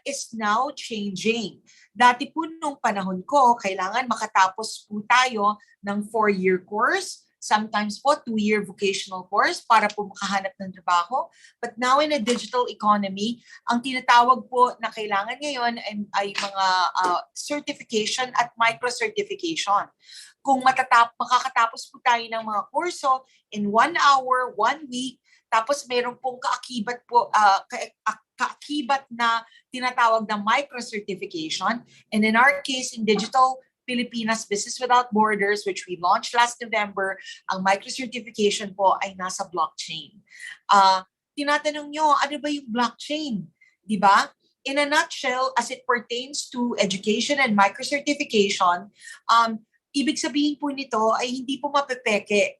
is now changing. Dati po nung panahon ko, kailangan makatapos po tayo ng 4-year course, sometimes po 2-year vocational course para po makahanap ng trabaho. But now in a digital economy, ang tinatawag po na kailangan ngayon ay mga certification at micro-certification. Kung makakatapos po tayo ng mga kurso in 1 hour, 1 week, tapos meron pong kaakibat na tinatawag na micro-certification. And in our case, in Digital Pilipinas Business Without Borders, which we launched last November, ang micro-certification po ay nasa blockchain. Tinatanong nyo, ano ba yung blockchain? Di ba? In a nutshell, as it pertains to education and micro-certification, ibig sabihin po nito ay hindi po mapepeke.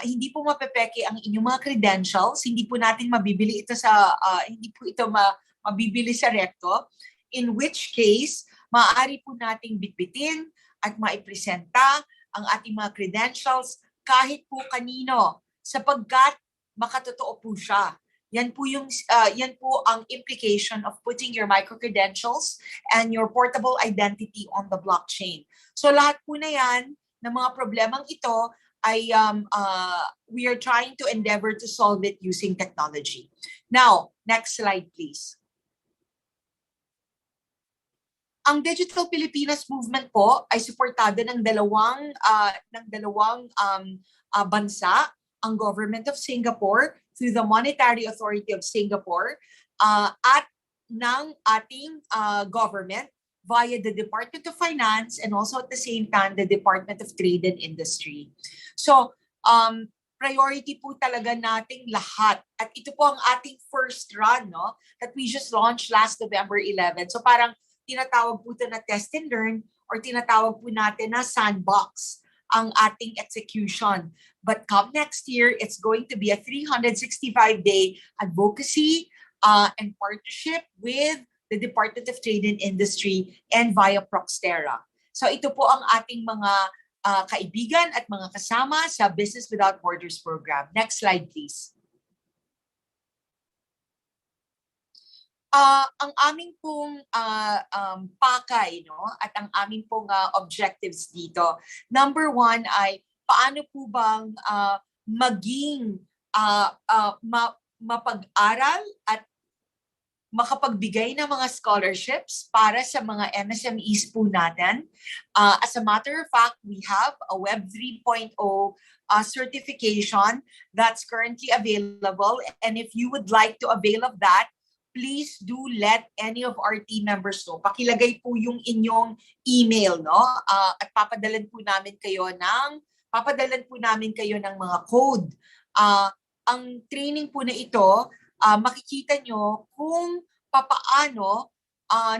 Hindi po mapepeke ang inyong mga credentials, hindi po natin mabibili ito mabibili sa rekto, in which case, maaari po nating bitbitin at maipresenta ang ating mga credentials kahit po kanino, sapagkat makatotoo po siya. Yan po ang implication of putting your micro-credentials and your portable identity on the blockchain. So lahat po na yan, ng mga problemang ito, ay we are trying to endeavor to solve it using technology. Now, next slide please. Ang Digital Pilipinas Movement po ay suportado ng dalawang bansa, ang Government of Singapore through the Monetary Authority of Singapore at ng ating government via the Department of Finance and also at the same time the Department of Trade and Industry. So, priority po talaga nating lahat. At ito po ang ating first run, no, that we just launched last November 11. So parang tinatawag po ito na test and learn or tinatawag po natin na sandbox ang ating execution. But come next year, it's going to be a 365-day advocacy and partnership with the Department of Trade and Industry and via Proxtera. So ito po ang ating mga kaibigan at mga kasama sa Business Without Borders program. Next slide, please. Ang aming pong pakay, no, at ang aming pong objectives dito. Number 1 ay paano po bang maging mapag-aral at makapagbigay ng mga scholarships para sa mga MSMEs po natin. As a matter of fact, we have a Web 3.0 certification that's currently available. And if you would like to avail of that, please do let any of our team members know. Pakilagay po yung inyong email, no? At papadalan po namin kayo ng mga code. Ang training po na ito, makikita nyo kung papaano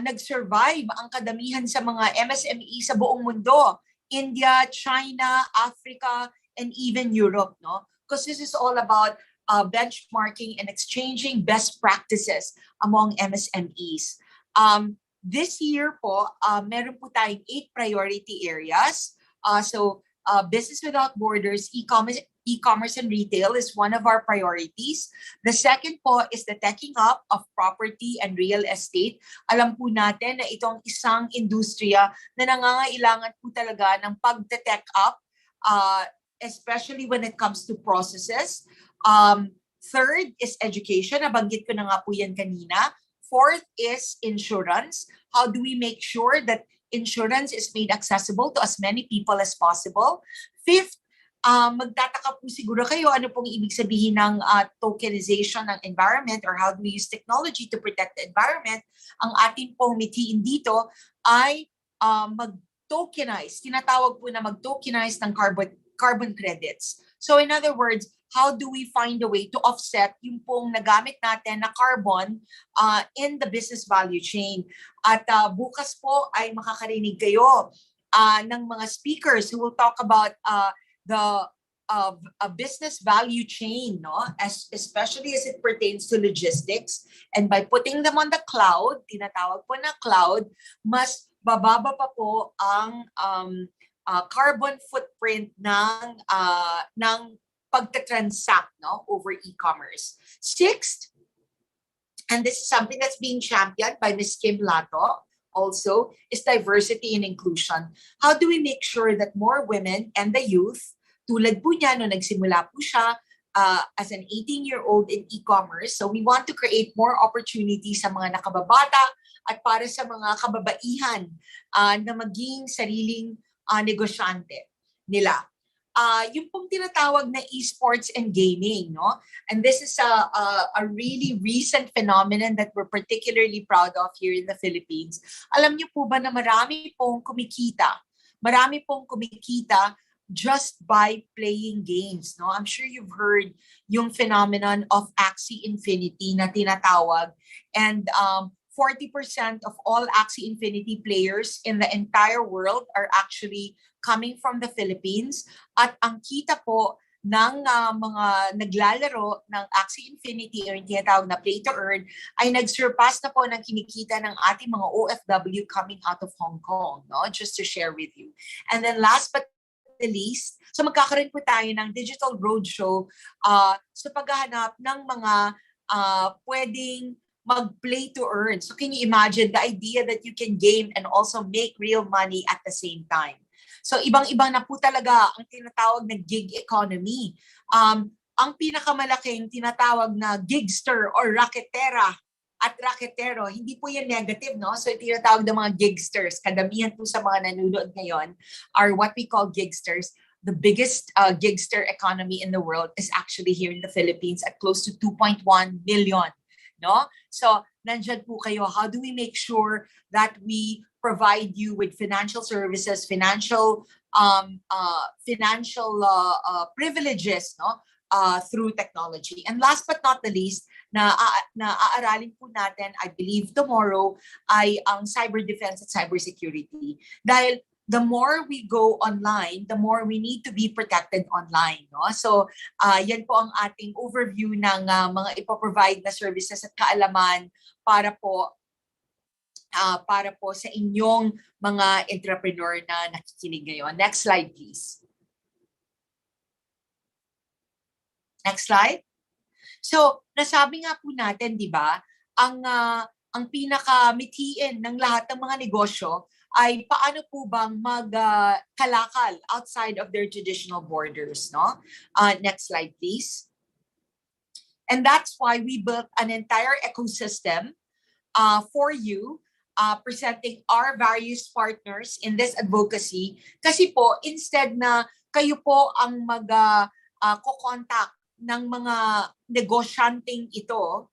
nag-survive ang kadamihan sa mga MSME sa buong mundo. India, China, Africa, and even Europe, no? Because this is all about benchmarking and exchanging best practices among MSMEs. This year po, meron po tayong 8 priority areas. Business Without Borders, e-commerce and retail is one of our priorities. The second po is the teching up of property and real estate. Alam po natin na itong isang industriya na nangangailangan po talaga ng pag-tech up, especially when it comes to processes. Third is education. Nabanggit ko na nga po yan kanina. Fourth is insurance. How do we make sure that insurance is made accessible to as many people as possible? Fifth, magtataka po siguro kayo ano pong ibig sabihin ng tokenization ng environment or how do we use technology to protect the environment. Ang ating pong mithiin dito ay mag-tokenize. Tinatawag po na mag-tokenize ng carbon credits. So in other words, how do we find a way to offset yung pong nagamit natin na carbon in the business value chain. At bukas po ay makakarinig kayo ng mga speakers who will talk about the a business value chain, no? Especially as it pertains to logistics. And by putting them on the cloud, tinatawag po na cloud, mas bababa pa po ang carbon footprint ng pagta-transact, no, over e-commerce. Sixth, and this is something that's being championed by Ms. Kim Lato also, is diversity and inclusion. How do we make sure that more women and the youth, tulad po niya no nagsimula po siya as an 18-year-old in e-commerce, so we want to create more opportunities sa mga nakababata at para sa mga kababaihan na maging sariling negosyante nila. Yung pong tinatawag na esports and gaming, no? And this is a really recent phenomenon that we're particularly proud of here in the Philippines. Alam niyo po ba na marami pong kumikita just by playing games, no? I'm sure you've heard yung phenomenon of Axie Infinity na tinatawag, and 40% of all Axie Infinity players in the entire world are actually coming from the Philippines. At ang kita po ng mga naglalaro ng Axie Infinity or yung tinatawag na play to earn ay nag-surpass na po ng kinikita ng ating mga OFW coming out of Hong Kong, no? Just to share with you. And then last but the least, so magkakaroon po tayo ng digital roadshow sa paghahanap ng mga pwedeng mag-play to earn. So can you imagine the idea that you can game and also make real money at the same time? So ibang-ibang na po talaga ang tinatawag na gig economy. Ang pinakamalaking tinatawag na gigster or raketera at raketero, hindi po yan negative, no? So tinatawag ng mga gigsters, kadamihan po sa mga nanonood ngayon are what we call gigsters. The biggest gigster economy in the world is actually here in the Philippines at close to 2.1 million. No? So, nandyan po kayo. How do we make sure that we provide you with financial services, financial privileges, no? Through technology. And last but not the least, na aaralin po natin, I believe tomorrow, ay ang cyber defense at cyber security. Dahil the more we go online, the more we need to be protected online. No? So, yan po ang ating overview ng mga ipoprovide na services at kaalaman para po sa inyong mga entrepreneur na nakikinig ngayon. Next slide, please. Next slide. So, nasabi nga po natin, di ba, ang pinakamitiin ng lahat ng mga negosyo ay paano po bang magkalakal outside of their traditional borders, no? Next slide, please. And that's why we built an entire ecosystem for you, presenting our various partners in this advocacy. Kasi po, instead na kayo po ang mag-contact ng mga negosyanteng ito,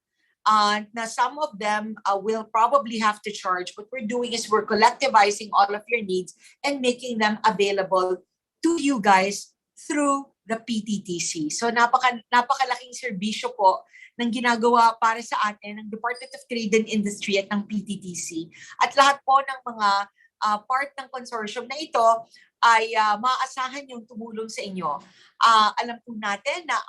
na some of them will probably have to charge. What we're doing is we're collectivizing all of your needs and making them available to you guys through the PTTC. So napakalaking serbisyo po ng ginagawa para sa atin ng Department of Trade and Industry at ng PTTC. At lahat po ng mga part ng consortium na ito ay maaasahan yung tumulong sa inyo. Alam po natin na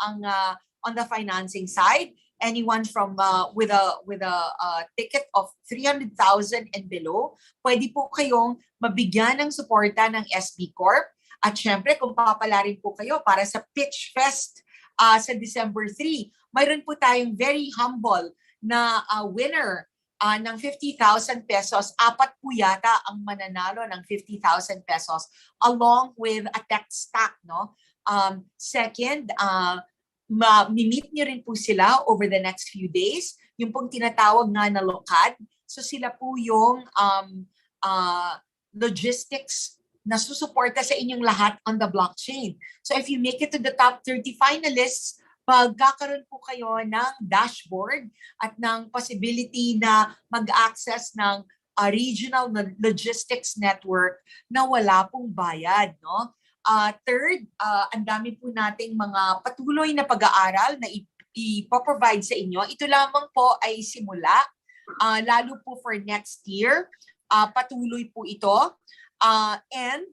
on the financing side, anyone from with a ticket of 300,000 and below, pwede po kayong mabigyan ng suporta ng SB Corp. At syempre, kung papalarin po kayo para sa Pitch Fest sa December 3, mayroon po tayong very humble na winner ng 50,000 pesos. 4 po yata ang mananalo ng 50,000 pesos along with a tech stack, no? Second, ma-meet nyo rin po sila over the next few days. Yung pong tinatawag nga na lokad. So sila po yung logistics na susuporta sa inyong lahat on the blockchain. So if you make it to the top 30 finalists, pagkakaroon po kayo ng dashboard at ng possibility na mag-access ng regional logistics network na wala pong bayad, no? Third, ang dami po nating mga patuloy na pag-aaral na ipoprovide sa inyo. Ito lamang po ay simula, lalo po for next year. Patuloy po ito. And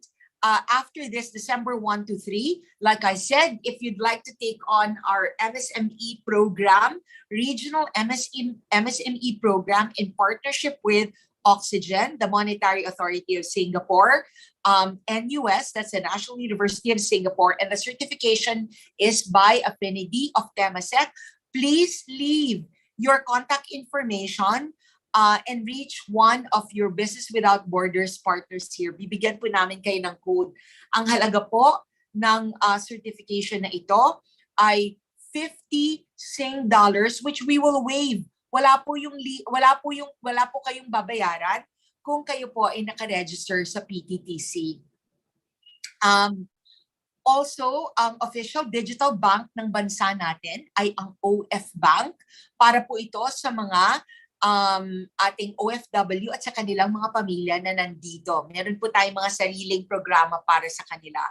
after this, December 1 to 3, like I said, if you'd like to take on our MSME program, regional MSME program in partnership with Oxygen, the Monetary Authority of Singapore, NUS, that's the National University of Singapore, and the certification is by Affinity of Temasek. Please leave your contact information and reach one of your Business Without Borders partners here. Bibigyan po namin kayo ng code. Ang halaga po ng certification na ito ay $50 which we will waive. Wala po kayong babayaran kung kayo po ay naka-register sa PTTC. Also, ang official digital bank ng bansa natin ay ang OF Bank para po ito sa mga ating OFW at sa kanilang mga pamilya na nandito. Meron po tayong mga sariling programa para sa kanila.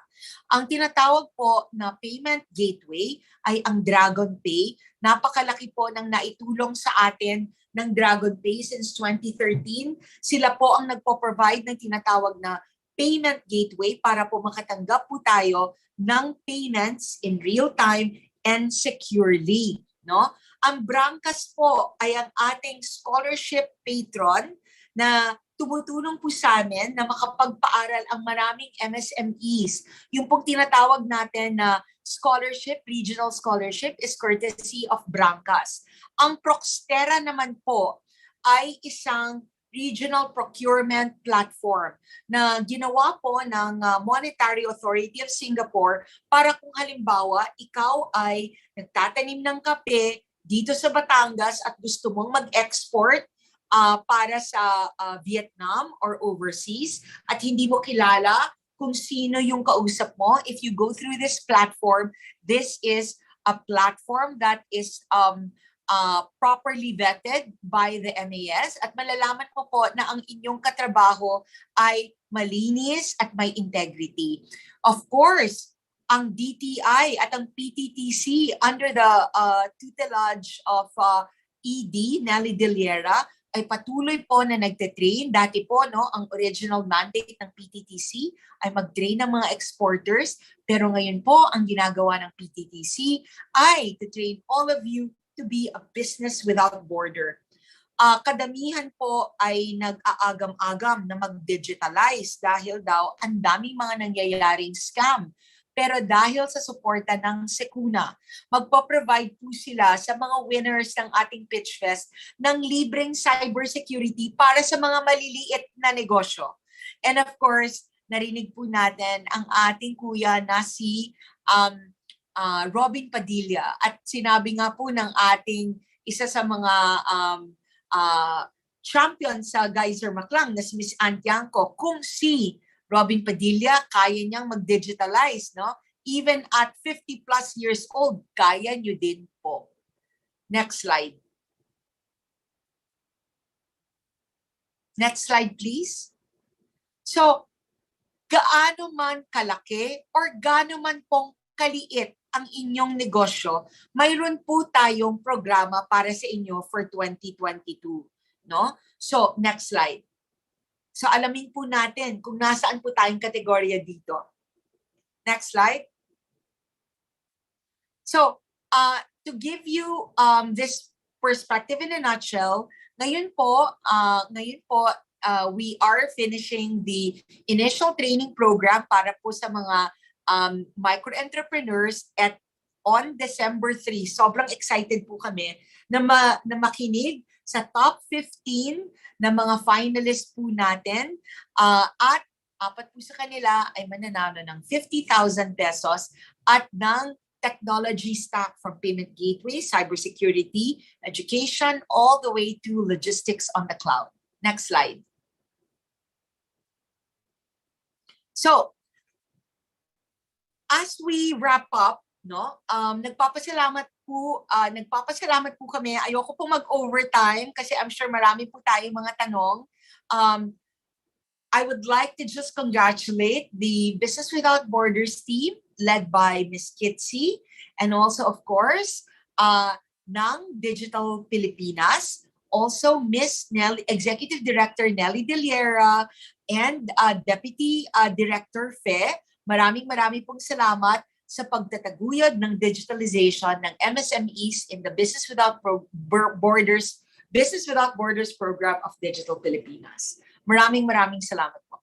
Ang tinatawag po na payment gateway ay ang Dragon Pay. Napakalaki po ng naitulong sa atin ng Dragon Pay since 2013. Sila po ang nagpo-provide ng tinatawag na payment gateway para po makatanggap po tayo ng payments in real time and securely, no? Ang Brankas po ay ang ating scholarship patron na tumutulong po sa amin na makapagpaaral ang maraming MSMEs. Yung pong tinatawag natin na scholarship, regional scholarship, is courtesy of Brankas. Ang Proxtera naman po ay isang regional procurement platform na ginawa po ng Monetary Authority of Singapore para kung halimbawa ikaw ay nagtatanim ng kape dito sa Batangas at gusto mong mag-export para sa Vietnam or overseas at hindi mo kilala kung sino yung kausap mo, if you go through this platform, this is a platform that is properly vetted by the MAS at malalaman mo po na ang inyong katrabaho ay malinis at may integrity. Of course, ang DTI at ang PTTC under the tutelage of ED, Nelly Deliera, ay patuloy po na nagte-train. Dati po, no, ang original mandate ng PTTC ay mag-train ng mga exporters. Pero ngayon po, ang ginagawa ng PTTC ay to train all of you to be a business without border. Kadamihan po ay nag-aagam-agam na mag-digitalize dahil daw ang daming mga nangyayaring scam. Pero dahil sa suporta ng Secuna, magpo-provide po sila sa mga winners ng ating Pitch Fest ng libreng cybersecurity para sa mga maliliit na negosyo. And of course, narinig po natin ang ating kuya na si Robin Padilla. At sinabi nga po ng ating isa sa mga champion sa Geyser Maklang na si Miss Antiangco, kung si Robin Padilla, kaya niyang mag-digitalize, no? Even at 50 plus years old, kaya niyo din po. Next slide. Next slide, please. So, gaano man kalaki or gaano man pong kaliit ang inyong negosyo, mayroon po tayong programa para sa inyo for 2022, no? So, next slide. So alamin po natin kung nasaan po tayong kategorya dito. Next slide. So to give you this perspective in a nutshell, ngayon po we are finishing the initial training program para po sa mga micro-entrepreneurs at on December 3. Sobrang excited po kami na makinig sa top 15 na mga finalists po natin at apat po sa kanila ay mananalo ng 50,000 pesos at ng technology stack from payment gateway, cybersecurity, education, all the way to logistics on the cloud. Next slide. So, as we wrap up, no, nagpapasalamat po kami. Ayoko po mag-overtime kasi I'm sure marami po tayong mga tanong. I would like to just congratulate the Business Without Borders team led by Ms. Kitsi, and also, of course, ng Digital Pilipinas, also Ms. Executive Director Nelly Deliera, and Deputy Director Fe. Maraming pong salamat sa pagtataguyod ng digitalization ng MSMEs in the Business Without Borders program of Digital Pilipinas. Maraming salamat po.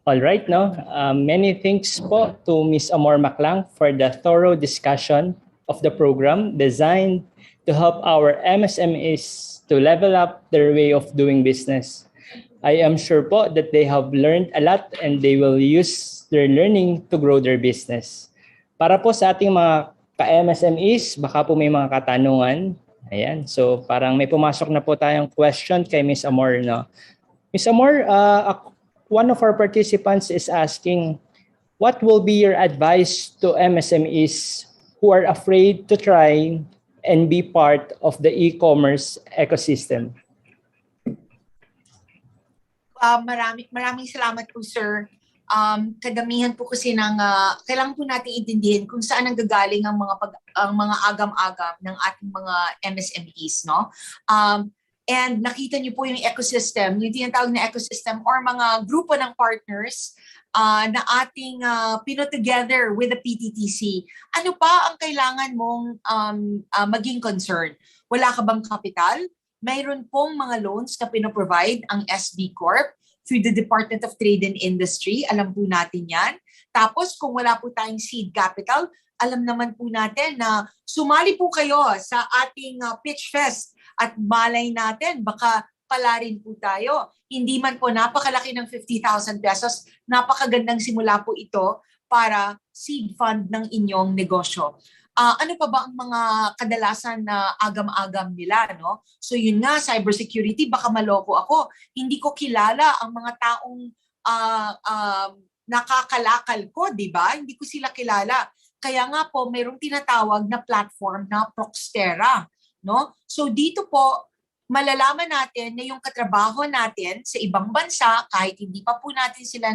All right, no? Many thanks po to Ms. Amor Maclang for the thorough discussion of the program designed to help our MSMEs to level up their way of doing business. I am sure po that they have learned a lot and they will use their learning to grow their business. Para po sa ating mga ka-MSMEs, baka po may mga katanungan. Ayan, so parang may pumasok na po tayong question kay Ms. Amor, no? Ms. Amor, one of our participants is asking, what will be your advice to MSMEs who are afraid to try and be part of the e-commerce ecosystem? Maraming salamat po, sir. Kadamihan po kasi ng kailangan po natin intindihin kung saan nanggagaling ang mga agam-agam ng ating mga MSMEs, no? And nakita niyo po yung ecosystem, yung tinatawag na ecosystem or mga grupo ng partners na ating pino together with the PTTC. Ano pa ang kailangan mong maging concern? Wala ka bang kapital? Mayroon pong mga loans na pinoprovide ang SB Corp through the Department of Trade and Industry. Alam po natin yan. Tapos kung wala po tayong seed capital, alam naman po natin na sumali po kayo sa ating Pitch Fest at malay natin, baka palarin po tayo. Hindi man po napakalaki ng 50,000 pesos, napakagandang simula po ito para seed fund ng inyong negosyo. Ano pa ba ang mga kadalasan na agam-agam nila, no? So yun nga, cybersecurity, baka maloko ako. Hindi ko kilala ang mga taong nakakalakal ko, di ba? Hindi ko sila kilala. Kaya nga po, mayroong tinatawag na platform na Proxtera, no? So dito po, malalaman natin na yung katrabaho natin sa ibang bansa, kahit hindi pa po natin sila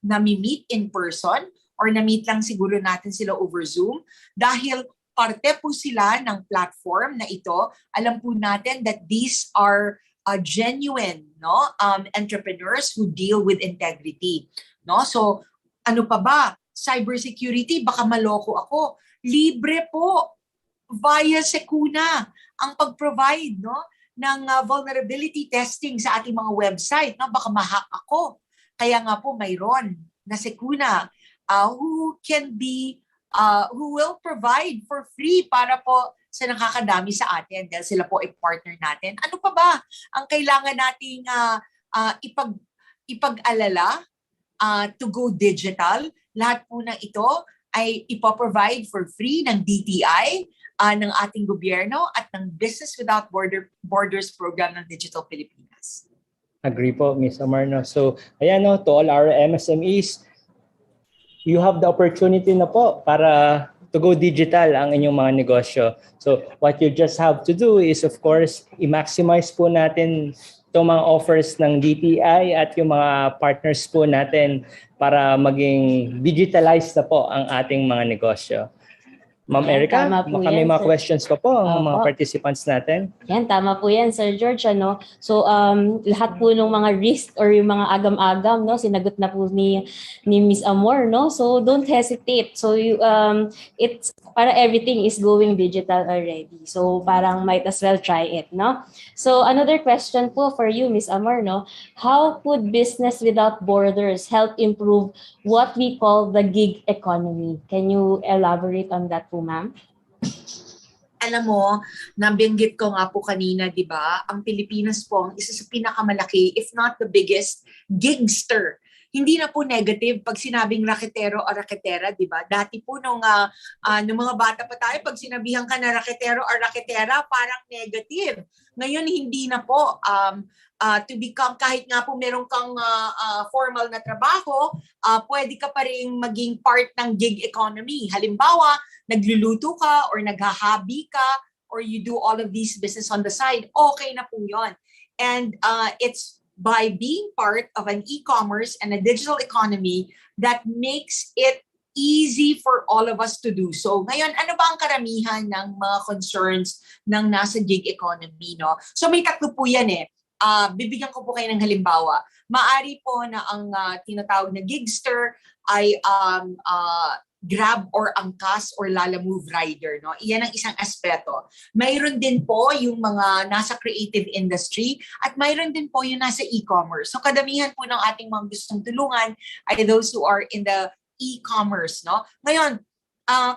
na-meet in person, or na-meet lang siguro natin sila over Zoom, dahil parte po sila ng platform na ito, alam po natin that these are genuine, no, entrepreneurs who deal with integrity. No? So ano pa ba? Cybersecurity, baka maloko ako. Libre po via Secuna ang pag-provide, no, ng vulnerability testing sa ating mga website. No? Baka ma-hack ako. Kaya nga po mayroon na Secuna who will provide for free para po sa nakakadami sa atin dahil sila po ay partner natin. Ano pa ba ang kailangan nating ipag-alala to go digital? Lahat po ng ito ay ipoprovide for free ng DTI, ng ating gobyerno at ng Business Without Borders program ng Digital Pilipinas. Agree po, Ms. Amarno. So, ayan, no, to all our MSMEs, you have the opportunity na po para to go digital ang inyong mga negosyo. So what you just have to do is, of course, i-maximize po natin itong mga offers ng DTI at yung mga partners po natin para maging digitalized na po ang ating mga negosyo. Ma'am Erica, baka may mga questions pa po ang mga participants natin. Yan, tama po yan, Sir George. Ano? So, lahat po ng mga risk or yung mga agam-agam, no, sinagot na po ni Ms. Amor. No? So, don't hesitate. So, it's para everything is going digital already. So, parang might as well try it. No? So, another question po for you, Ms. Amor. No? How could Business Without Borders help improve what we call the gig economy? Can you elaborate on that po, ma'am? Alam mo, nabanggit ko nga po kanina, di ba? Ang Pilipinas po ang isa sa pinakamalaki, if not the biggest, gigster. Hindi na po negative pag sinabing raketero o raketera, di ba? Dati po nung mga bata pa tayo, pag sinabihan ka na raketero o raketera, parang negative. Ngayon, hindi na po. To become, kahit nga po meron kang formal na trabaho, pwede ka pa rin maging part ng gig economy. Halimbawa, nagluluto ka or naghahabi ka or you do all of these business on the side, okay na po yun. And it's by being part of an e-commerce and a digital economy that makes it easy for all of us to do so. Ngayon, ano ba ang karamihan ng mga concerns ng nasa gig economy, no? So may tatlo po yan eh. Bibigyan ko po kayo ng halimbawa. Maari po na ang tinatawag na gigster ay Grab or Angkas or Lalamove rider, no? Iyan ang isang aspeto. Mayroon din po yung mga nasa creative industry at mayroon din po yung nasa e-commerce. So kadamihan po ng ating mga gustong tulungan ay those who are in the e-commerce, no? Ngayon,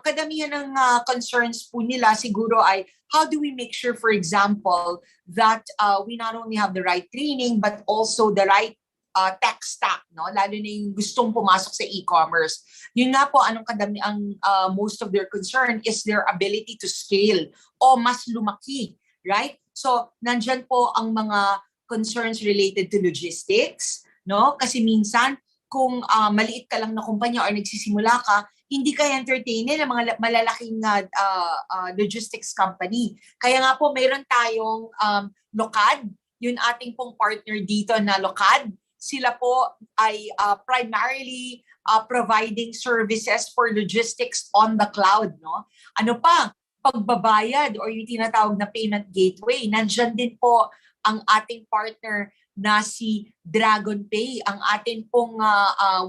kadamihan ng concerns po nila siguro ay how do we make sure, for example, that we not only have the right training but also the right tech stack, no? Lalo na yung gustong pumasok sa e-commerce. Yun nga po, most of their concern is their ability to scale o mas lumaki, right? So, nandyan po ang mga concerns related to logistics, no? Kasi minsan, kung maliit ka lang na kumpanya or nagsisimula ka, hindi ka entertainin ng mga malalaking logistics company. Kaya nga po, mayroon tayong Lokad, yun ating pong partner dito na Lokad. Sila po ay primarily providing services for logistics on the cloud, no? Ano pa? Pagbabayad or yung tinatawag na payment gateway. Nandyan din po ang ating partner na si Dragon Pay, ang atin pong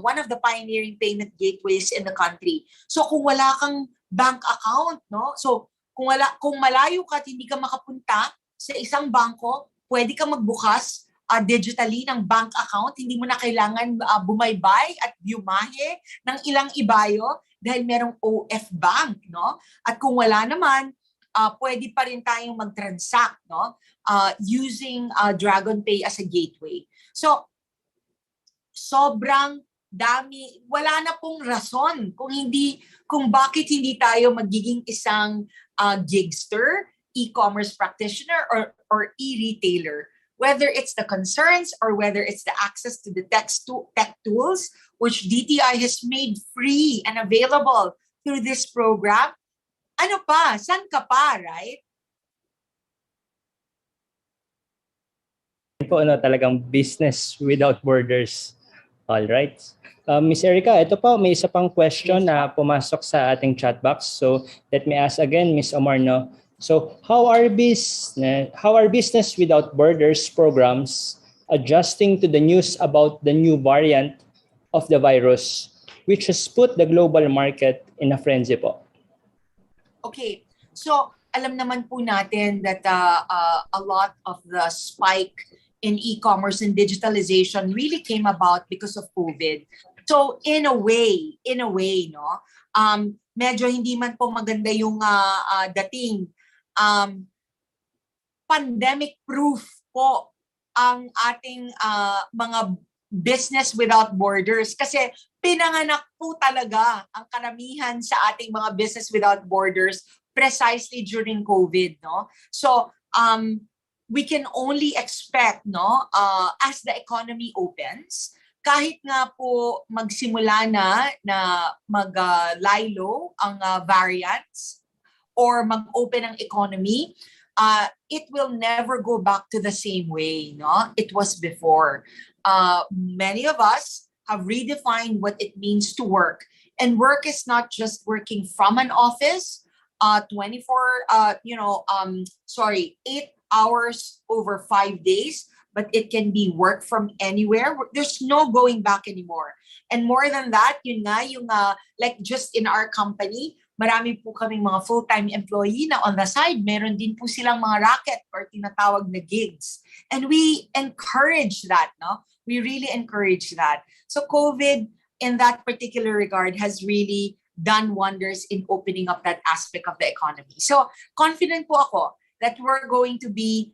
one of the pioneering payment gateways in the country. So kung wala kang bank account, no? So kung malayo ka at hindi ka makapunta sa isang bangko, pwede ka magbukas digitally ng bank account. Hindi mo na kailangan bumaybay at bumahe ng ilang ibayo dahil merong OF Bank, no? At kung wala naman, pwede pa rin tayong mag-transact, no? Using Dragon Pay as a gateway. So, sobrang dami, wala na pong rason kung bakit hindi tayo magiging isang gigster, e-commerce practitioner, or e-retailer. Whether it's the concerns or whether it's the access to the tech tools, which DTI has made free and available through this program, ano pa? San ka pa, right? Po, talagang business without borders. All right. Ms. Erica, ito po, may isa pang question na pumasok sa ating chat box. So let me ask again, Ms. Omar, no? So how are business without borders programs adjusting to the news about the new variant of the virus, which has put the global market in a frenzy po? Okay, so alam naman po natin that a lot of the spike in e-commerce and digitalization really came about because of COVID. So in a way, no, medyo hindi man po maganda yung dating. Pandemic proof po ang ating mga business without borders kasi pinanganak po talaga ang karamihan sa ating mga business without borders precisely during COVID, no? So we can only expect, no, as the economy opens, kahit nga po magsimula na mag-lie low ang variants or mag-open ang economy, it will never go back to the same way, no? It was before. Many of us have redefined what it means to work. And work is not just working from an office, 8 hours over 5 days, but it can be work from anywhere. There's no going back anymore. And more than that, like just in our company, marami po kaming mga full-time employee na on the side, meron din po silang mga racket or tinatawag na gigs. And we encourage that, no? We really encourage that. So COVID, in that particular regard, has really done wonders in opening up that aspect of the economy. So confident po ako that we're going to be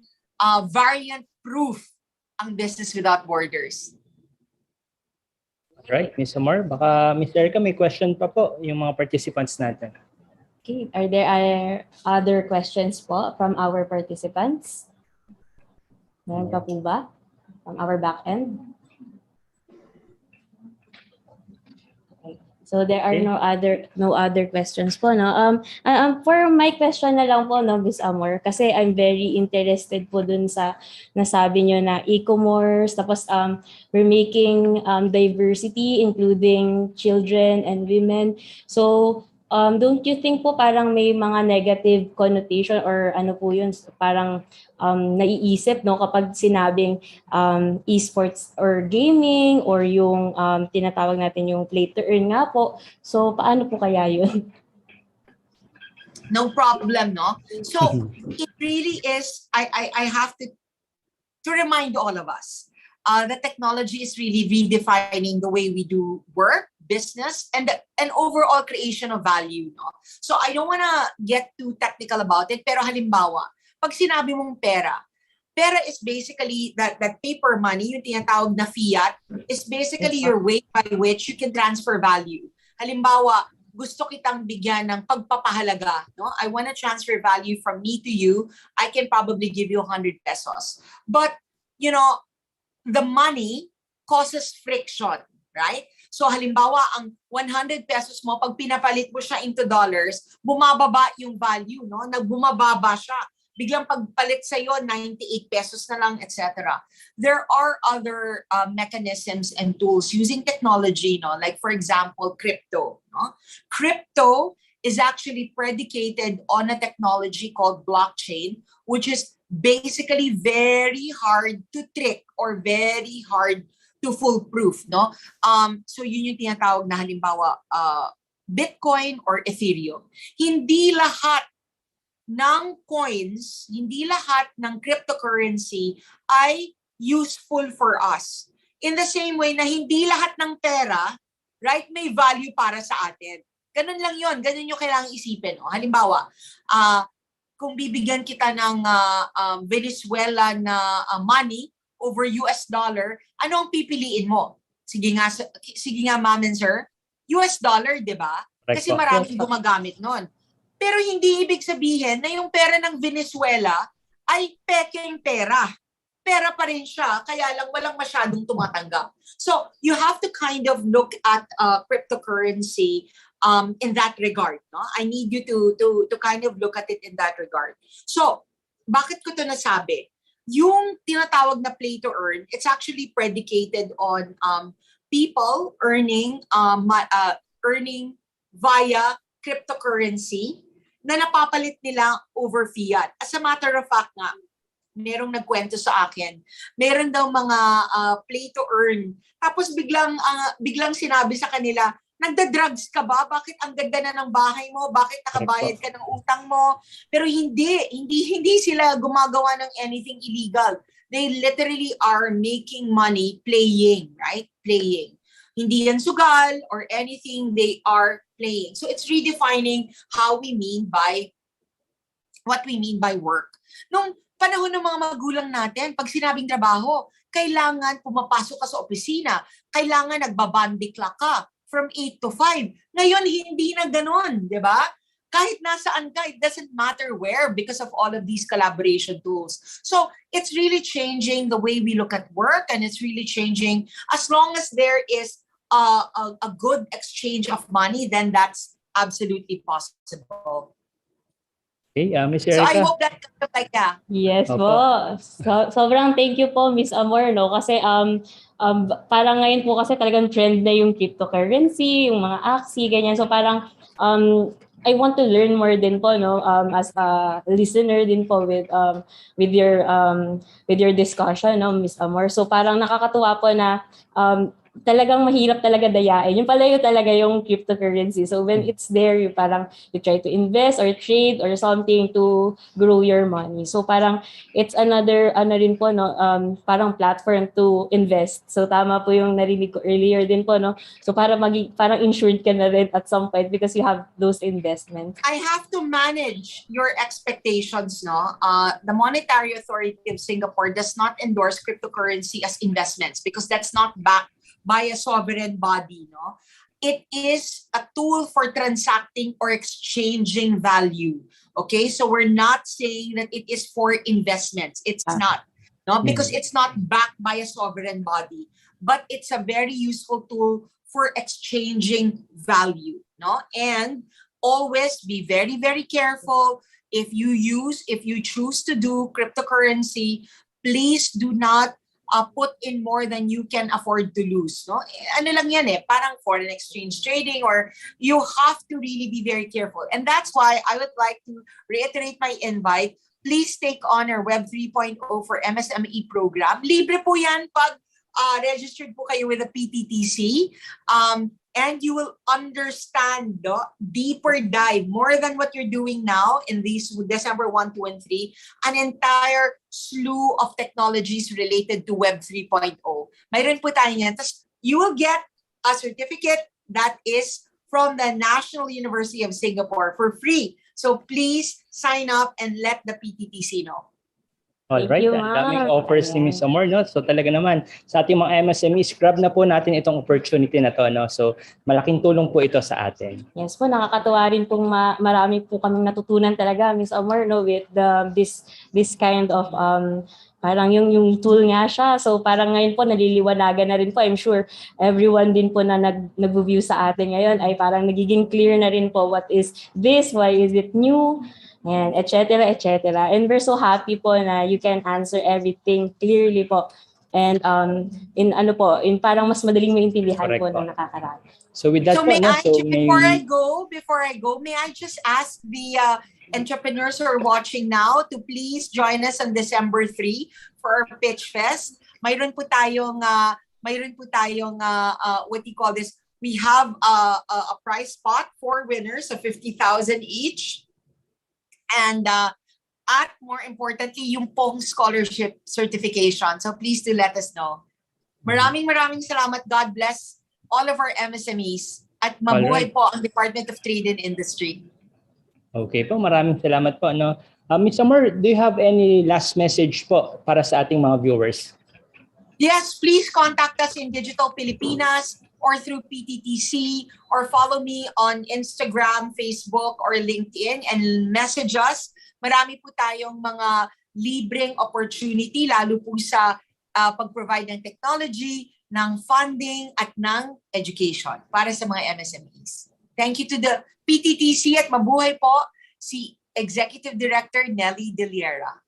variant-proof ang business without borders. Right, Ms. Omar, baka Ms. Erica may question pa po yung mga participants natin. Okay, are there other questions po from our participants? Meron pa po ba from our back end? Okay. So there are Okay. no other questions po, no. For my question na lang po, no, Miss Amor, kasi I'm very interested po dun sa nasabi nyo na e-commerce, tapos we're making diversity including children and women. So don't you think po parang may mga negative connotation or ano po yun, parang naiisip, no, kapag sinabing esports or gaming or yung tinatawag natin yung play to earn nga po. So paano po kaya yun? No problem, no? So it really is, I have to remind all of us that technology is really redefining the way we do work, business, and overall creation of value. No? So I don't want to get too technical about it, pero halimbawa, pag sinabi mong pera is basically that paper money, yung tinatawag na fiat, is basically your way by which you can transfer value. Halimbawa, gusto kitang bigyan ng pagpapahalaga, no? I want to transfer value from me to you. I can probably give you 100 pesos. But, you know, the money causes friction, right? So halimbawa, ang 100 pesos mo, pag pinapalit mo siya into dollars, bumababa yung value, no? Nagbumababa siya. Biglang pagpalit sa'yo, 98 pesos na lang, etc. There are other mechanisms and tools using technology, no? Like for example, crypto. No? Crypto is actually predicated on a technology called blockchain, which is basically very hard to trick or very hard to foolproof, no? So yun yung tinatawag na halimbawa Bitcoin or Ethereum. Hindi lahat ng coins, hindi lahat ng cryptocurrency ay useful for us. In the same way na hindi lahat ng pera, right, may value para sa atin. Ganun lang yun. Ganun yung kailangang isipin. O, halimbawa, kung bibigyan kita ng Venezuela na money over US dollar, ano ang pipiliin mo? Sige nga, ma'am and sir, US dollar, di ba? Kasi maraming gumagamit nun. Pero hindi ibig sabihin na yung pera ng Venezuela ay pekeng pera. Pera pa rin siya, kaya lang walang masyadong tumatanggap. So you have to kind of look at cryptocurrency in that regard. No? I need you to kind of look at it in that regard. So, bakit ko ito nasabi? Yung tinatawag na play to earn, it's actually predicated on people earning via cryptocurrency na napapalit nila over fiat. As a matter of fact nga, merong nagkwento sa akin, meron daw mga play to earn. Tapos biglang sinabi sa kanila, nagda-drugs ka ba? Bakit ang ganda na ng bahay mo? Bakit nakabayad ka ng utang mo? Pero hindi sila gumagawa ng anything illegal. They literally are making money playing, right? Playing. Hindi yan sugal or anything, they are playing. So it's redefining what we mean by work. Nung panahon ng mga magulang natin, pag sinabing trabaho, kailangan pumapasok ka sa opisina, kailangan nagbabandikla ka from 8 to 5. Ngayon, hindi na ganon, di ba? Kahit nasaan ka, it doesn't matter where because of all of these collaboration tools. So it's really changing the way we look at work, and it's really changing as long as there is a good exchange of money, then that's absolutely possible. Okay, Miss So Erica. I hope that like that. Yes po. Sobrang thank you po, Miss Amor, no? Kasi parang ngayon po kasi talagang trend na yung cryptocurrency, yung mga Axie, ganyan. So parang I want to learn more din po, no, as a listener din po with your discussion, no, Miss Amor. So parang nakakatuwa po na talagang mahirap talaga dayain. Yung pala yung talaga yung cryptocurrency. So when it's there, you try to invest or trade or something to grow your money. So parang it's another rin po, no, parang platform to invest. So tama po yung narinig ko earlier din po, no. So parang insured ka na rin at some point because you have those investments. I have to manage your expectations, no. The Monetary Authority of Singapore does not endorse cryptocurrency as investments because that's not backed by a sovereign body, no? It is a tool for transacting or exchanging value. Okay, so we're not saying that it is for investments. It's not, no, because it's not backed by a sovereign body. But it's a very useful tool for exchanging value, no? And always be very, very careful. If you choose to do cryptocurrency, please do not put in more than you can afford to lose, no? Ano lang yan eh, parang foreign exchange trading, or you have to really be very careful. And that's why I would like to reiterate my invite. Please take on our Web 3.0 for MSME program. Libre po yan pag registered po kayo with the PTTC. And you will understand the deeper dive, more than what you're doing now in these December 1, 2, and 3, an entire slew of technologies related to Web 3.0. Mayroon po tayo yan. Tapos you will get a certificate that is from the National University of Singapore for free. So please sign up and let the PTTC know. Alright, ang daming offers ni Ms. Amor, no? So talaga naman, sa ating mga MSMEs, grab na po natin itong opportunity na to, no? So malaking tulong po ito sa atin. Yes po, nakakatuwa rin pong marami po kaming natutunan talaga, Ms. Amor, no? With this kind of parang yung tool nga siya. So parang ngayon po naliliwanagan na rin po. I'm sure everyone din po na nag-view sa atin ngayon ay parang nagiging clear na rin po what is this, why is it new, and etc. etc. And we're so happy po na you can answer everything clearly po. And in parang mas madaling maintindihan po ng nakakarami. So with that, before I go, may I just ask the entrepreneurs who are watching now to please join us on December 3 for our Pitch Fest. Mayroon po tayong what do you call this? We have a prize pot for winners of 50,000 each. And at more importantly, yung pong scholarship certification. So please do let us know. Maraming salamat. God bless all of our MSMEs. At mabuhay po ang Department of Trade and Industry. Okay po, maraming salamat po. No? Ms. Amor, do you have any last message po para sa ating mga viewers? Yes, please contact us in Digital Pilipinas or through PTTC, or follow me on Instagram, Facebook, or LinkedIn and message us. Marami po tayong mga libreng opportunity, lalo po sa pag-provide ng technology, ng funding, at ng education para sa mga MSMEs. Thank you to the PTTC at mabuhay po si Executive Director Nelly De Liera.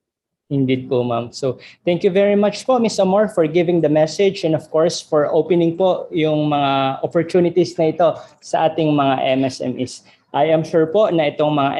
Indeed po, ma'am. So, thank you very much po, Ms. Amor, for giving the message and of course, for opening po yung mga opportunities na ito sa ating mga MSMEs. I am sure po na itong mga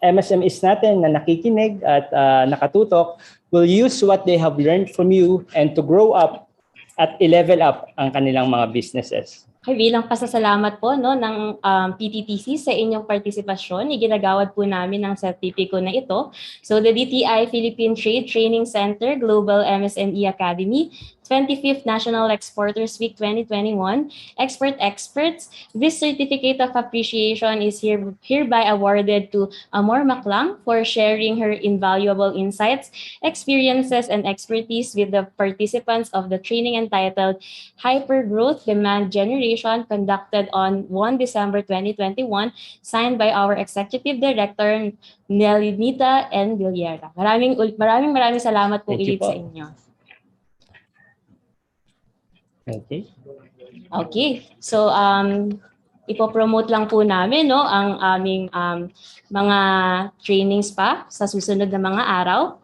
MSMEs natin na nakikinig at nakatutok will use what they have learned from you and to grow up at i-level up ang kanilang mga businesses. Ay, bilang pasasalamat po ng PTTC sa inyong partisipasyon, iginagawad po namin ang sertipiko na ito. So the DTI Philippine Trade Training Center Global MSME Academy, 25th National Exporters Week 2021, Experts. This certificate of appreciation is hereby awarded to Amor Maclang for sharing her invaluable insights, experiences, and expertise with the participants of the training entitled Hypergrowth Demand Generation, conducted on 1 December 2021, signed by our Executive Director, Nelinita N. Villera. Maraming salamat po ulit sa inyo. Okay. So ipopromote lang po namin ang aming mga trainings pa sa susunod na mga araw.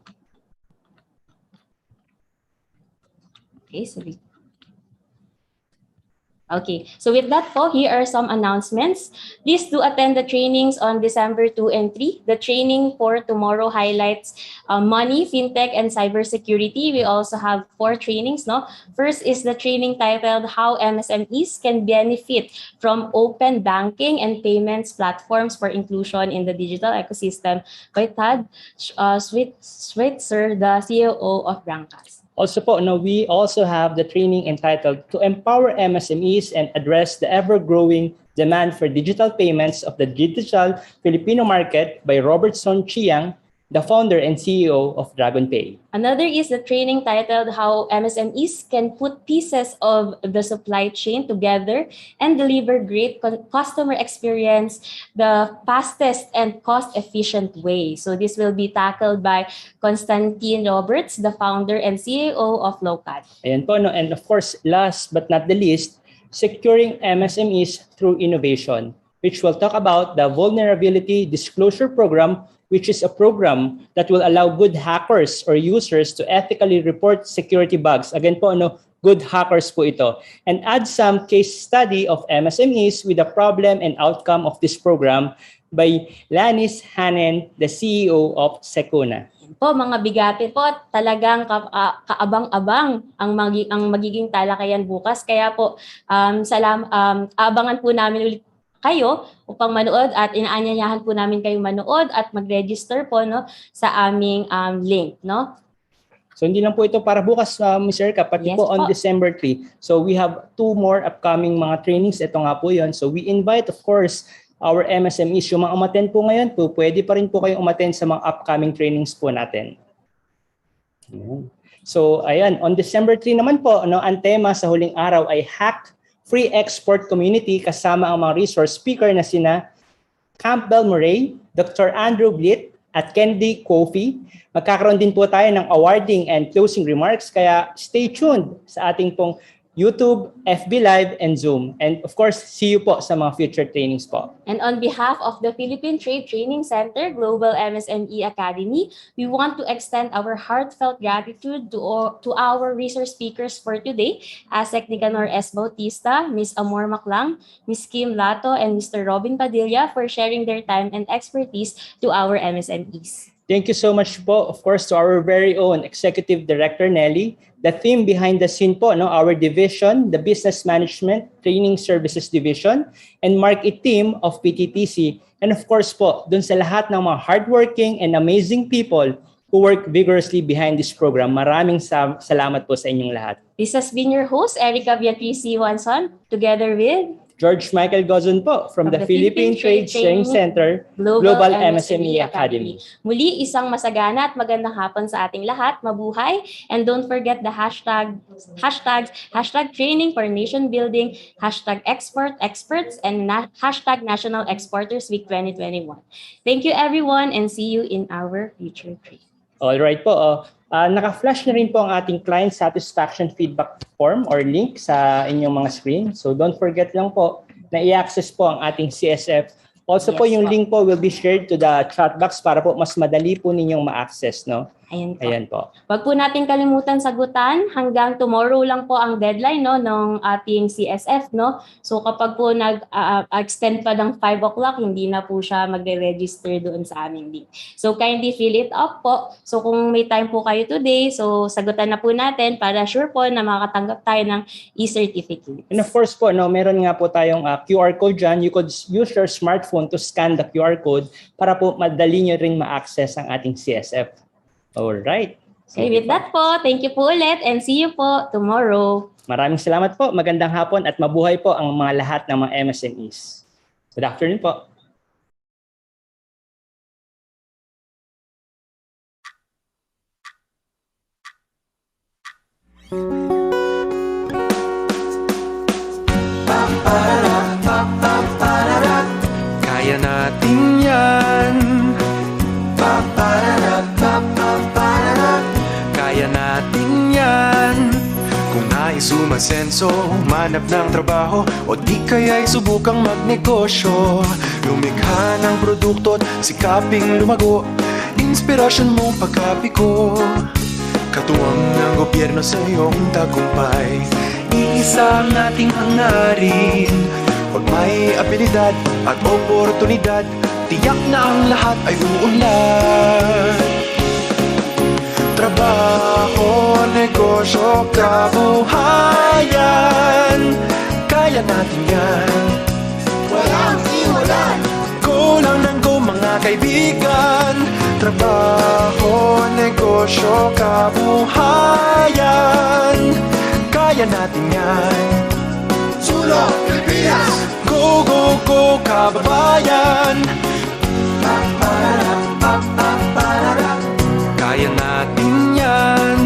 Okay, so with that po, here are some announcements. Please do attend the trainings on December 2 and 3. The training for tomorrow highlights money, fintech, and cybersecurity. We also have 4 trainings. First is the training titled How MSMEs Can Benefit from Open Banking and Payments Platforms for Inclusion in the Digital Ecosystem by Tad Switzer, the CEO of Brancas. Also po, we also have the training entitled To Empower MSMEs and Address the Ever-Growing Demand for Digital Payments of the Digital Filipino Market by Robertson Chiang, the founder and CEO of DragonPay. Another is the training titled How MSMEs Can Put Pieces of the Supply Chain Together and Deliver Great Customer Experience the fastest and cost-efficient way. So this will be tackled by Constantine Roberts, the founder and CEO of Lowcat. Ayan po, and of course, last but not the least, Securing MSMEs Through Innovation, which will talk about the Vulnerability Disclosure Program, which is a program that will allow good hackers or users to ethically report security bugs. Again po, good hackers po ito. And add some case study of MSMEs with the problem and outcome of this program by Lanis Hanen, the CEO of Secuna. Po, mga bigate po, talagang kaabang-abang ang magiging talakayan bukas. Kaya po, abangan po namin ulit kayo upang manood at inaanyayahan po namin kayong manood at mag-register po sa aming link. So hindi lang po ito para bukas, Ms. Erica, pati po on December 3. So we have 2 more upcoming mga trainings. Ito nga po yun. So we invite, of course, our MSMEs. Yung mga umattend po ngayon po, pwede pa rin po kayong umattend sa mga upcoming trainings po natin. So ayan, on December 3 naman po, ang tema sa huling araw ay Hack Free Export Community, kasama ang mga resource speaker na sina Campbell Murray, Dr. Andrew Blitt, at Kennedy Kofi. Magkakaroon din po tayo ng awarding and closing remarks, kaya stay tuned sa ating pong YouTube, FB Live, and Zoom. And of course, see you po sa mga future trainings po. And on behalf of the Philippine Trade Training Center Global MSME Academy, we want to extend our heartfelt gratitude to our resource speakers for today, ASEC Nicanor S. Bautista, Ms. Amor Maclang, Ms. Kim Lato, and Mr. Robin Padilla for sharing their time and expertise to our MSMEs. Thank you so much po, of course, to our very own Executive Director, Nelly. The theme behind the scene po, our division, the Business Management Training Services Division, and market team of PTTC. And of course po, dun sa lahat ng mga hardworking and amazing people who work vigorously behind this program. Maraming salamat po sa inyong lahat. This has been your host, Erica Beatriz Juanson, together with George Michael Gozon po from the Philippine Trade Training Center, Global MSME Academy. Muli, isang masagana at magandang hapon sa ating lahat. Mabuhay! And don't forget the hashtags, training for nation building, hashtag export experts, and hashtag National Exporters Week 2021. Thank you everyone and see you in our future trip. Alright po. Naka-flash na rin po ang ating client satisfaction feedback form or link sa inyong mga screen. So don't forget lang po na i-access po ang ating CSF. Also po yung link po will be shared to the chat box para po mas madali po ninyong ma-access, Ayan po. Wag po natin kalimutan sagutan. Hanggang tomorrow lang po ang deadline ng ating CSF. So kapag po nag-extend pa ng 5 o'clock, hindi na po siya magre-register doon sa aming link. So kindly fill it up po. So kung may time po kayo today, so sagutan na po natin para sure po na makatanggap tayo ng e-certificate. And of course po, meron nga po tayong QR code dyan. You could use your smartphone to scan the QR code para po madali nyo rin ma-access ang ating CSF. Alright. Okay, with that po, thank you po ulit and see you po tomorrow. Maraming salamat po, magandang hapon at mabuhay po ang mga lahat ng mga MSMEs. Good afternoon po. Kaya natin yan. Kaya natin yan. Kung nais umasenso, manap ng trabaho, o di kaya'y subukang magnegosyo. Lumikha ng produkto't sikaping lumago, inspirasyon mong pagkapiko. Katuwang ng gobyerno sa iyong tagumpay, iisa ang ating hangarin. Pag may abilidad at oportunidad, tiyak na ang lahat ay uunlad. Trabaho, negosyo, kabuhayan, kaya natin yan. Walang iwanan. Go lang ng go mga kaibigan. Trabaho, negosyo, kabuhayan, kaya natin yan. Sulong Pilipinas! Go, go, go, kababayan! Kaya natin yan.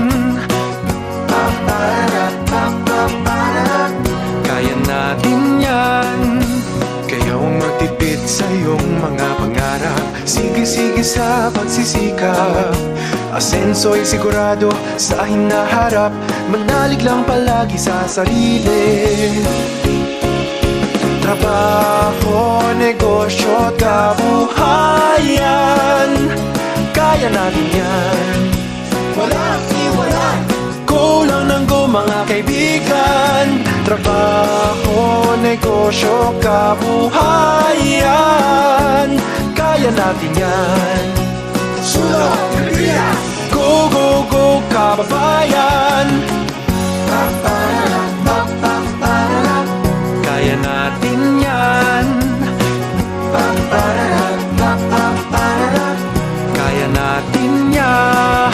Kaya natin yan. Kayaw magtipid sa iyong mga pangarap. Sige, sige sa pagsisikap. Asenso'y sigurado sa hinaharap, manalig lang palagi sa sarili. Trabaho, negosyo, kabuhayan, kaya natin yan. Walang iwanan, go lang ng go mga kaibigan. Trabaho, negosyo, kabuhayan, kaya natin yan. Sulong Pilipinas! Go, go, go, kababayan!